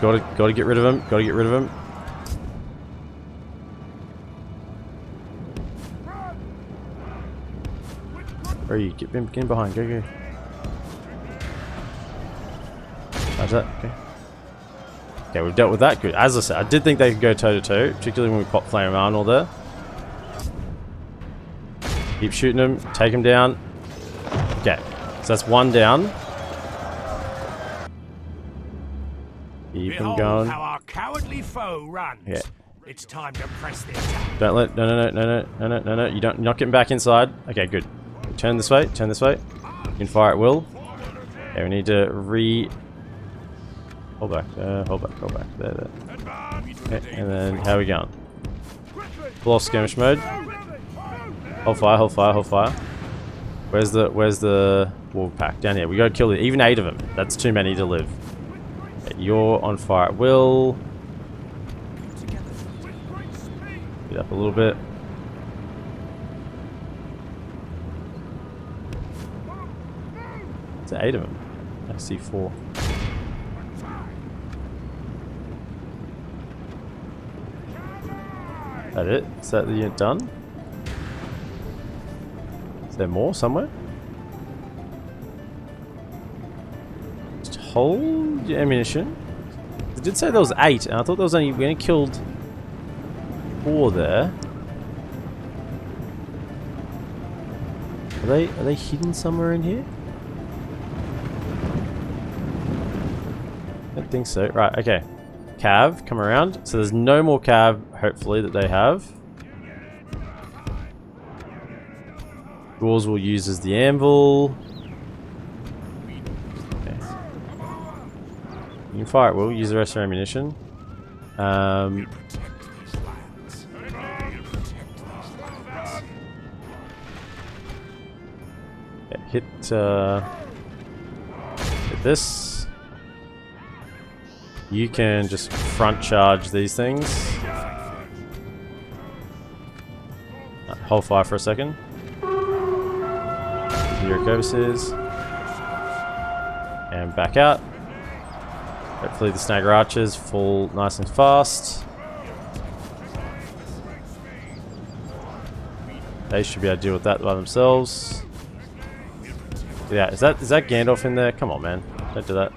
Gotta get rid of him. Where are you? Get in behind. Go. Charge that. Okay, we've dealt with that. Good. As I said, I did think they could go toe to toe, particularly when we pop Flame of Arnor there. Keep shooting him. Take him down. Okay, so that's one down. Keep him going. How our cowardly foe runs. Yeah. It's time to press the attack. Don't let. No. You're not getting back inside. Okay, good. Turn this way. You can fire at will. Okay, we need to hold back. There. Okay, and then how are we going? Full off skirmish mode. Hold fire. Where's the wolf pack? Down here. We gotta kill it. Even 8 of them. That's too many to live. Okay, you're on fire at will. Get up a little bit. It's 8 of them. I see 4. That it? Is that the unit done? Is there more somewhere? Just hold your ammunition. It did say there was 8, and I thought there was we only killed 4 there. Are they hidden somewhere in here? I don't think so. Right, okay. Cav, come around. So there's no more cav, hopefully, that they have. Gauls will use as the anvil. Okay. You can fire it, will use the rest of your ammunition. Yeah, hit this. You can just front charge these things. Hold fire for a second. Your overseers. And back out. Hopefully the snagger archers fall nice and fast. They should be able to deal with that by themselves. Yeah, is that Gandalf in there? Come on, man. Don't do that.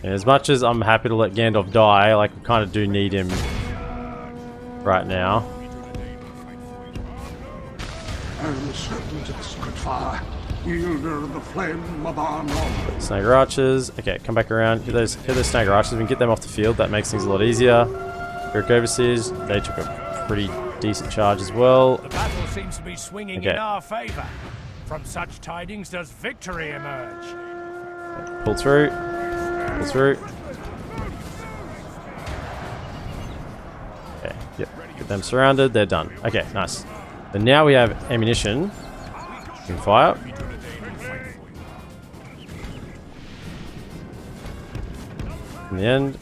And as much as I'm happy to let Gandalf die, like, we kind of do need him right now. And serpent of the sacred fire, wielder of the flame of our Lord. Snagger archers. Okay, come back around. Hit those snagger archers. We can get them off the field. That makes things a lot easier. Eric overseers. They took a pretty decent charge as well. The battle seems to be swinging in our favor. From such tidings does victory emerge. Pull through. Get them surrounded. They're done. Okay, nice. And now we have ammunition. We can fire. In the end.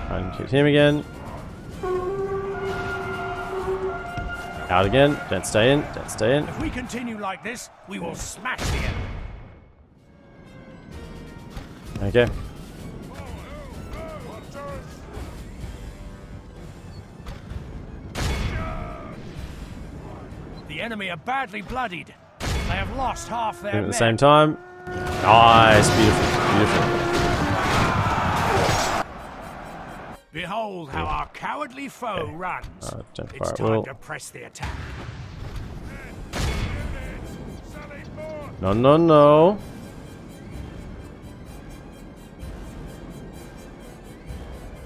And hit him again. Out again. Don't stay in. Don't stay in. If we continue like this, we will smash the enemy. Okay. The enemy are badly bloodied. They have lost half their At men. the same time. Nice. Beautiful. Beautiful. Behold how our cowardly foe runs. Don't It's fire at time will. to press the attack. No, no, no.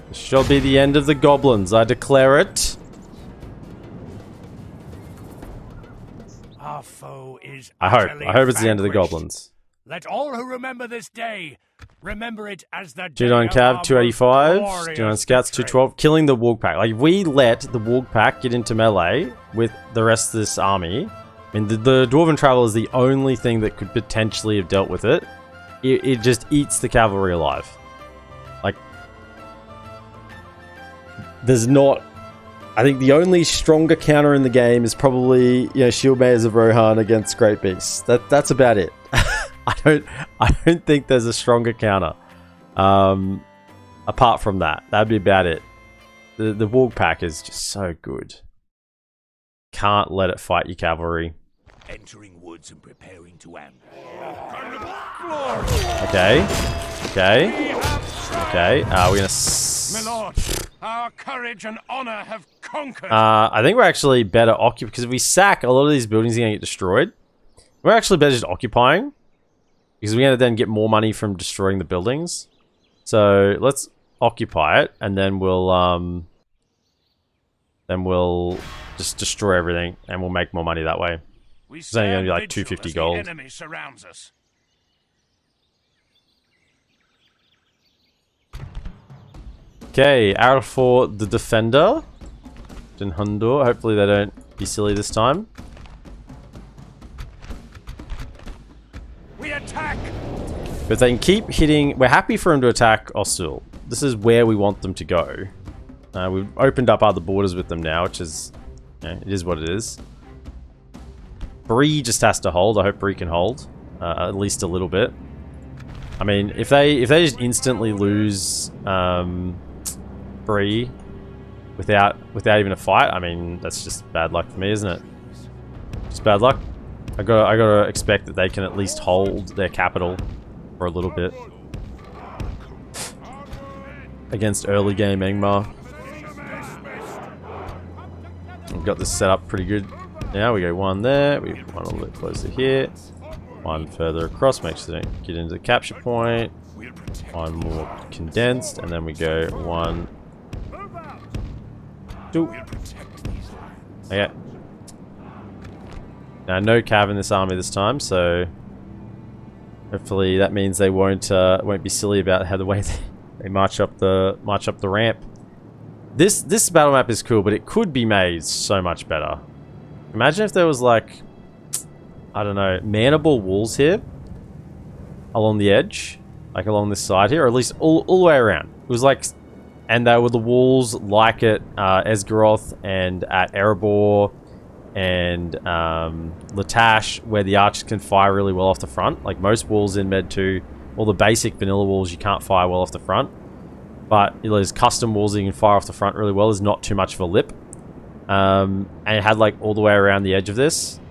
This shall be the end of the goblins, I declare it. Our foe is I hope it's the end of the vanquished. goblins. Let all who remember this day remember it as the day Dunedain of Cav our most 285, glorious Dunedain Scouts victory. 212, killing the Warg Pack. Like, if we let the Warg Pack get into melee with the rest of this army, I mean, the Dwarven Traveler is the only thing that could potentially have dealt with it. It just eats the cavalry alive. Like, there's not... I think the only stronger counter in the game is probably, you know, Shield Mayors of Rohan against Great Beasts. That's about it. I don't think there's a stronger counter. Apart from that, that'd be about it. The Warg Pack is just so good. Can't let it fight your cavalry. Entering woods and preparing to ambush. Okay. Okay. Okay. We're gonna. My lord, our courage and honor have conquered. I think we're actually better occupying, because if we sack, a lot of these buildings are gonna get destroyed. We're actually better just occupying, because we're gonna then get more money from destroying the buildings. So let's occupy it, and then we'll just destroy everything, and we'll make more money that way. It's only gonna be like 250 gold. The enemy surrounds us. Okay, arrow for the defender. Hundur. Hopefully they don't be silly this time. We attack. But they can keep hitting. We're happy for them to attack Osul. This is where we want them to go. We've opened up other borders with them now, which is, it is what it is. Bree just has to hold. I hope Bree can hold at least a little bit. I mean, if they just instantly lose Bree without even a fight, I mean, that's just bad luck for me, isn't it? Just bad luck. I gotta expect that they can at least hold their capital for a little bit against early game Angmar. We've got this set up pretty good. Now we go one there, we one a little bit closer here, one further across, make sure they don't get into the capture point, one more condensed, and then we go one, two. Okay. Now no cav in this army this time, so hopefully that means they won't be silly about how the way they march up the ramp. This battle map is cool, but it could be made so much better. Imagine if there was, like, I don't know, manable walls here along the edge, like along this side here, or at least all the way around. It was like, and they were the walls like at Esgaroth and at Erebor and Latash, where the archers can fire really well off the front. Like most walls in Med 2, all the basic vanilla walls you can't fire well off the front. But those custom walls that you can fire off the front really well is not too much of a lip. And it had like all the way around the edge of this.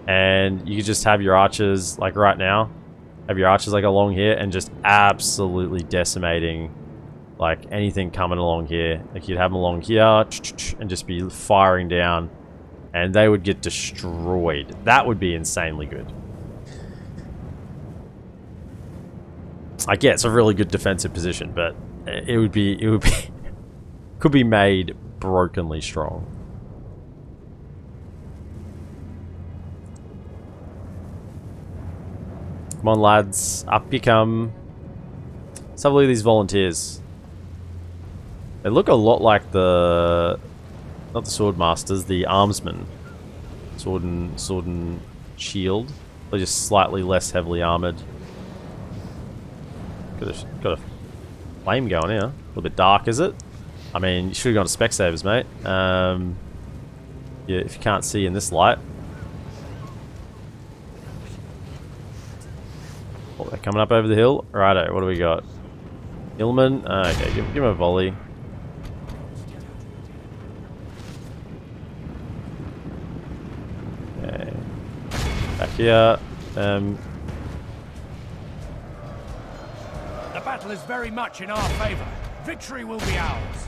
And you could just have your archers, like right now, have your archers like along here and just absolutely decimating like anything coming along here. Like you'd have them along here and just be firing down and they would get destroyed. That would be insanely good. Like, yeah, it's a really good defensive position, but it would be could be made brokenly strong. Come on, lads, up you come. Let's have a look at these volunteers. They look a lot like the... Not the sword masters, the armsmen. Sword and shield. They're just slightly less heavily armored. Got a flame going here. A little bit dark, is it? I mean, you should have gone to spec savers, mate. Yeah, if you can't see in this light. Oh, they're coming up over the hill. Righto, what do we got? Hillman. Okay, give him a volley. Okay. Back here. The battle is very much in our favor. Victory will be ours.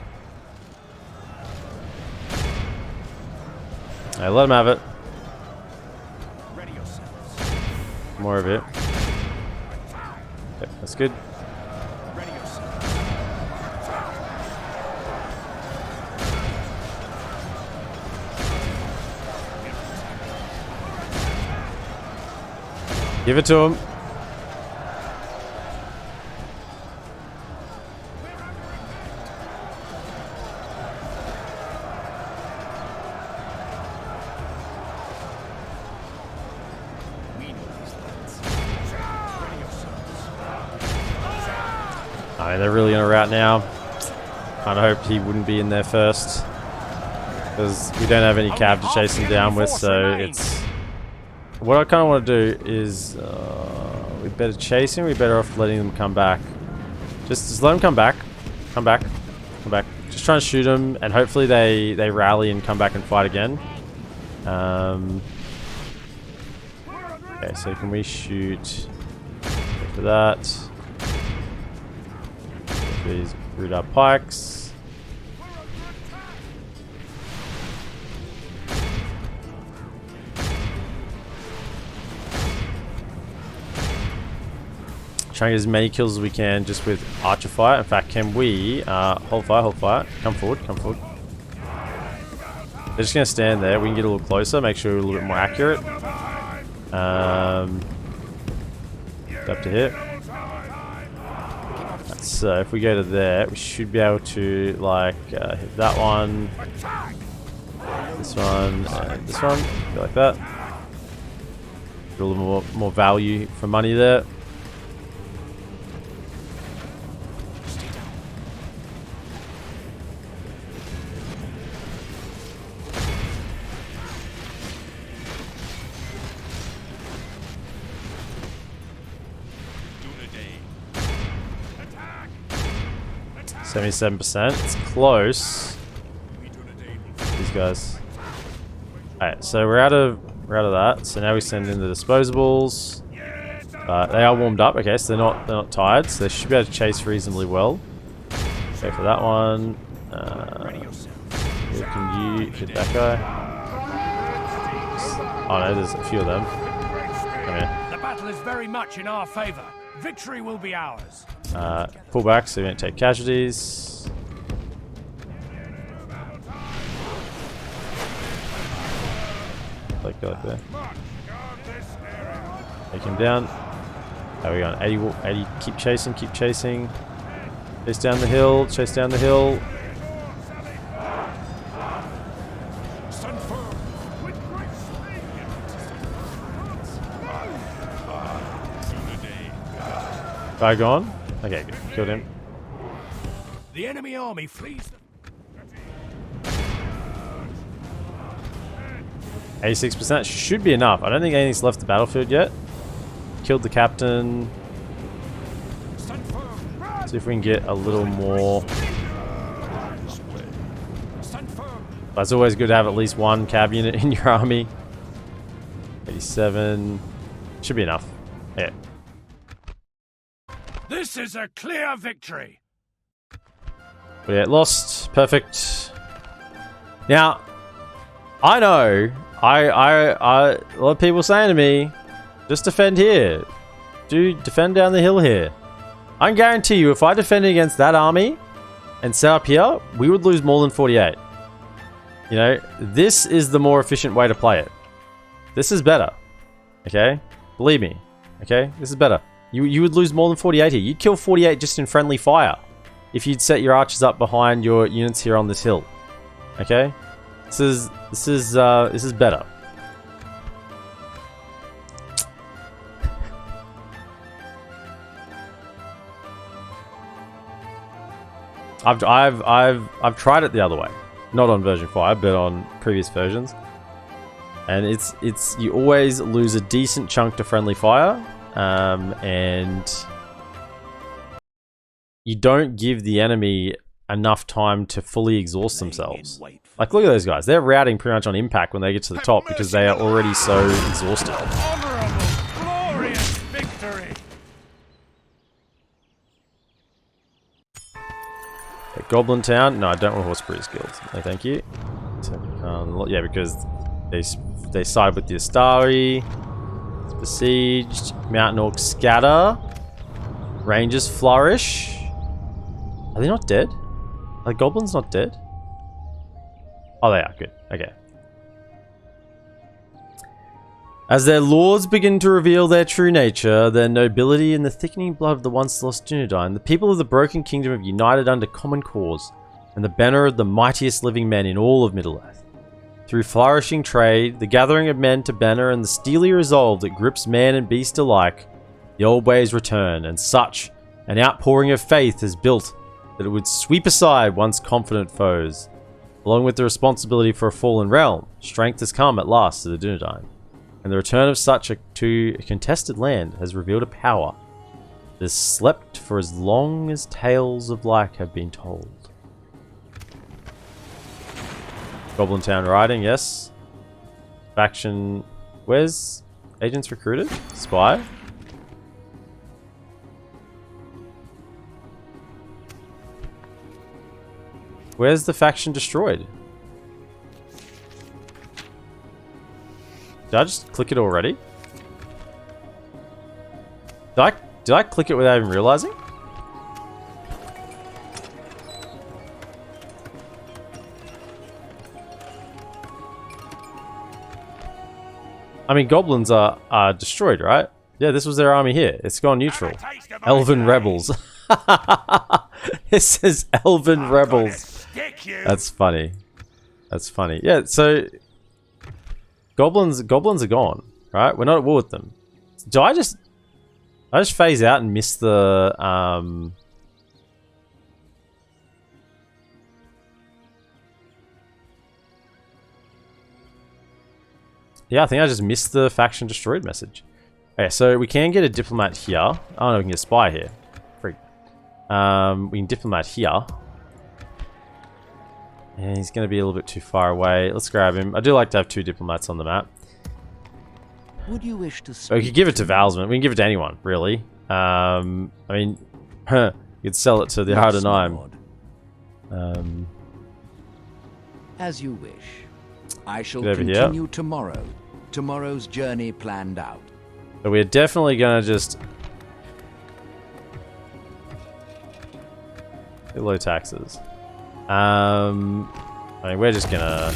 Hey, let him have it. Ready yourselves. More of it. Okay, that's good. Ready yourselves. Give it to him. I mean, they're really in a rout now. Kind of hoped he wouldn't be in there first, because we don't have any cab to chase him down with, so it's... What I kind of want to do is... we better chase him, we better off letting them come back. Just let him come back. Come back. Come back. Just try and shoot him, and hopefully they rally and come back and fight again. Okay, so can we shoot... for that. These root up pikes. Try and get as many kills as we can just with archer fire. In fact, can we hold fire, come forward. They're just gonna stand there. We can get a little closer, make sure we're a little bit more accurate. Up to here. So if we go to there, we should be able to like hit that one, this one, and this one, like that. Get a little more value for money there. Dunedain. Attack! 77%. It's close. These guys. Alright, so we're out of that. So now we send in the disposables. They are warmed up. Okay, so they're not tired. So they should be able to chase reasonably well. Okay, for that one. Can you hit that guy? Oh no, there's a few of them. Come here. The battle is very much in our favor. Victory will be ours. Pull back so we don't take casualties. Like there. Take him down. How are we going? 80, keep chasing. Chase down the hill. Guy gone? Okay, good. Killed him. The enemy army flees. 86% should be enough. I don't think anything's left the battlefield yet. Killed the captain. See if we can get a little more. But it's always good to have at least one cab unit in your army. 87. Should be enough. Yeah. This is a clear victory. But yeah, lost. Perfect. Now, I know. A lot of people saying to me, just defend here. Dude, defend down the hill here. I can guarantee you, if I defended against that army and set up here, we would lose more than 48. You know, this is the more efficient way to play it. This is better. Okay? Believe me. Okay? This is better. You would lose more than 48 here. You'd kill 48 just in friendly fire. if you'd set your archers up behind your units here on this hill. Okay? This is better. I've tried it the other way. Not on version 5, but on previous versions. And it's you always lose a decent chunk to friendly fire, and you don't give the enemy enough time to fully exhaust themselves. Like, look at those guys. They're routing pretty much on impact when they get to the top because they are already so exhausted. Honorable, glorious victory! Okay, Goblin Town. No, I don't want Horse Breeders Guild. No, thank you. So, yeah, because they side with the Astari. It's besieged. Mountain Orcs scatter. Rangers flourish. Are they not dead? Are the goblins not dead? Oh, they are. Good. Okay. As their lords begin to reveal their true nature, their nobility and the thickening blood of the once lost Dunedain, the people of the Broken Kingdom have united under common cause and the banner of the mightiest living men in all of Middle-earth. Through flourishing trade, the gathering of men to banner, and the steely resolve that grips man and beast alike, the old ways return, and such an outpouring of faith is built that it would sweep aside once confident foes. Along with the responsibility for a fallen realm, strength has come at last to the Dunedain, and the return of such to a contested land has revealed a power that has slept for as long as tales of like have been told. Goblin Town riding, yes. Faction, where's agents recruited? Spy. Where's the faction destroyed? Did I just click it already? Did I click it without even realizing? I mean, goblins are destroyed, right? Yeah, this was their army here. It's gone neutral. Elven rebels. This says Elven rebels. That's funny. That's funny. Yeah, so goblins are gone, right? We're not at war with them. Do I just phase out and miss the Yeah, I think I just missed the faction destroyed message. Okay, so we can get a diplomat here. Oh no, we can get a spy here. Freak. We can diplomat here. And he's going to be a little bit too far away. Let's grab him. I do like to have 2 diplomats on the map. Would you wish to we could give it to Valsman. We can give it to anyone, really. I mean, you could sell it to the Ardenheim. As you wish. I shall Get over continue here. tomorrow. Tomorrow's journey planned out. So we're definitely going to just... low taxes. I mean, we're just gonna...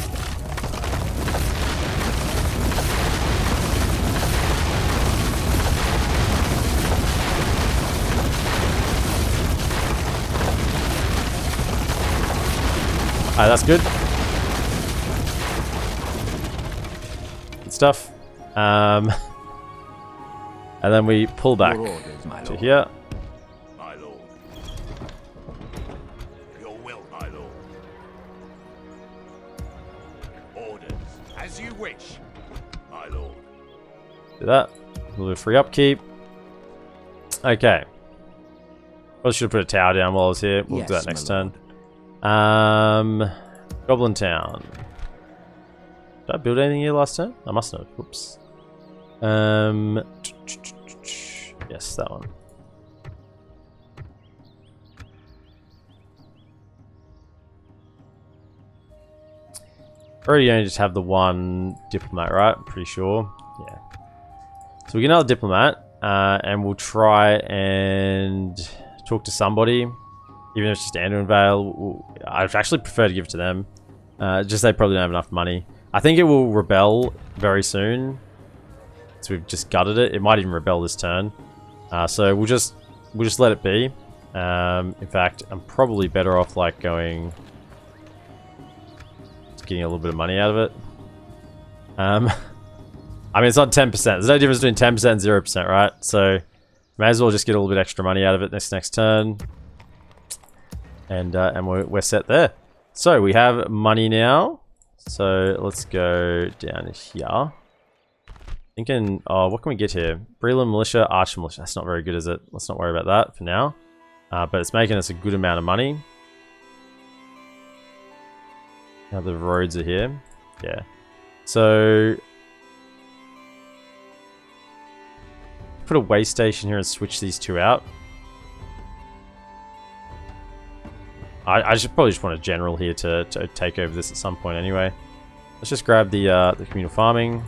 Alright, that's good. Good stuff. And then we pull back Your orders, my to lord. here. My lord. Your will, my lord. Orders, as you wish, my lord. Do that. A little bit of free upkeep. Okay. Probably should have put a tower down while I was here. We'll do Yes, that next my turn. lord. Goblin Town. Did I build anything here last turn? I must have. Whoops. Yes, that one. Already only just have the one diplomat, right? I'm pretty sure. Yeah. So we get another diplomat, and we'll try and talk to somebody, even if it's just Andrew and Vale. I'd actually prefer to give it to them. Just they probably don't have enough money. I think it will rebel very soon. So we've just gutted it. It might even rebel this turn. So we'll just let it be. In fact, I'm probably better off like going, just getting a little bit of money out of it. I mean, it's not 10%. There's no difference between 10% and 0%, right? So, may as well just get a little bit extra money out of it next turn, and we're set there. So we have money now. So let's go down here. Thinking, oh, what can we get here? Breland Militia, Archer Militia. That's not very good, is it? Let's not worry about that for now. But it's making us a good amount of money. Now the roads are here. Yeah. So put a way station here and switch these two out. I should probably just want a general here to take over this at some point anyway. Let's just grab the communal farming.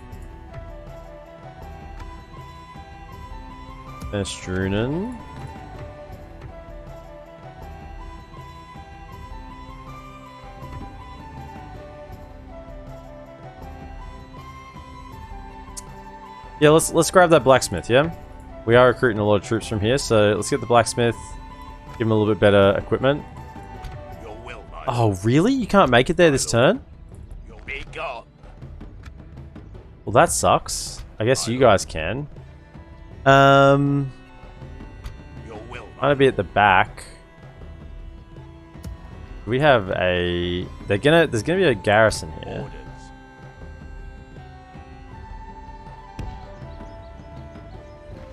Estrunen. Yeah, let's grab that blacksmith, yeah? We are recruiting a lot of troops from here, so let's get the blacksmith, give him a little bit better equipment. Oh, really? You can't make it there this turn? Well, that sucks. I guess you guys can. Might be at the back. We have a... There's gonna be a garrison here.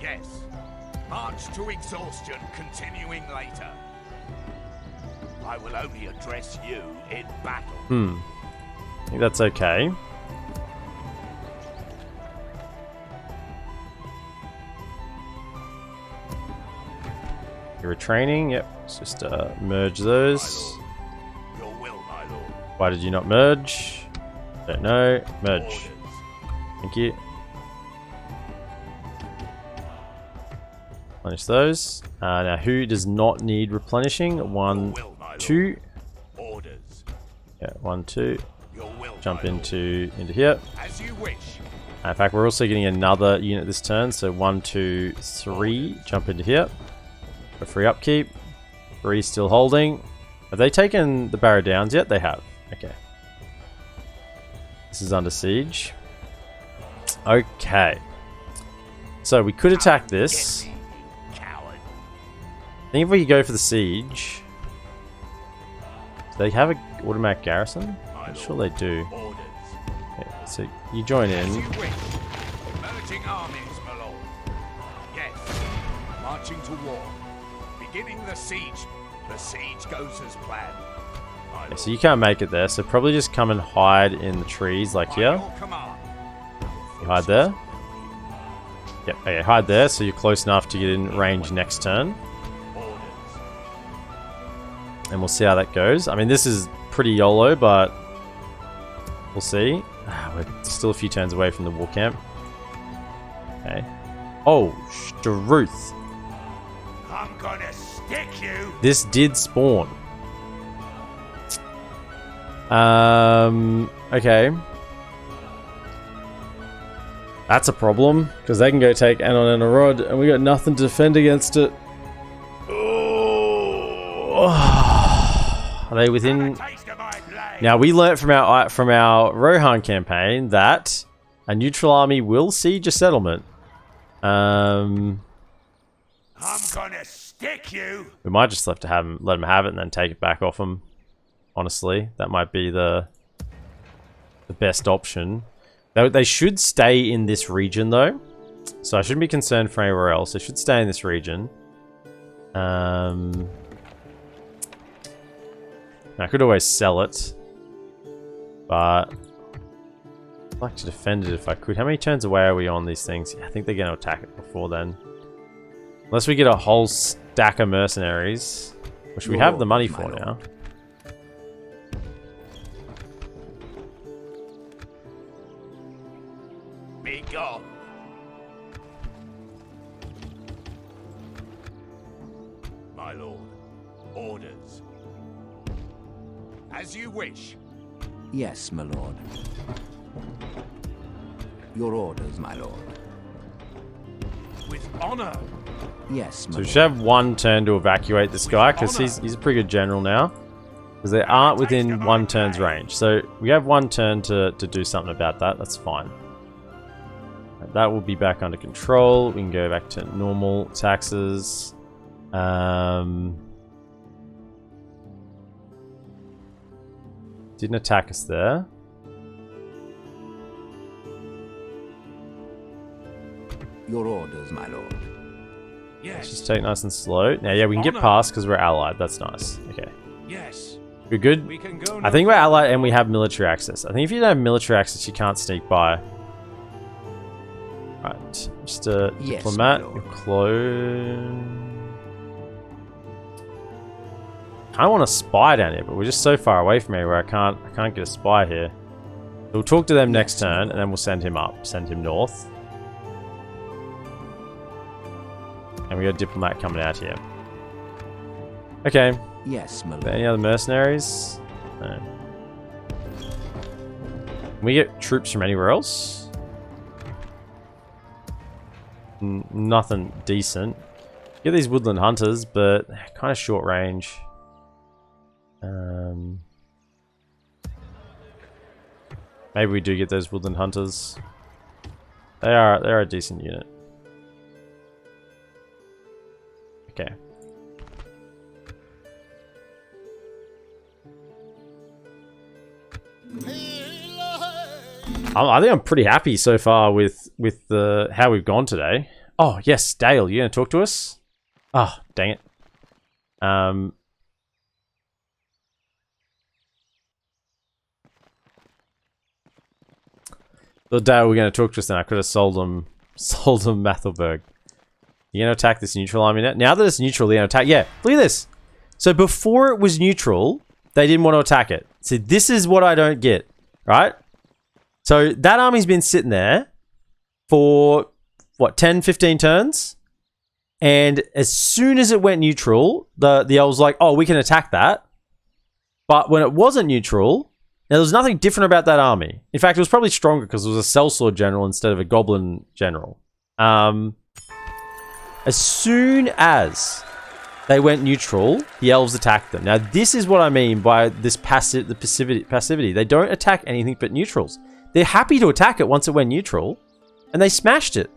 Yes. March to exhaustion, continuing later. I will only address you in battle. I think that's okay. You're training. Yep. Let's just merge those. Your will, my lord. Why did you not merge? Don't know. Merge. Orders. Thank you. Replenish those. Now, who does not need replenishing? 1, 2. Orders. Yeah, 1, 2. Your will, Jump my into here. As you wish. In fact, we're also getting another unit this turn. So 1, 2, 3. Jump into here. For free upkeep. 3 still holding. Have they taken the Barrow Downs yet? They have. Okay. This is under siege. Okay. So we could attack this. I think if we go for the siege... Do they have an automatic garrison? I'm sure they do. Yeah, so you join in. Merging armies, my lord. Yes. Marching to war. Beginning the siege. The siege goes as planned. Yeah, so you can't make it there, so probably just come and hide in the trees like here. You hide there. Yep, okay, hide there so you're close enough to get in range next turn. And we'll see how that goes. I mean, this is pretty YOLO, but we'll see. We're still a few turns away from the war camp. Okay. Oh, Struth. I'm gonna stick you. This did spawn. Okay. That's a problem, because they can go take Anon and a Rod, and we got nothing to defend against it. Are they within? Now we learnt from our Rohan campaign that a neutral army will siege a settlement. I'm gonna stick you. We might just let them have it and then take it back off them. Honestly, that might be the best option. They should stay in this region though, so I shouldn't be concerned for anywhere else. They should stay in this region. I could always sell it, but I'd like to defend it if I could. How many turns away are we on these things? Yeah, I think they're going to attack it before then. Unless we get a whole stack of mercenaries, which we have the money for now. Be gone. My lord. Orders. As you wish. Yes, my lord. Your orders, my lord. With honor. Yes, my So we lord. should have 1 turn to evacuate this guy, because he's a pretty good general now. Because they aren't within 1 turn's range. So we have 1 turn to do something about that. That's fine. That will be back under control. We can go back to normal taxes. Didn't attack us there. Your orders, my lord. Let's Yes. just take it nice and slow. Now, yeah, we can get past because we're allied. That's nice. Okay. Yes. We're good. We can go. I think we're allied and we have military access. I think if you don't have military access, you can't sneak by. Right. Just a Yes, diplomat. my lord. You're close. I want a spy down here, but we're just so far away from here where I can't get a spy here. So we'll talk to them next turn, and then we'll send him up. Send him north. And we got a diplomat coming out here. Okay. Yes, my lord. Any other mercenaries? No. Can we get troops from anywhere else? Nothing decent. Get these woodland hunters, but kind of short range. Maybe we do get those woodland hunters. They're a decent unit. Okay. I think I'm pretty happy so far with the how we've gone today. Oh yes, Dale, you gonna talk to us? Oh, dang it. The Dale, we're gonna talk to us now. I could have sold him Mathelberg. You gonna attack this neutral army now? Now that it's neutral, they're gonna attack. Yeah, look at this. So before it was neutral, they didn't want to attack it. See, this is what I don't get, right? So that army's been sitting there for, what, 10, 15 turns? And as soon as it went neutral, the elves like, oh, we can attack that. But when it wasn't neutral, now there was nothing different about that army. In fact, it was probably stronger because it was a sellsword general instead of a goblin general. As soon as they went neutral, the elves attacked them. Now, this is what I mean by this passivity. They don't attack anything but neutrals. They're happy to attack it once it went neutral, and they smashed it.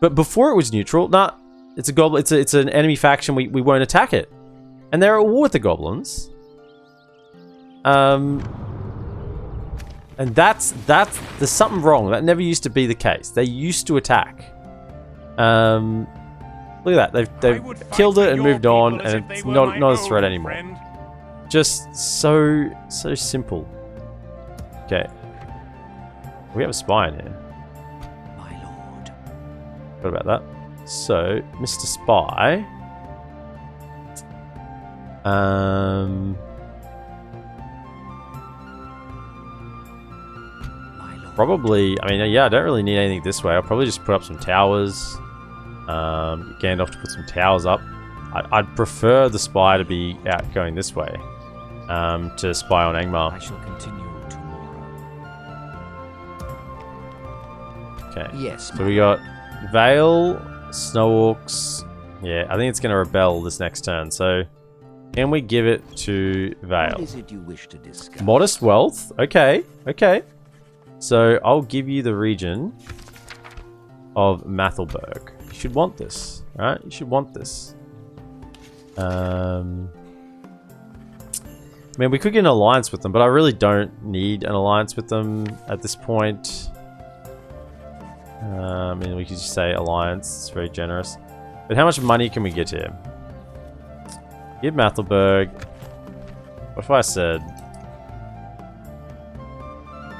But before it was neutral, nah, it's a goblin. It's an enemy faction. We won't attack it, and they're at war with the goblins. And that's there's something wrong. That never used to be the case. They used to attack. Look at that. They've killed it and moved on, and it's not a threat anymore. Friend. Just so simple. Okay. We have a spy in here. My lord. What about that? So, Mr. Spy. My lord. Probably, I mean, yeah, I don't really need anything this way. I'll probably just put up some towers. Gandalf to put some towers up. I'd prefer the spy to be out going this way. To spy on Angmar. I shall continue tomorrow. Okay. Yes, So we got Vale, Snow Orcs. Yeah, I think it's going to rebel this next turn. So, can we give it to Vale? What is it you wish to discuss? Modest wealth. Okay. So, I'll give you the region of Mathelberg. You should want this, right? You should want this. I mean, we could get an alliance with them, but I really don't need an alliance with them at this point. I mean, we could just say alliance. It's very generous. But how much money can we get here? Give Mathelberg. What if I said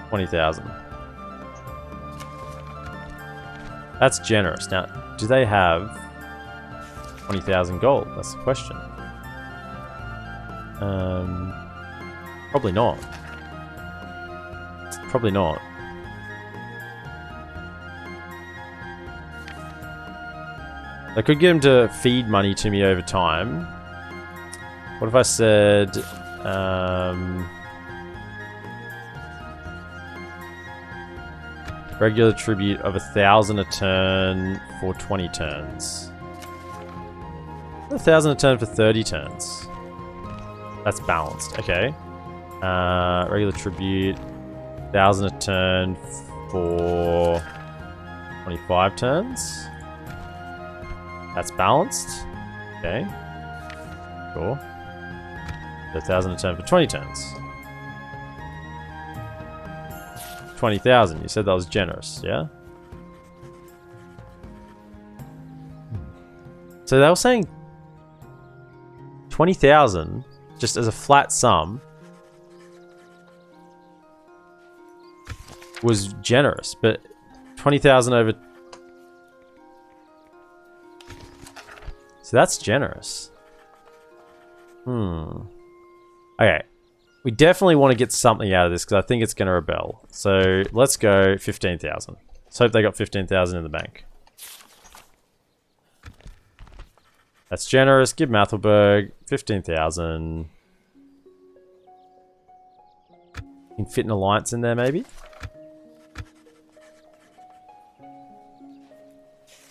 20,000? That's generous. Now, do they have 20,000 gold? That's the question. Probably not. Probably not. I could get him to feed money to me over time. What if I said... regular tribute of 1,000 a turn for 20 turns. 1,000 a turn for 30 turns. That's balanced. Okay. Regular tribute. 1,000 a turn for 25 turns. That's balanced. Okay. Sure. 1,000 a turn for 20 turns. 20,000. You said that was generous, yeah? So they were saying 20,000 just as a flat sum was generous, but 20,000 over. So that's generous. Okay. We definitely want to get something out of this because I think it's going to rebel. So let's go 15,000. Let's hope they got 15,000 in the bank. That's generous. Give Mathelberg 15,000. Can fit an alliance in there maybe?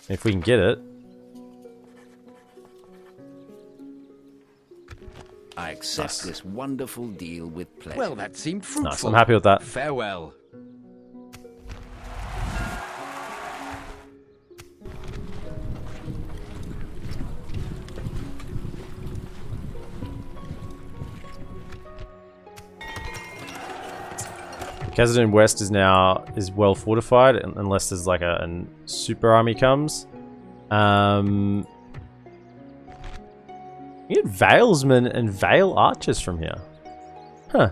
If we can get it. I accept this wonderful deal with pleasure. Well, that seemed fruitful. Nice, I'm happy with that. Farewell. Khazad West is well fortified unless there's like a super army comes. You get Valesmen and Vale archers from here. Huh.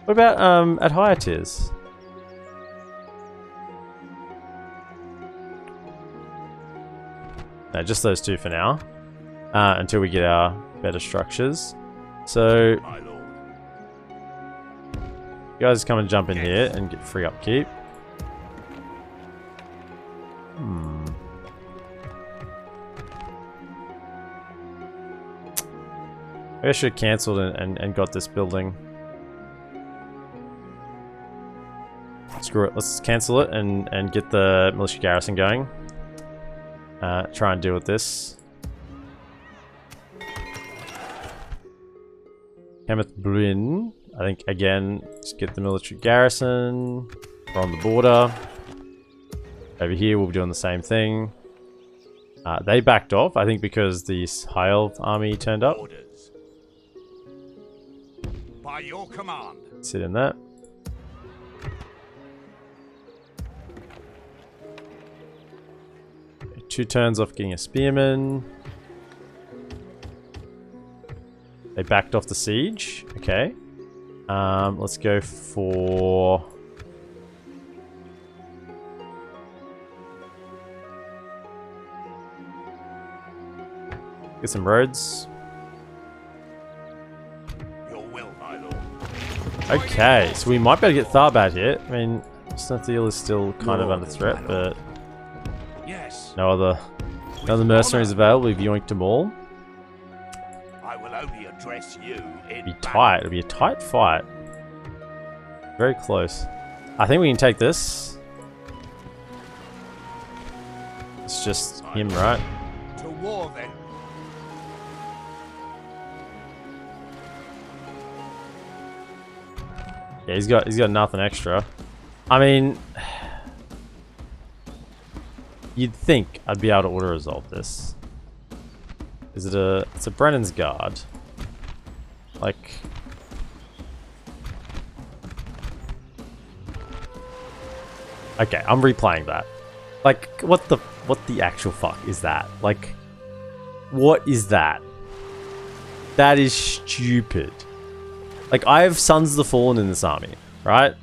What about at higher tiers? No, just those two for now. Until we get our better structures. So you guys come and jump in here and get free upkeep. Maybe I should have cancelled and got this building. Screw it, let's cancel it and get the militia garrison going. Try and deal with this. Hemeth Bryn. I think, again, just get the military garrison. We're on the border. Over here, we'll be doing the same thing. They backed off, I think, because the High Elf army turned up. Orders. By your command. Sit in that. Okay, 2 turns off getting a spearman. They backed off the siege. Okay. Let's go for... Get some roads. Your will, my lord. Okay, so we might be able to get Tharbad here. I mean, Snothiel is still kind of under threat, but Yes. no other mercenaries available. We've yoinked them all. I will only address you in It'll be tight. It'll be a tight fight. Very close. I think we can take this. It's just him, right? To war then. Yeah, he's got nothing extra. I mean, you'd think I'd be able to auto resolve this. Is it it's a Brennan's Guard. Like, okay, I'm replaying that. Like, what the actual fuck is that? Like, what is that? That is stupid. Like, I have Sons of the Fallen in this army, right?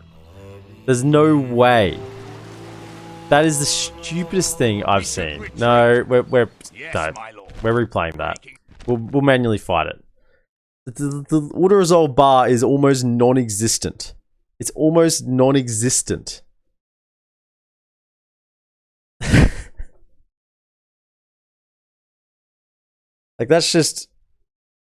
There's no way. That is the stupidest thing I've seen. No, we're replaying that. We'll manually fight it. The auto resolve bar is almost non-existent. It's almost non-existent. Like, that's just...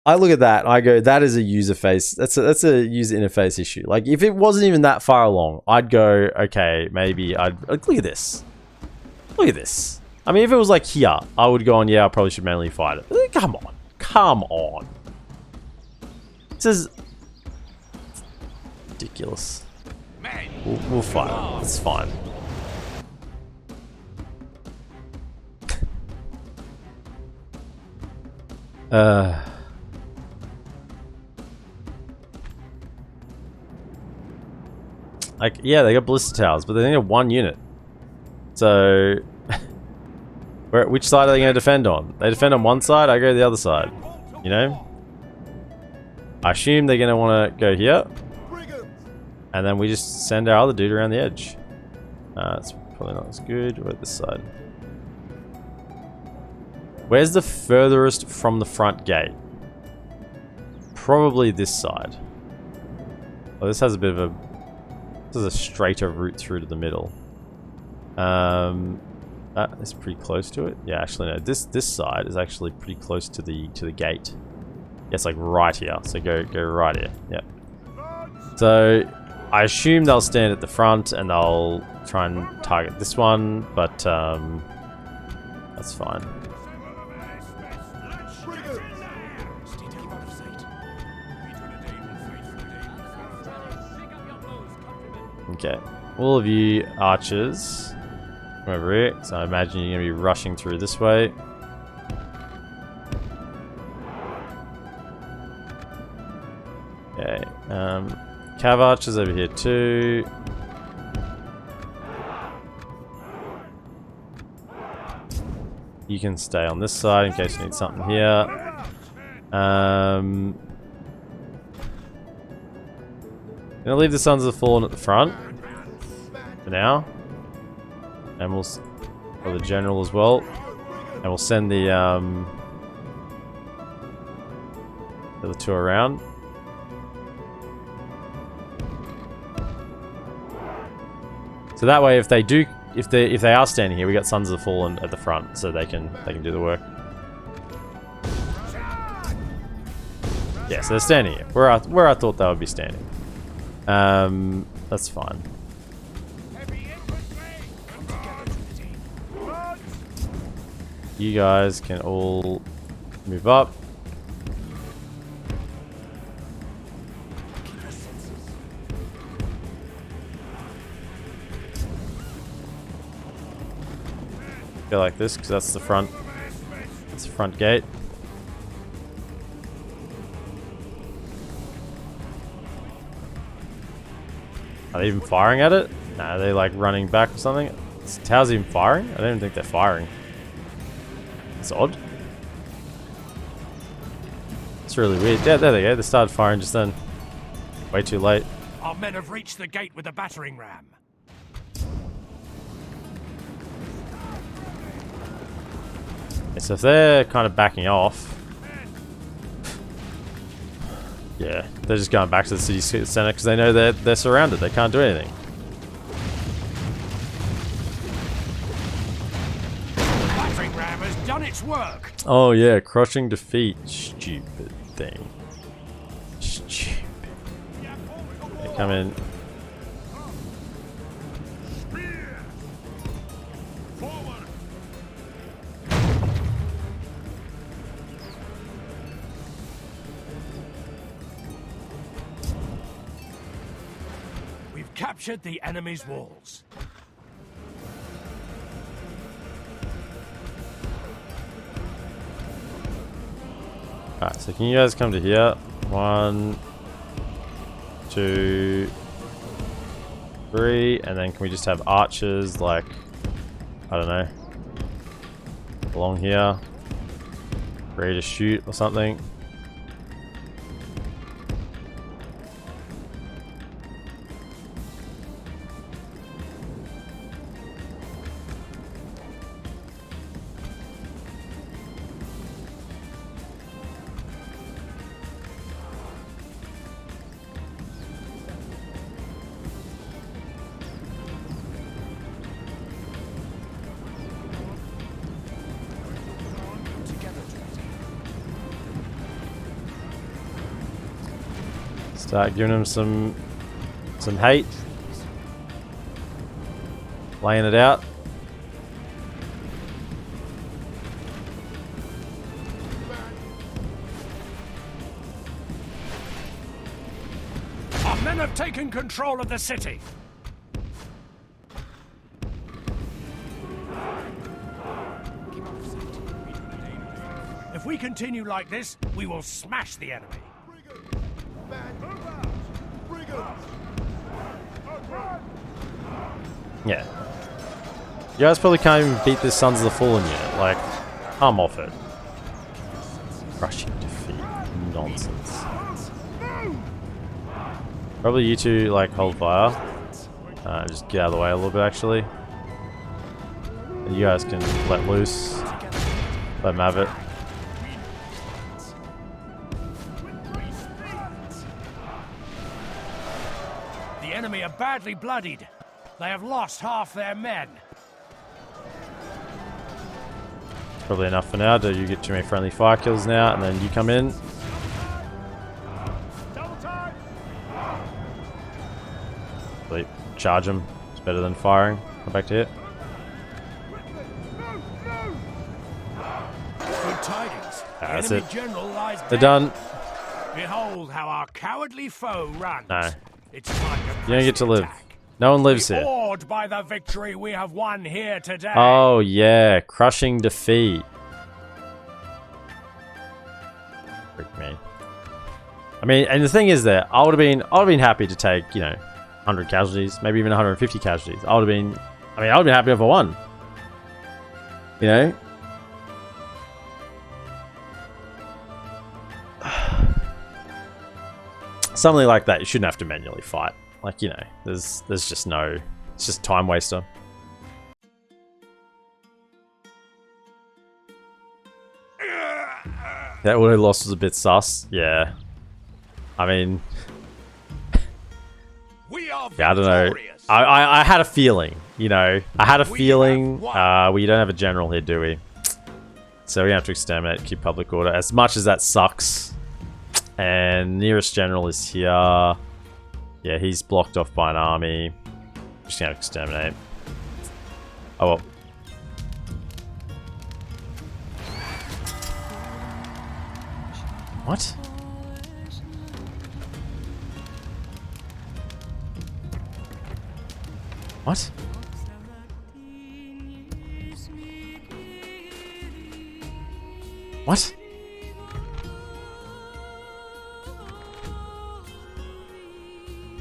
I look at that and I go, that is a user face. That's a user interface issue. Like, if it wasn't even that far along, I'd go, okay, maybe I'd... Like, look at this. Look at this. I mean, if it was like here, I would go on, yeah, I probably should manually fight it. Come on. Come on. This is ridiculous. We'll fight it. It's fine. Like, yeah, they got ballista towers, but they only have 1 unit. So, which side are they going to defend on? They defend on one side, I go to the other side. You know? I assume they're going to want to go here. And then we just send our other dude around the edge. It's probably not as good. We're at this side. Where's the furthest from the front gate? Probably this side. Oh, this has a bit of a... This is a straighter route through to the middle. That is pretty close to it. Yeah, actually no. This side is actually pretty close to the gate. Yeah, it's like right here. So go right here. Yep. So I assume they'll stand at the front and they'll try and target this one, but that's fine. Okay, all of you archers, come over here. So I imagine you're going to be rushing through this way. Okay, cav archers over here too. You can stay on this side in case you need something here. Gonna leave the Sons of the Fallen at the front for now, and we'll or the general as well, and we'll send the other two around. So that way, if they are standing here, we got Sons of the Fallen at the front, so they can do the work. Yeah, so they're standing here where I thought they would be standing. That's fine. You guys can all move up. Go like this, because that's the front. That's the front gate. Are they even firing at it? Nah, are they like running back or something? Is the tower's even firing? I don't even think they're firing. It's odd. It's really weird. Yeah, there they go. They started firing just then. Way too late. Our men have reached the gate with the battering ram. Yeah, so if they're kind of backing off, yeah, they're just going back to the city center because they know they're surrounded. They can't do anything. Battering ram has done its work. Oh yeah, crushing defeat. Stupid thing. Stupid. Okay, come in. Captured the enemy's walls. Alright, so can you guys come to here? 1, 2, 3, and then can we just have archers like, I don't know, along here, ready to shoot or something? Start giving them some hate. Laying it out. Our men have taken control of the city. If we continue like this, we will smash the enemy. Yeah. You guys probably can't even beat this Sons of the Fallen yet. Like, I'm off it. Crushing defeat. Nonsense. Probably you two, like, hold fire. Just get out of the way a little bit, actually. And you guys can let loose. Let them have it. The enemy are badly bloodied. They have lost half their men. Probably enough for now. Do you get too many friendly fire kills now, and then you come in. Wait, charge them. It's better than firing. Come back to hit. Good tidings. The That's enemy it. general lies They're dead. done. Behold how our cowardly foe runs. No. It's time to You don't get to live. attack. No one lives here. Awed by the victory we have won here today. Oh yeah, crushing defeat. Freak me. I mean, and the thing is that I would have been happy to take, you know, 100 casualties, maybe even 150 casualties. I would have been happy if I won. You know? Something like that, you shouldn't have to manually fight. Like, you know, there's just no, it's just time waster. That auto loss was a bit sus. Yeah. I mean, We are yeah, I don't know. victorious. I had a feeling, you know. I had a feeling. We don't have a general here, do we? So we have to exterminate, keep public order. As much as that sucks. And nearest general is here. Yeah, he's blocked off by an army. Just gonna have to exterminate. Oh well. What? What? What?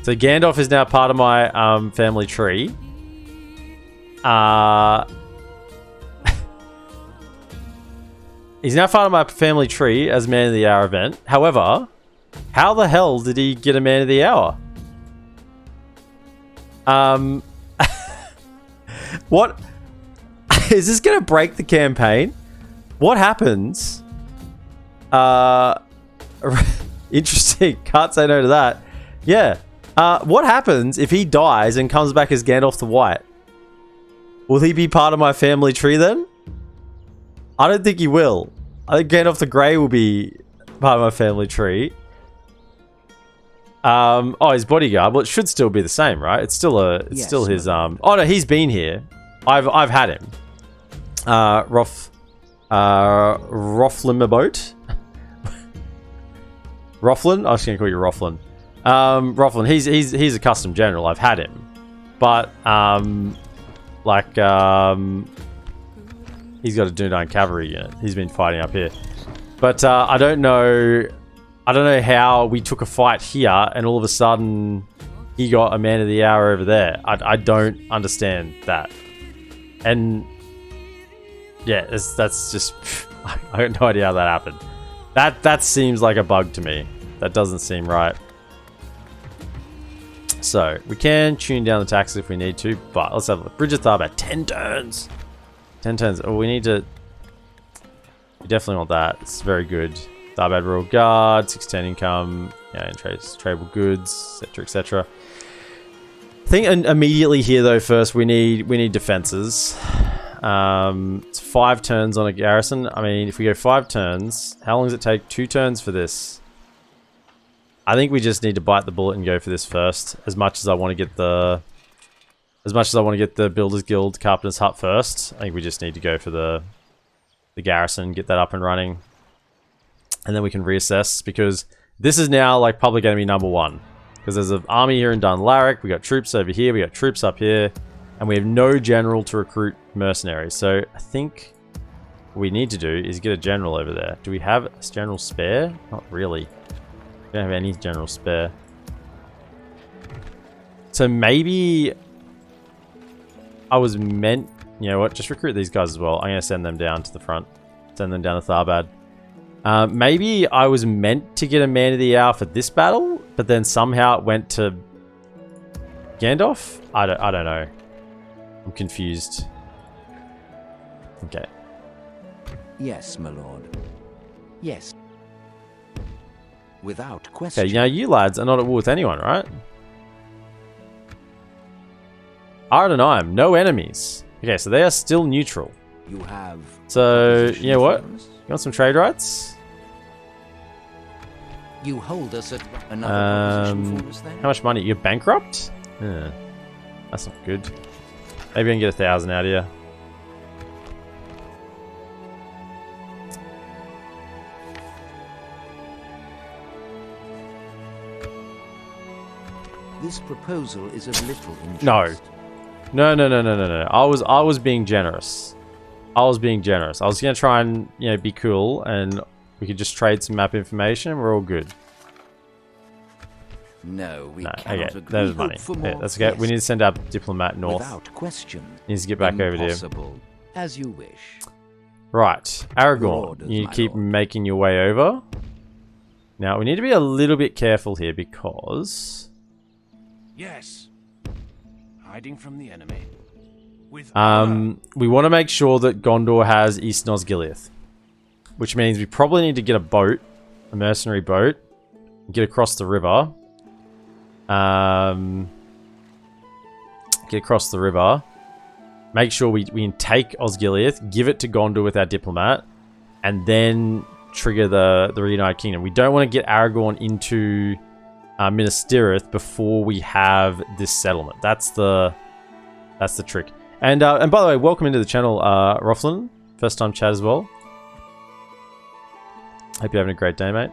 So Gandalf is now part of my family tree. He's now part of my family tree as Man of the Hour event. However, how the hell did he get a Man of the Hour? What? Is this going to break the campaign? What happens? Interesting. Can't say no to that. Yeah. What happens if he dies and comes back as Gandalf the White? Will he be part of my family tree then? I don't think he will. I think Gandalf the Grey will be part of my family tree. Oh, his bodyguard. Well, it should still be the same, right? It's still Yes, still his Oh no, he's been here. I've had him. Rothlimmerboat. Rothlan? I was gonna call you Rothlan. Rothlan, he's a custom general. I've had him. But he's got a Dunedain cavalry unit. He's been fighting up here. But I don't know how we took a fight here and all of a sudden he got a Man of the Hour over there. I don't understand that. And yeah, that's just I have no idea how that happened. That seems like a bug to me. That doesn't seem right. So we can tune down the taxes if we need to, but let's have a look. Bridge of Tharbad, 10 turns. 10 turns. Oh, we definitely want that. It's very good. Tharbad Royal Guard, 610 income, yeah, and tradable goods, etc., etc. I think immediately here though, first we need defenses. It's 5 turns on a garrison. I mean, if we go 5 turns, how long does it take? 2 turns for this. I think we just need to bite the bullet and go for this first. As much as I want to get the Builders Guild Carpenter's Hut first, I think we just need to go for the garrison, get that up and running, and then we can reassess, because this is now like public enemy number 1. Because there's an army here in Dunlaric, we got troops over here, we got troops up here, and we have no general to recruit mercenaries. So I think what we need to do is get a general over there. Do we have a general spare? Not really. We don't have any general spare. So maybe I was meant... You know what? Just recruit these guys as well. I'm going to send them down to the front. Send them down to Tharbad. Maybe I was meant to get a man of the hour for this battle, but then somehow it went to Gandalf? I don't know. I'm confused. Okay. Yes, my lord. Yes. Without question. Okay, now you lads are not at war with anyone, right? Ardenheim, no enemies. Okay, so they are still neutral. You have... So, you know what? You want some trade rights? You hold us at another proposition for us then? How much money? You're bankrupt? Yeah. That's not good. Maybe I can get 1,000 out of you. This proposal is of little interest. No. No. I was being generous. I was being generous. I was gonna try and, you know, be cool, and we could just trade some map information and we're all good. No, we cannot okay, agree. there's money. Yeah, that's okay. We need to send our diplomat north. Without question. Needs to get back over there. Impossible. As you wish. Right, Aragorn, orders, you my keep lord. making your way over. Now we need to be a little bit careful here because Yes. Hiding from the enemy. With we want to make sure that Gondor has East Osgiliath, which means we probably need to get a boat, a mercenary boat, and get across the river. Get across the river. Make sure we can take Osgiliath, give it to Gondor with our diplomat, and then trigger the Reunited Kingdom. We don't want to get Aragorn into Minas Tirith before we have this settlement. That's the trick. And by the way, welcome into the channel, Roflin. First time chat as well. Hope you're having a great day, mate.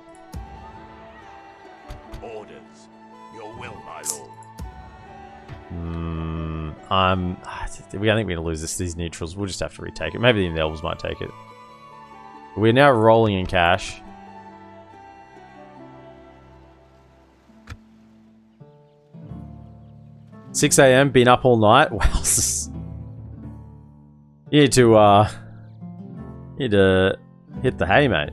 orders. Your will, my lord. I think we're gonna lose these neutrals. We'll just have to retake it. Maybe the elves might take it. We're now rolling in cash. $6 AM, been up all night. Wow, you need to hit the hay, mate.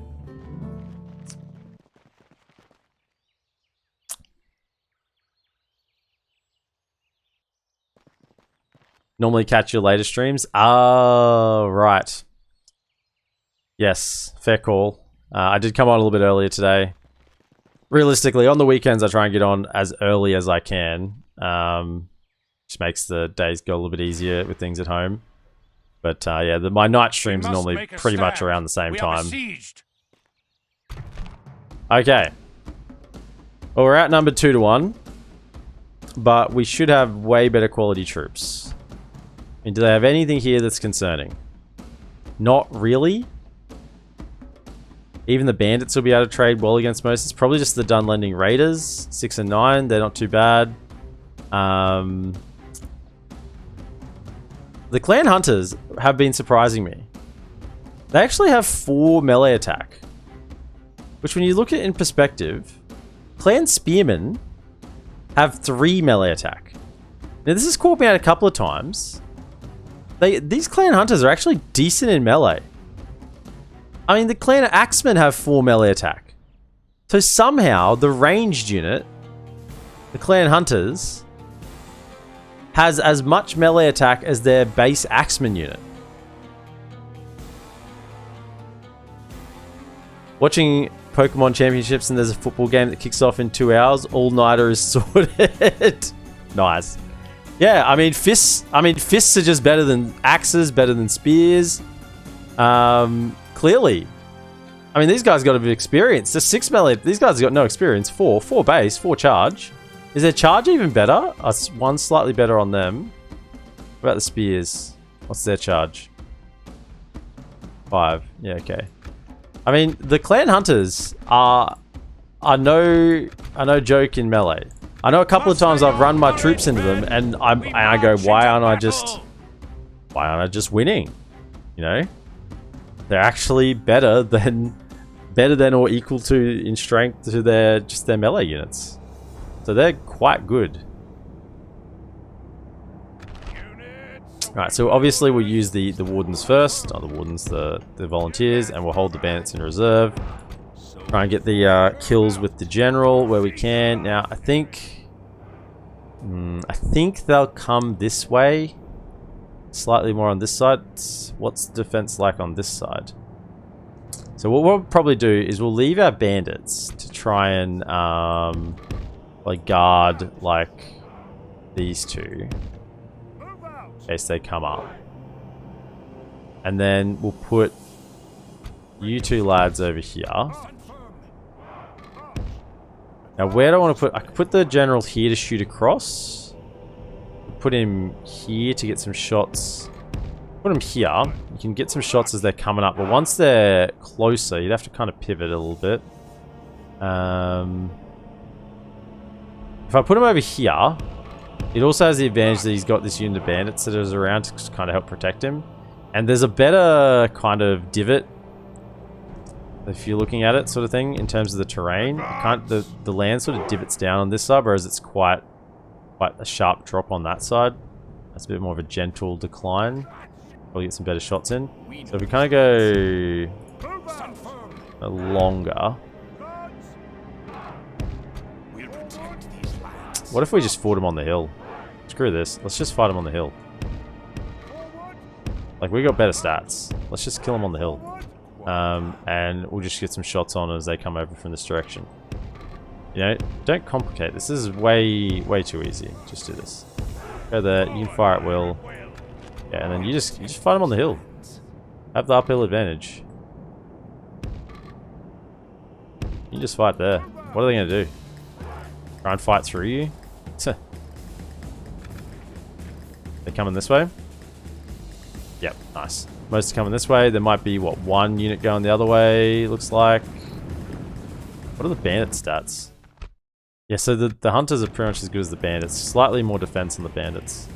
Normally catch your later streams. Oh, right. Yes, fair call. I did come on a little bit earlier today. Realistically, on the weekends, I try and get on as early as I can. Which makes the days go a little bit easier with things at home. But yeah, my night streams are normally pretty much around the same time. Okay. Well, we're outnumbered 2-1. But we should have way better quality troops. I mean, do they have anything here that's concerning? Not really. Even the bandits will be able to trade well against most. It's probably just the Dunlending Raiders. 6 and 9. They're not too bad. The Clan Hunters have been surprising me. They actually have 4 melee attack. Which when you look at it in perspective, Clan Spearmen have 3 melee attack. Now this has caught me out a couple of times. These Clan Hunters are actually decent in melee. I mean, the Clan Axemen have 4 melee attack. So somehow, the ranged unit, the Clan Hunters, has as much melee attack as their base Axeman unit. Watching Pokemon Championships and there's a football game that kicks off in 2 hours, all-nighter is sorted. Nice. Yeah, I mean, fists are just better than axes, better than spears. Clearly. I mean, these guys got a bit of experience. Just 6 melee. These guys have got no experience. 4 base, 4 charge. Is their charge even better? One slightly better on them. What about the spears? What's their charge? 5. Yeah, okay. I mean, the Clan Hunters are no joke in melee. I know a couple of times I've run my troops into them, and I go, why aren't I just winning? You know, they're actually better than or equal to in strength to their melee units, so they're quite good. Right, so obviously we'll use the wardens first, the volunteers, and we'll hold the bandits in reserve. Try and get the kills with the general where we can. Now I think they'll come this way, slightly more on this side. What's the defense like on this side? So what we'll probably do is we'll leave our bandits to try and like guard like these two in case they come up, and then we'll put you two lads over here. Now where do I want to put... I could put the general here to shoot across. Put him here to get some shots. Put him here. You can get some shots as they're coming up, but once they're closer, you'd have to kind of pivot a little bit. If I put him over here, it also has the advantage that he's got this unit of bandits that is around to kind of help protect him. And there's a better kind of divot, if you're looking at it, sort of thing, in terms of the terrain. The land sort of divots down on this side, whereas it's quite a sharp drop on that side. That's a bit more of a gentle decline. Probably get some better shots in. So if we kind of go longer. What if we just fought him on the hill? Screw this. Let's just fight him on the hill. Like, we got better stats. Let's just kill him on the hill. And we'll just get some shots on as they come over from this direction. You know, don't complicate. This is way too easy. Just do this. Go there. You can fire at will. Yeah, and then you just fight them on the hill. Have the uphill advantage. You just fight there. What are they going to do? Try and fight through you? They're coming this way? Yep, nice. Most are coming this way. There might be, what, one unit going the other way, looks like. What are the bandit stats? Yeah, so the hunters are pretty much as good as the bandits. Slightly more defense on the bandits.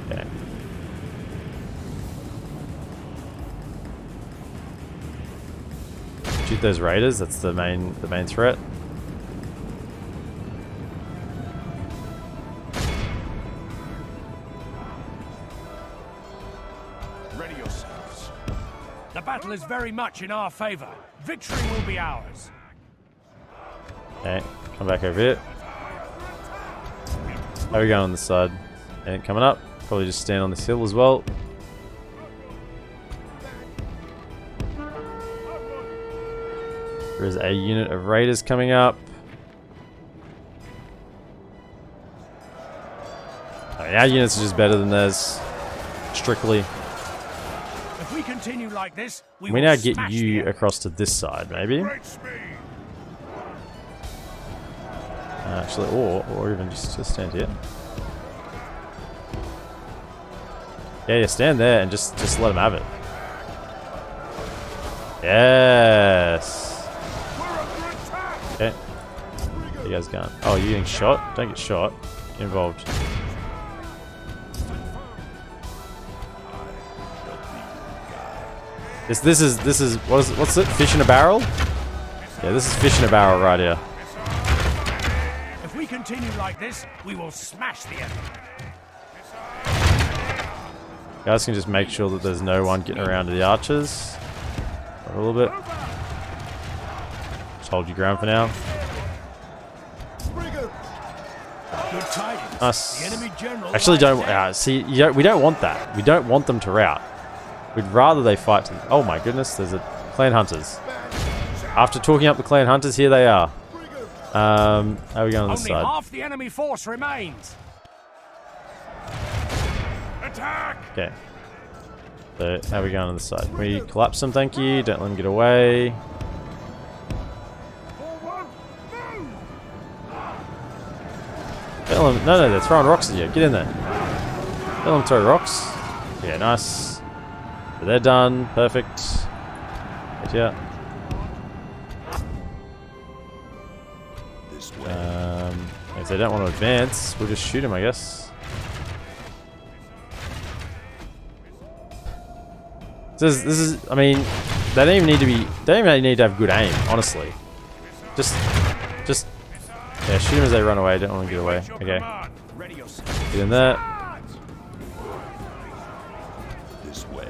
Okay. Shoot those raiders, that's the main threat. Ready yourselves. The battle is very much in our favor. Victory will be ours. Okay, come back over here. How are we going on this side? And coming up. Probably just stand on this hill as well. There is a unit of raiders coming up. I mean, our units are just better than theirs. Strictly. If we continue like this, we now get you across to this side, maybe. Actually, or even just stand here. Yeah, stand there and just let them have it. Yes. Okay. Where you guys going? Oh, you're getting shot? Don't get shot. Get involved. This is what's it? Fish in a barrel? Yeah, this is fish in a barrel right here. If we continue like this, we will smash the enemy. You guys can just make sure that there's no one getting around to the archers. A little bit. Just hold your ground for now. Good tidings. Nice. The enemy general Actually, we don't want that. We don't want them to rout. We'd rather they fight to... Oh my goodness, there's a clan hunters. After talking up the clan hunters, here they are. How are we going on this side? Only half the enemy force remains. Attack! Okay. So, how are we going on this side? Can we collapse them, thank you? Don't let them get away. No, they're throwing rocks at you. Get in there. Don't let them throw rocks. Yeah, nice. So they're done. Perfect. Get here. If they don't want to advance, we'll just shoot them, I guess. This is, I mean, they don't even need to be, they don't even need to have good aim, honestly. Just, yeah, shoot them as they run away. Don't want to get away. Okay. Get in there. This way.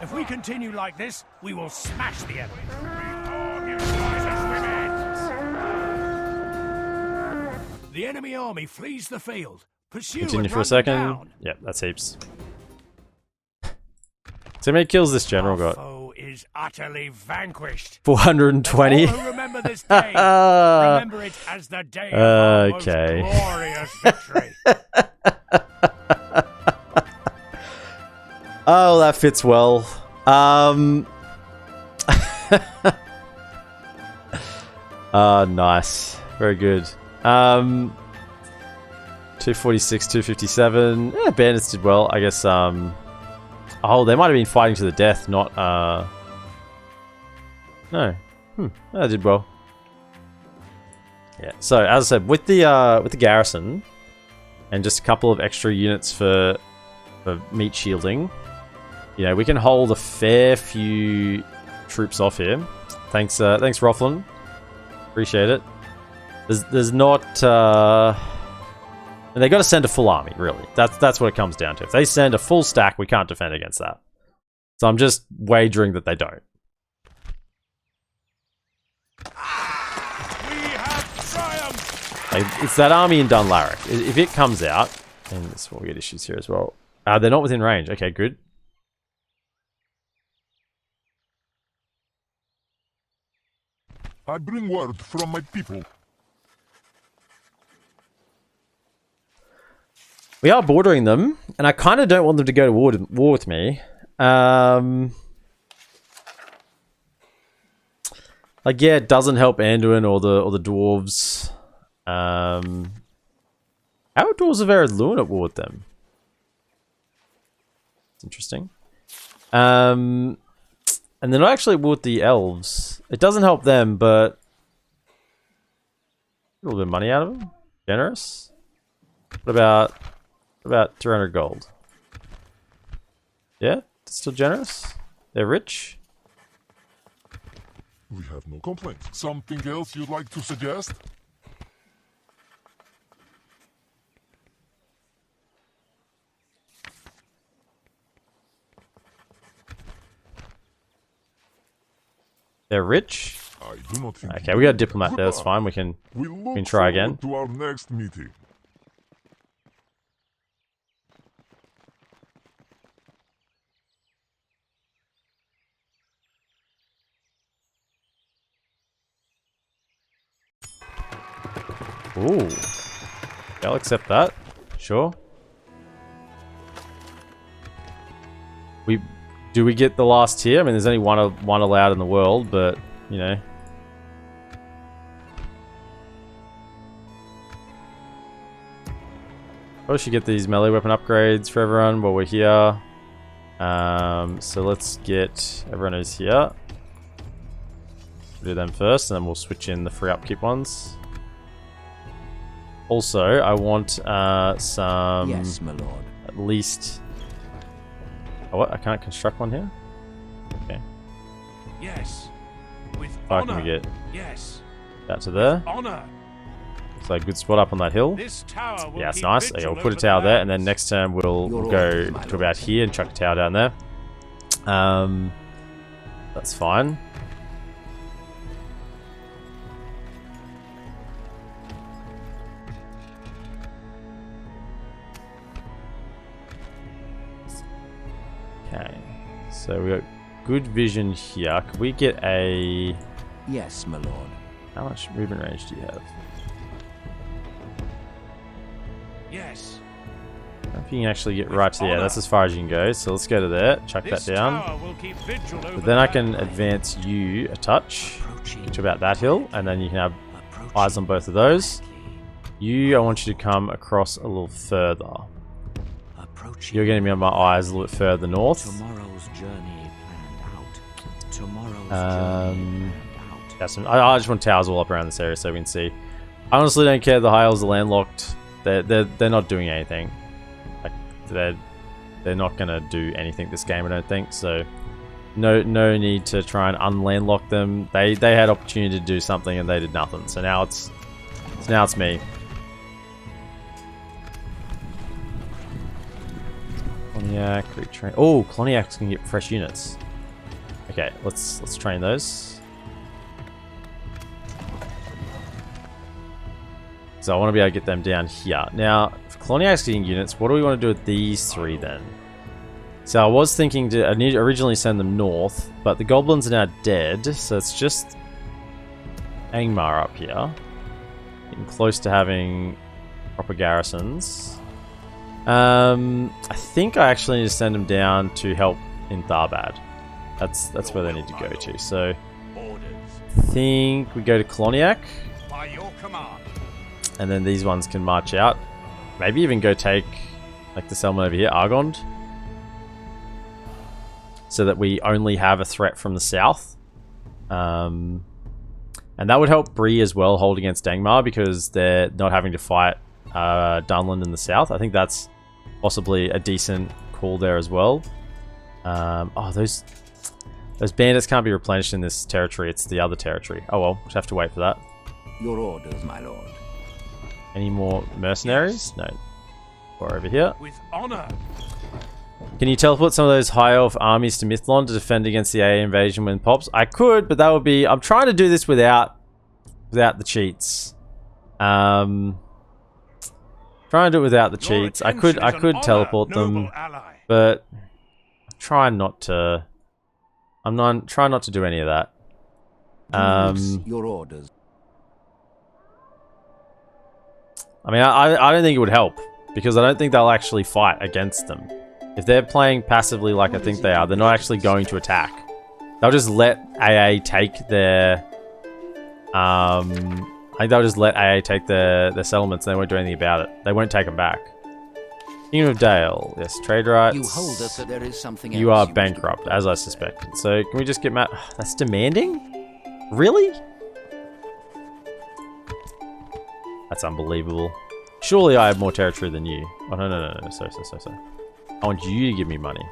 If we continue like this, we will smash the enemy. The enemy army flees the field. Pursue Continue and for a run second. down. Yep, that's heaps. So many kills this general Our got. foe is utterly vanquished. 420. All who remember this day, remember it as the day of our most glorious victory. Oh, that fits well. Nice. Very good. 246, 257. Yeah, bandits did well. I guess, oh, they might have been fighting to the death, not, no. That did well. Yeah, so, as I said, with the garrison, and just a couple of extra units for meat shielding, you know, we can hold a fair few troops off here. Thanks, thanks, Rothlin. Appreciate it. There's not, and they got to send a full army, really. That's what it comes down to. If they send a full stack, we can't defend against that. So I'm just wagering that they don't. We have triumphed. Like, it's that army in Dunlaric. If it comes out, and this is what we get issues here as well. They're not within range. Okay, good. I bring word from my people. We are bordering them, and I kind of don't want them to go to war with me. Like, yeah, it doesn't help Anduin or the dwarves. Our dwarves have Eredluin at war with them. It's interesting. And they're not actually at war with the elves. It doesn't help them, but a little bit of money out of them. Generous. What about 300 gold? Yeah, still generous. They're rich. We have no complaints. Something else you'd like to suggest? They're rich. I do not think. Okay, we got a diplomat there. That's fine. We can try again. To our next meeting. Ooh. I'll accept that. Sure. Do we get the last tier? I mean, there's only one allowed in the world, but, you know. Probably should get these melee weapon upgrades for everyone while we're here. So let's get everyone who's here. Do them first, and then we'll switch in the free upkeep ones. Also, I want some... Yes, my lord. At least... Oh, what? I can't construct one here? Okay. Yes. With How honor. can we get Yes. that to there? Honor. Looks like a good spot up on that hill. This tower will Yeah, it's keep nice. Okay, vigil we'll put a over tower the there, and then lands. next turn we'll Your go orders, my to lord. about here and chuck a tower down there. That's fine. Okay, so we got good vision here. Could we get a... Yes, my lord. How much movement range do you have? Yes. I don't know if you can actually get right to there. That's as far as you can go. So let's go to there. Chuck This that down. tower will keep vigil over But then I the can lands. advance you a touch Approaching. to about that hill, and then you can have Approaching eyes on both of those. quietly. You, I want you to come across a little further. Approaching. You're going to be on my eyes a little bit further north. Tomorrow's journey planned out. Tomorrow's Um, journey planned out. Yeah, I just want towers all up around this area so we can see. I honestly don't care. The high elves are landlocked. They're not doing anything. Like they're not gonna do anything this game, I don't think. So no need to try and unlandlock them. They had opportunity to do something and they did nothing. So now it's me. Cloniac, retrain. Oh, Cloniacs can get fresh units. Okay, let's train those. So I want to be able to get them down here. Now, for Cloniacs getting units, what do we want to do with these three then? So I was thinking to originally send them north, but the goblins are now dead, so it's just Angmar up here. Getting close to having proper garrisons. I think I actually need to send them down to help in Tharbad. That's where they need to go to. So I think we go to Cloniac. By your command. And then these ones can march out. Maybe even go take like the settlement over here, Aragorn. So that we only have a threat from the south. And that would help Bree as well hold against Angmar because they're not having to fight Dunland in the south. I think that's possibly a decent call there as well. Oh, those bandits can't be replenished in this territory. It's the other territory. Oh well, we'll have to wait for that. Your orders, my lord. Any more mercenaries? No. Or over here. With honor. Can you teleport some of those high elf armies to Mithlond to defend against the AA invasion when it pops? I could, but that would be... I'm trying to do this without the cheats. Trying to do it without the cheats. I could teleport them, but try not to. Try not to do any of that. Your orders. I mean, I don't think it would help because I don't think they'll actually fight against them. If they're playing passively like I think they are, they're not actually going to attack. They'll just let AA take their. I think they'll just let AA take their settlements and they won't do anything about it. They won't take them back. Kingdom of Dale. Yes, trade rights. You hold us, but there is something you else are bankrupt, as I suspected. So, can we just get That's demanding? Really? That's unbelievable. Surely I have more territory than you. Oh, no. So. I want you to give me money.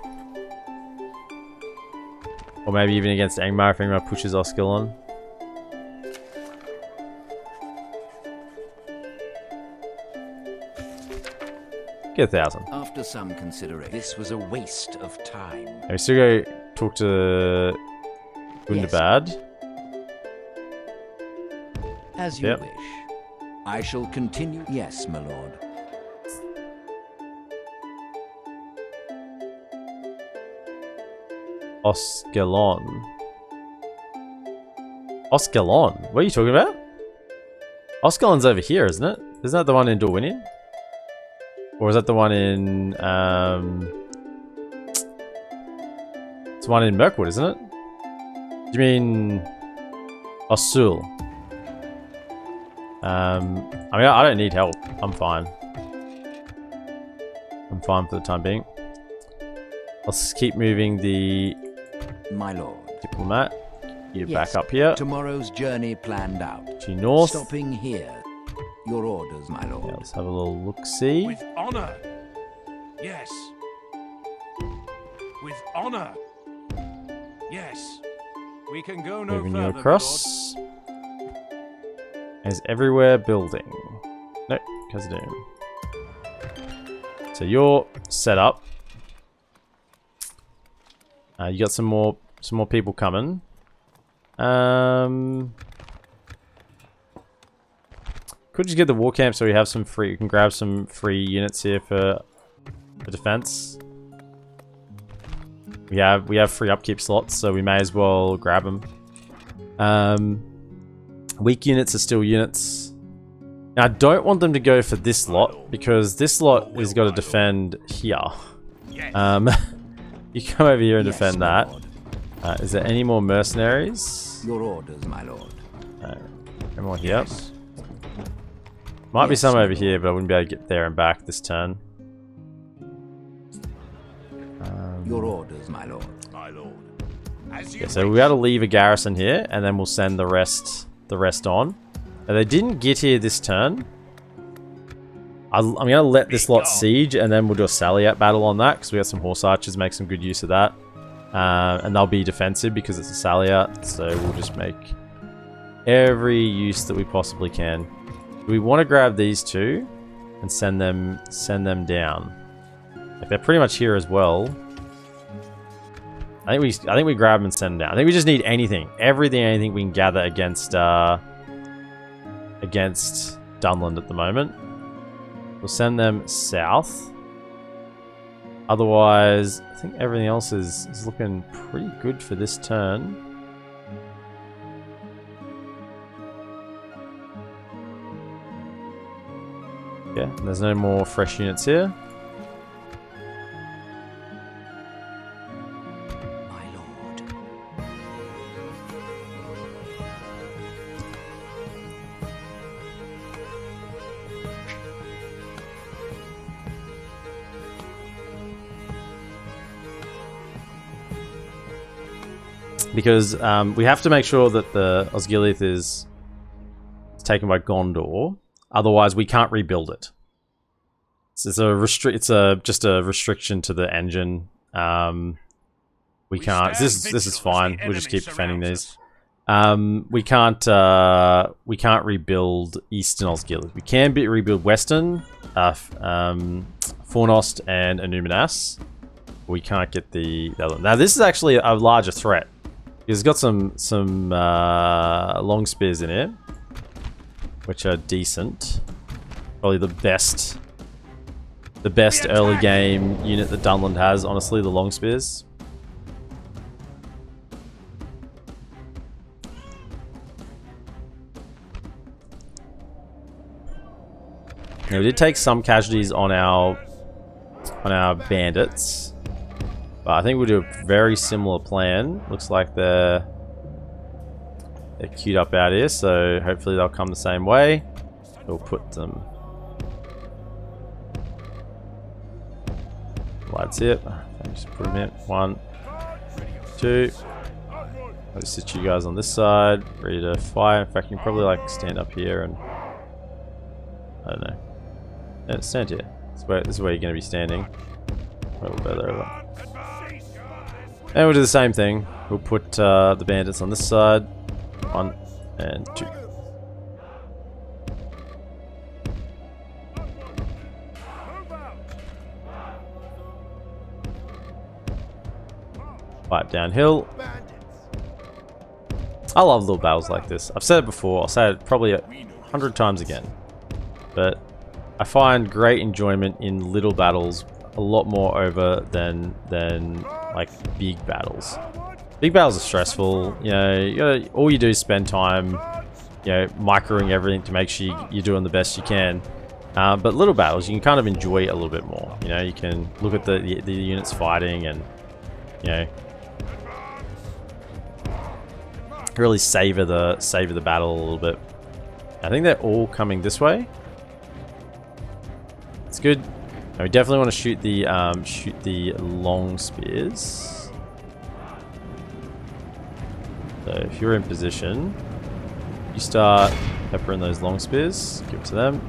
Or maybe even against Angmar if Angmar pushes Oskelon. Get 1,000. After some consideration, this was a waste of time. And we still go talk to Dúnedain. Yes. As you wish. I shall continue. Yes, my lord. Oskelon. Oskelon? What are you talking about? Oskelon's over here, isn't it? Isn't that the one in Dúnedain? Or is that the one in... It's the one in Mirkwood, isn't it? Do you mean... Osul? I mean, I don't need help. I'm fine. I'm fine for the time being. I'll just keep moving the... My lord. Diplomat. You back up here. Tomorrow's journey planned out. To north. Stopping here. Your orders, my lord. Yeah, let's have a little look-see. With honor. Yes. With honor. Yes. We can go no Moving further. you across. Is everywhere building? Nope, Khazad-dûm. So you're set up. You got some more people coming. Could just get the war camp so we have some free. We can grab some free units here for defense. We have free upkeep slots, so we may as well grab them. Weak units are still units. Now I don't want them to go for this lot because this lot has got to defend here. You come over here and defend that. Is there any more mercenaries? Your orders, my lord. No more here. Might be some over here, but I wouldn't be able to get there and back this turn. Your orders, my lord. My lord. As you Yeah, so we got to leave a garrison here, and then we'll send the rest on. Now, they didn't get here this turn. I'm going to let this lot siege, and then we'll do a Saliat battle on that, because we got some horse archers, make some good use of that. And they'll be defensive because it's a Saliat, so we'll just make every use that we possibly can. Do we want to grab these two and send them down? Like, they're pretty much here as well. I think we grab them and send them down. I think we just need anything we can gather against Dunland at the moment. We'll send them south. Otherwise, I think everything else is looking pretty good for this turn. Yeah, and there's no more fresh units here. My lord. Because we have to make sure that the Osgiliath is taken by Gondor. Otherwise, we can't rebuild it. It's just a restriction to the engine. We can't. This is fine. We'll just keep defending these. We can't rebuild Eastern Osgiliath. We can rebuild Western, Fornost and Anuminas. We can't get the other one. Now this is actually a larger threat. It's got some long spears in it, which are decent. Probably the best early game unit that Dunland has, honestly, the long spears. Now, we did take some casualties on our bandits. But I think we'll do a very similar plan. Looks like they're queued up out here, so hopefully they'll come the same way. We'll put them. That's it. Just put them in. 1, 2. I'll just sit you guys on this side, ready to fire. In fact, you can probably like stand up here and I don't know. Yeah, stand here. This is where you're going to be standing. We'll go there over. And we'll do the same thing. We'll put the bandits on this side. 1 and 2. Fight downhill. I love little battles like this. I've said it before. I'll say it probably 100 times again. But I find great enjoyment in little battles a lot more over than like big battles. Big battles are stressful. You know, all you do is spend time, you know, microing everything to make sure you're doing the best you can. But little battles, you can kind of enjoy it a little bit more. You know, you can look at the units fighting and, you know, really savor the battle a little bit. I think they're all coming this way. It's good. Now we definitely want to shoot the long spears. So if you're in position, you start peppering those long spears. Give it to them.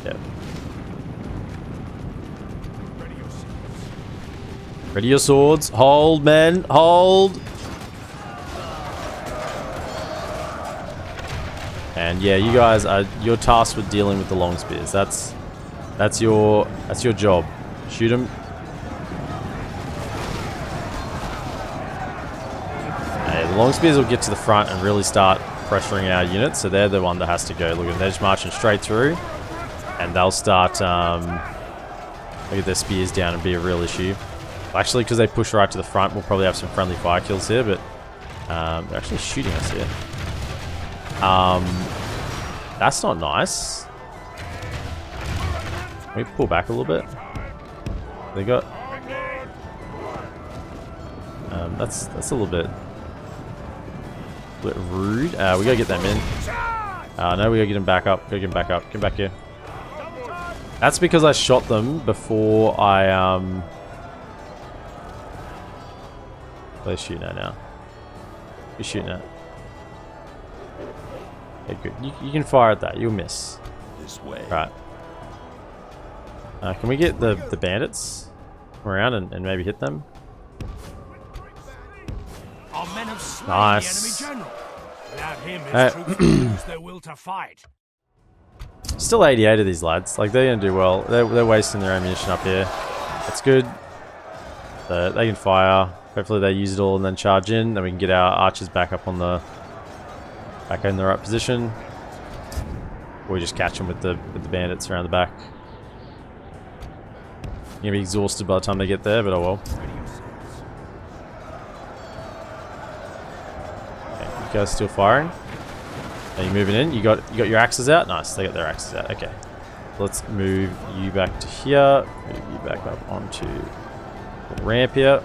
Yep. Ready your swords. Hold, men. Hold. And yeah, you guys you're tasked with dealing with the long spears. That's your job. Shoot them. Hey, the long spears will get to the front and really start pressuring our units. So they're the one that has to go. Look at them, they're just marching straight through, and they'll start look at their spears down and be a real issue. Actually, because they push right to the front, we'll probably have some friendly fire kills here. But they're actually shooting us here. That's not nice. Can we pull back a little bit? They got. That's a little bit rude. We gotta get them in. No, we gotta get them back up. Gotta get them back up. Get back here. That's because I shot them before I. Let's shoot now. you shooting at? Okay, good. You can fire at that. You'll miss. This way. Right. Can we get the bandits around and maybe hit them? Our men have slain Nice. the enemy general. Without him, his troops will lose their will to fight. Still 88 of these lads. Like, they're going to do well. They're wasting their ammunition up here. That's good. So they can fire. Hopefully they use it all and then charge in. Then we can get our archers back up on the... back in the right position. Or we just catch them with the bandits around the back. You're going to be exhausted by the time they get there, but oh well. Okay, you guys still firing? Are you moving in? You got your axes out? Nice, they got their axes out. Okay. Let's move you back to here. Move you back up onto the ramp here.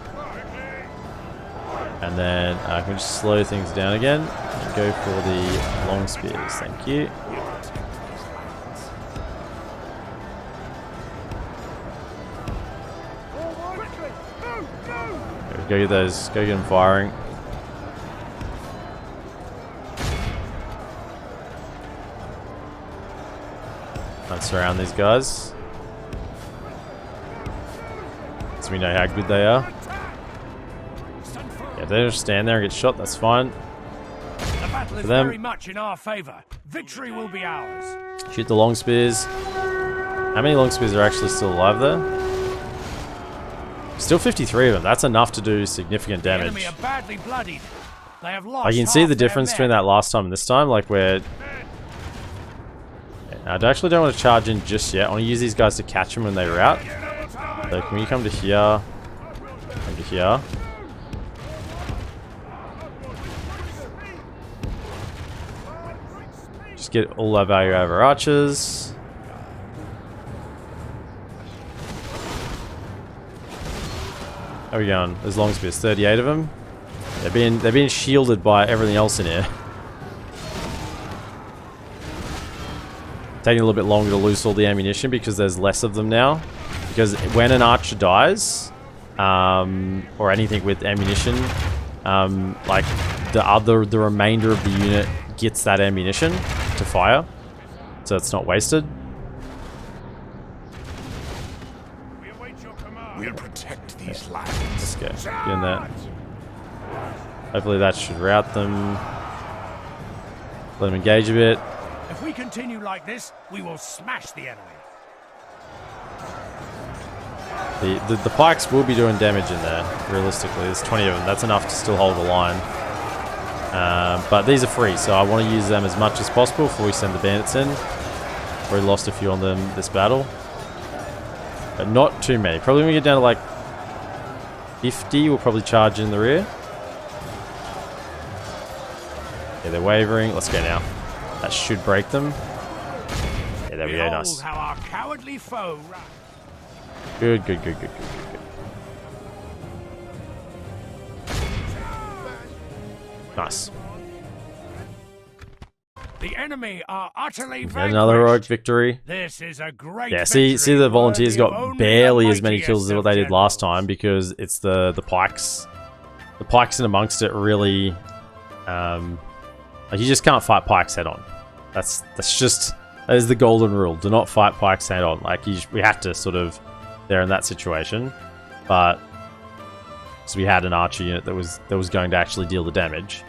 And then can we just slow things down again and go for the long spears. Thank you. Go get those. Go get them firing. Let's surround these guys, so we know how good they are. Yeah, if they just stand there and get shot, that's fine. The battle is very much in our favor. Victory will be ours. Shoot the long spears. How many long spears are actually still alive there? Still 53 of them. That's enough to do significant The damage. enemy are badly bloodied. They have lost Like, you can see half the their difference men. between that last time and this time. Like, where I actually don't want to charge in just yet. I want to use these guys to catch them when they rout. So can we come to here? Come to here. Just get all our value out of our archers. How are we going? There's long spears, 38 of them. They're being shielded by everything else in here. Taking a little bit longer to loose all the ammunition because there's less of them now. Because when an archer dies, or anything with ammunition, like the remainder of the unit gets that ammunition to fire, so it's not wasted. We'll protect these lands. Let's go. Get in there. Hopefully that should rout them. Let them engage a bit. If we continue like this, we will smash the enemy. The pikes will be doing damage in there, realistically. There's 20 of them. That's enough to still hold the line. But these are free, so I want to use them as much as possible before we send the bandits in. Already lost a few on them this battle. But not too many. Probably when we get down to like 50, we'll probably charge in the rear. Yeah, they're wavering. Let's go now. That should break them. Yeah, there we go. Nice. How our cowardly foe. Good. Nice. The enemy are utterly Get vanquished. another heroic victory. This is a great Yeah, see victory, the volunteers worthy of got only barely the as many kills as mightiest what they of did last generals. time because it's the pikes. The pikes in amongst it really, like, you just can't fight pikes head on. That is the golden rule. Do not fight pikes head on. Like, we had to sort of, they're in that situation, but so we had an archer unit that was going to actually deal the damage.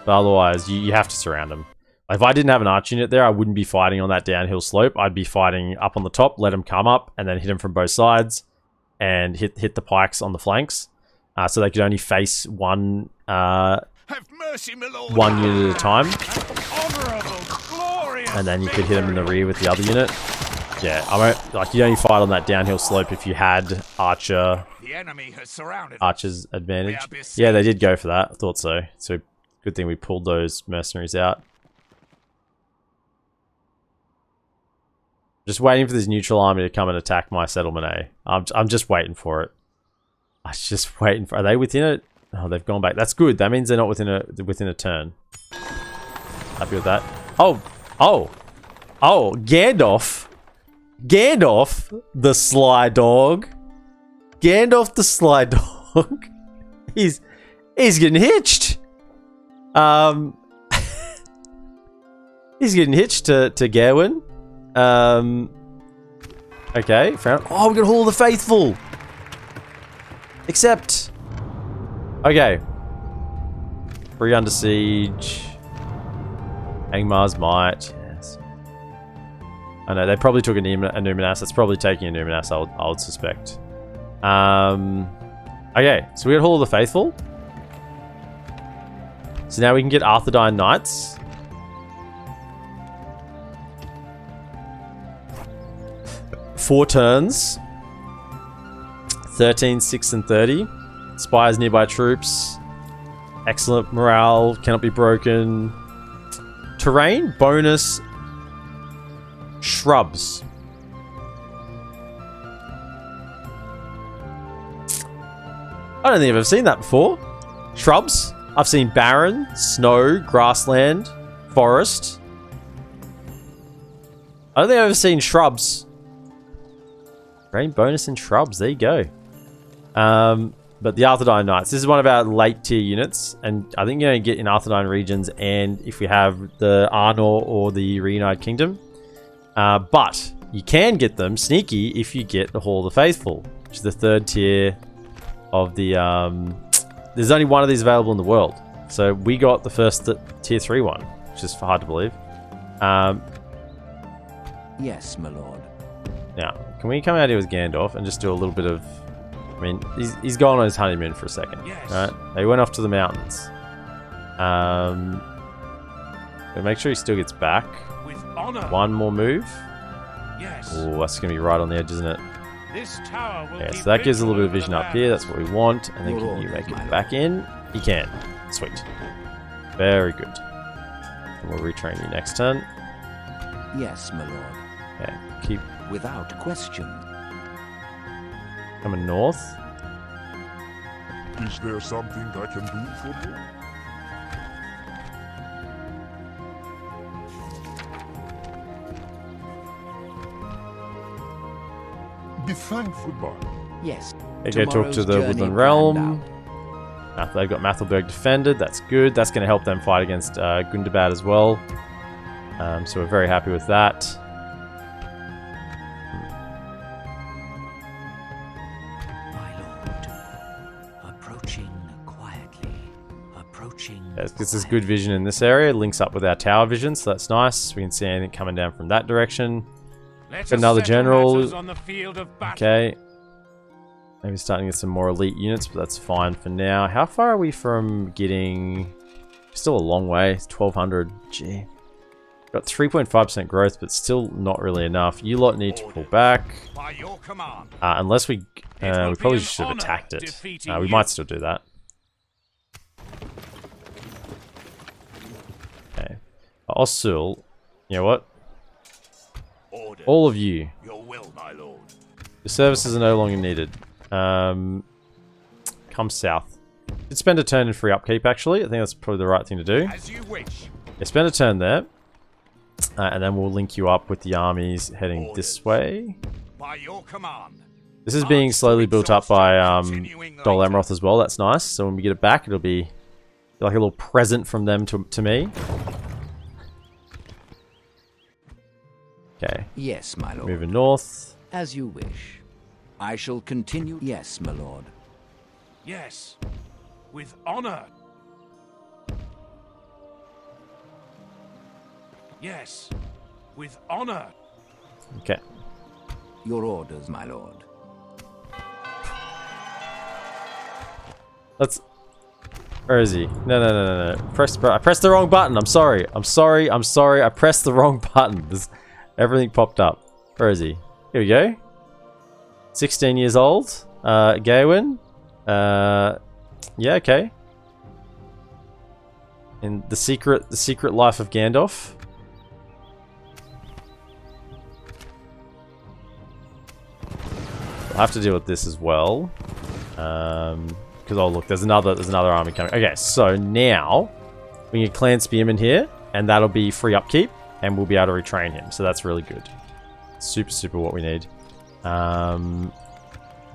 But otherwise, you have to surround them. Like, if I didn't have an archer unit there, I wouldn't be fighting on that downhill slope. I'd be fighting up on the top, let them come up, and then hit them from both sides, and hit the pikes on the flanks, so they could only face one Have mercy, my lord. one unit at a time, Honorable, glorious and then you could hit them in the rear with the other unit. Yeah, like, you'd only fight on that downhill slope if you had The enemy has surrounded us. archer's advantage. We are besieged. Yeah, they did go for that. I thought so. So good thing we pulled those mercenaries out. Just waiting for this neutral army to come and attack my settlement, eh? I'm just waiting for it. I'm just waiting for. Are they within it? Oh, they've gone back. That's good. That means they're not within a turn. Happy with that. Oh, Gandalf. Gandalf, the sly dog. Gandalf, the sly dog. He's getting hitched. He's getting hitched to Gawain. Okay, found. Oh, we got Hall of the Faithful. Except. Okay. Free under siege. Angmar's might. Yes. I know they probably took a Numinas. It's probably taking a Numinas. I would suspect. Okay, so we got Hall of the Faithful. So now we can get Arthedain Knights. Four turns. 13, 6, and 30. Spires nearby troops. Excellent morale. Cannot be broken. Terrain. Bonus. Shrubs. I don't think I've ever seen that before. Shrubs. I've seen barren, snow, grassland, forest. I don't think I've ever seen shrubs. Rain bonus in shrubs. There you go. But the Arthedain Knights. This is one of our late tier units. And I think you're going to get in Arthedain regions and if we have the Arnor or the Reunited Kingdom. But you can get them sneaky if you get the Hall of the Faithful. Which is the third tier of the... there's only one of these available in the world. So we got the first tier 3 one. Which is hard to believe. Yes, my lord. Now, can we come out here with Gandalf and just do a little bit of... I mean, he's gone on his honeymoon for a second. Yes. Right? They went off to the mountains. But make sure he still gets back. With honor. One more move. Yes. Oh, that's going to be right on the edge, isn't it? This tower will Yeah, be so that gives a little bit of over vision the up here. That's what we want. And then Your can you orders, make my it lord. back in? He can. Sweet. Very good. And we'll retrain you next turn. Yes, my lord. Okay, keep Without question. coming north. Is there something I can do for you? Be thankful, Bar. Yes. Okay, go talk to Tomorrow's the journey Woodland planned Realm. out. They've got Mathelberg defended. That's good. That's going to help them fight against Gundabad as well. So we're very happy with that. My lord. Approaching quietly. Approaching. This is good vision in this area. Links up with our tower vision, so that's nice. We can see anything coming down from that direction. Let us Another settle general. matters on the field of battle. Okay. Maybe starting to get some more elite units, but that's fine for now. How far are we from getting... Still a long way. It's 1200. Gee. Got 3.5% growth, but still not really enough. You lot need to pull back. By your command. Unless we... we will probably be an should have honor attacked it. defeating We you. might still do that. Okay. Osul. You know what? Orders. All of you. Your will, my lord. Your services are no longer needed. Come south. Did spend a turn in free upkeep, actually. I think that's probably the right thing to do. As you wish. Yeah, spend a turn there. And then we'll link you up with the armies heading this way. By your command. This is being slowly built up by Dol Amroth as well. That's nice. So when we get it back, it'll be like a little present from them to me. Okay. Yes, my lord. Moving north. As you wish. I shall continue. Yes, my lord. Yes. With honor. Yes. With honor. Okay. Your orders, my lord. Let's... Where is he? No. I pressed the wrong button. I'm sorry. I'm sorry. I pressed the wrong button. Everything popped up. Where is he? Here we go. 16 years old. Gawain. Yeah, okay. In the secret life of Gandalf. I'll have to deal with this as well. Because oh look, there's another army coming. Okay, so now we can get Clan Spearman here, and that'll be free upkeep, and we'll be able to retrain him. So that's really good. Super what we need. We don't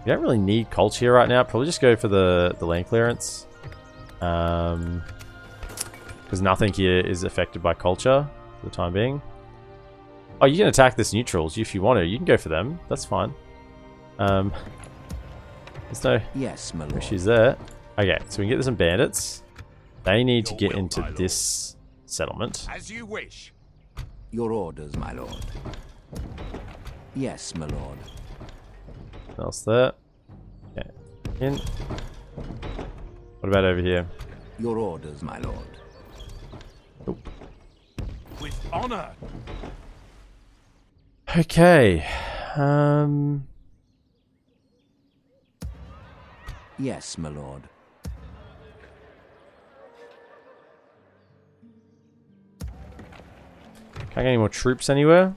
really need Colt here right now. Probably just go for the land clearance. Because nothing here is affected by culture for the time being. Oh, you can attack this neutrals if you want to. You can go for them. That's fine. There's no Yes, my lord. issues there. Okay, so we can get some bandits. They need to get into this settlement. As you wish. Your orders, my lord. Yes, my lord. What else there? Okay, in. What about over here? Your orders, my lord. With honor. Okay. Yes, my lord. Can't get any more troops anywhere.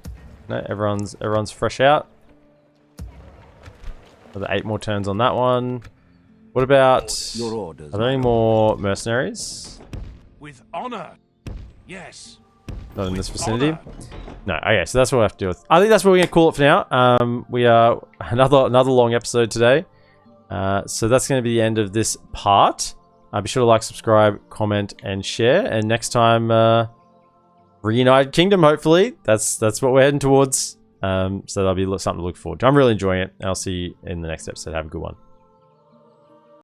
No, everyone's fresh out. Another 8 more turns on that one. What about? Your orders. Are there any more mercenaries? With honor. Yes. Not in With this vicinity. honor. No. Okay, so that's what we have to do with. I think that's what we're gonna call it for now. We are another long episode today. So that's going to be the end of this part. Be sure to like, subscribe, comment, and share. And next time, Reunited Kingdom. Hopefully, that's what we're heading towards. So that'll be something to look forward to. I'm really enjoying it. I'll see you in the next episode. Have a good one.